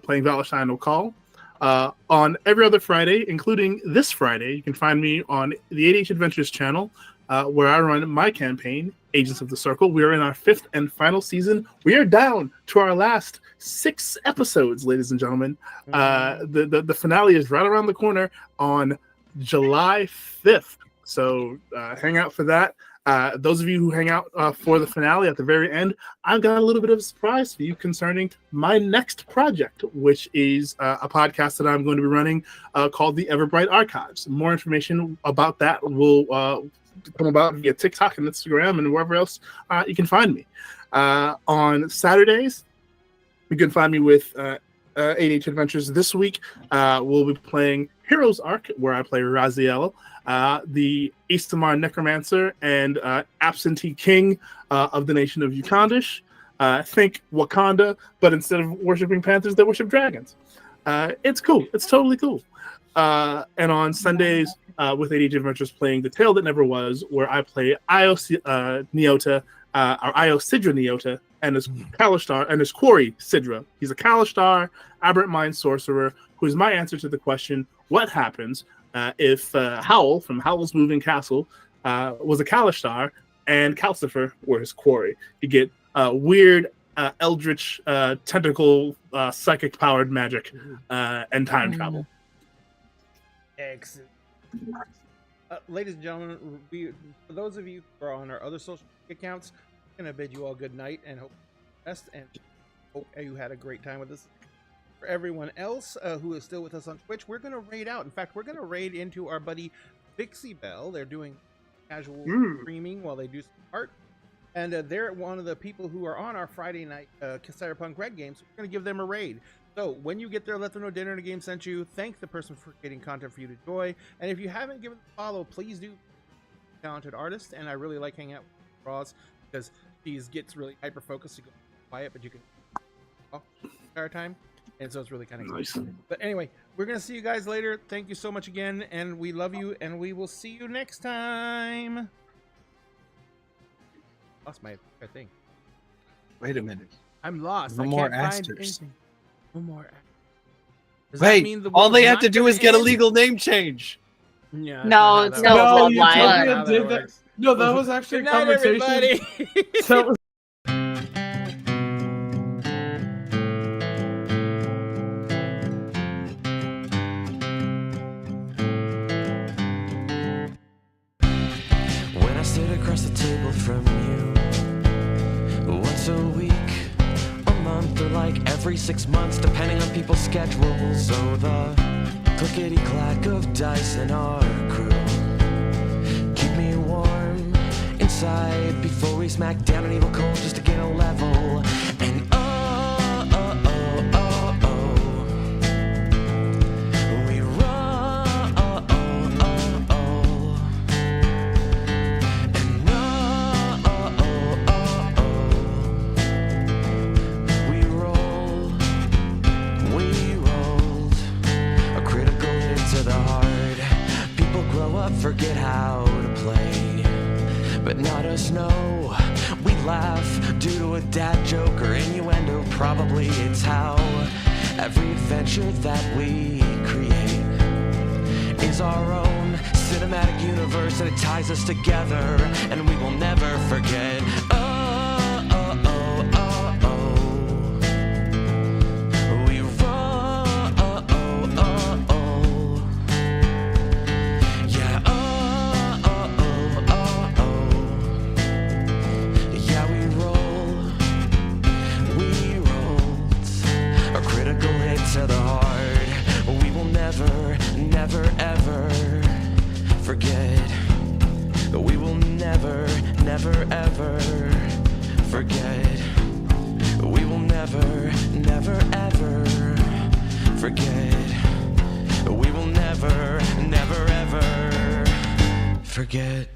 playing Valentine O'Call. On every other Friday, including this Friday, you can find me on the 8H Adventures channel, where I run my campaign, Agents of the Circle. We are in our 5th and final season. We are down to our last 6 episodes, ladies and gentlemen. The finale is right around the corner on July 5th. So hang out for that. Those of you who hang out for the finale at the very end, I've got a little bit of a surprise for you concerning my next project, which is a podcast that I'm going to be running called the Everbright Archives. More information about that will come about via TikTok and Instagram and wherever else you can find me. On Saturdays, you can find me with 8H Adventures. This week, we'll be playing Heroes Arc, where I play Raziel, the Istamar Necromancer and absentee king of the nation of Ukandish. Think Wakanda, but instead of worshiping panthers, they worship dragons. It's cool. It's totally cool. And on Sundays, with 8H Adventures, playing The Tale That Never Was, where I play Io Neota, or Io Sidra Neota, and his Kalishtar and his quarry Sidra. He's a Kalishtar, aberrant mind sorcerer, who is my answer to the question, what happens if Howl from Howl's Moving Castle was a Kalishtar and Calcifer were his quarry. You get weird eldritch tentacle psychic powered magic and time travel. Excellent. Ladies and gentlemen, for those of you who are on our other social accounts, I'm going to bid you all good night and hope you best, and hope you had a great time with us. For everyone else who is still with us on Twitch, we're going to raid out. In fact, we're going to raid into our buddy Pixie Bell. They're doing casual streaming while they do some art. And they're one of the people who are on our Friday night Cyberpunk Red Games. So we're going to give them a raid. So when you get there, let them know Dinner and a Game sent you. Thank the person for creating content for you to enjoy. And if you haven't given a follow, please do. Talented artist, and I really like hanging out with Roz because she gets really hyper focused to go quiet, but you can talk the entire time, and so it's really kind of nice. But anyway, we're gonna see you guys later. Thank you so much again, and we love you, and we will see you next time. Lost my thing. Wait a minute. I'm lost. No I more can't find asters. anything. No more. Does that mean Wait, the all world's they have not to do gonna is get a end? legal name change. Yeah, No, that's it's not no how that you works. bloodline. totally That's not how did that that. works. No, that was actually Good a night, conversation. everybody. That was When I sit across the table from you, once a week, a month, or like every 6 months, depending on people's schedules. So the clickety-clack of dice in our crew keep me warm inside before we smack down an evil cold just to gain a level. And we roll. And we rolled a critical hit to the heart. People grow up, forget how to play, but not us, no. We laugh due to a dad joke or innuendo. Probably it's how every adventure that we create is our own cinematic universe, and it ties us together, and we will never forget. We roll. Yeah. Yeah, we roll. We rolled a critical hit to the heart. We will never, never, ever forget. We will never, never, ever forget. We will never, never, ever forget. We will never, never, ever forget.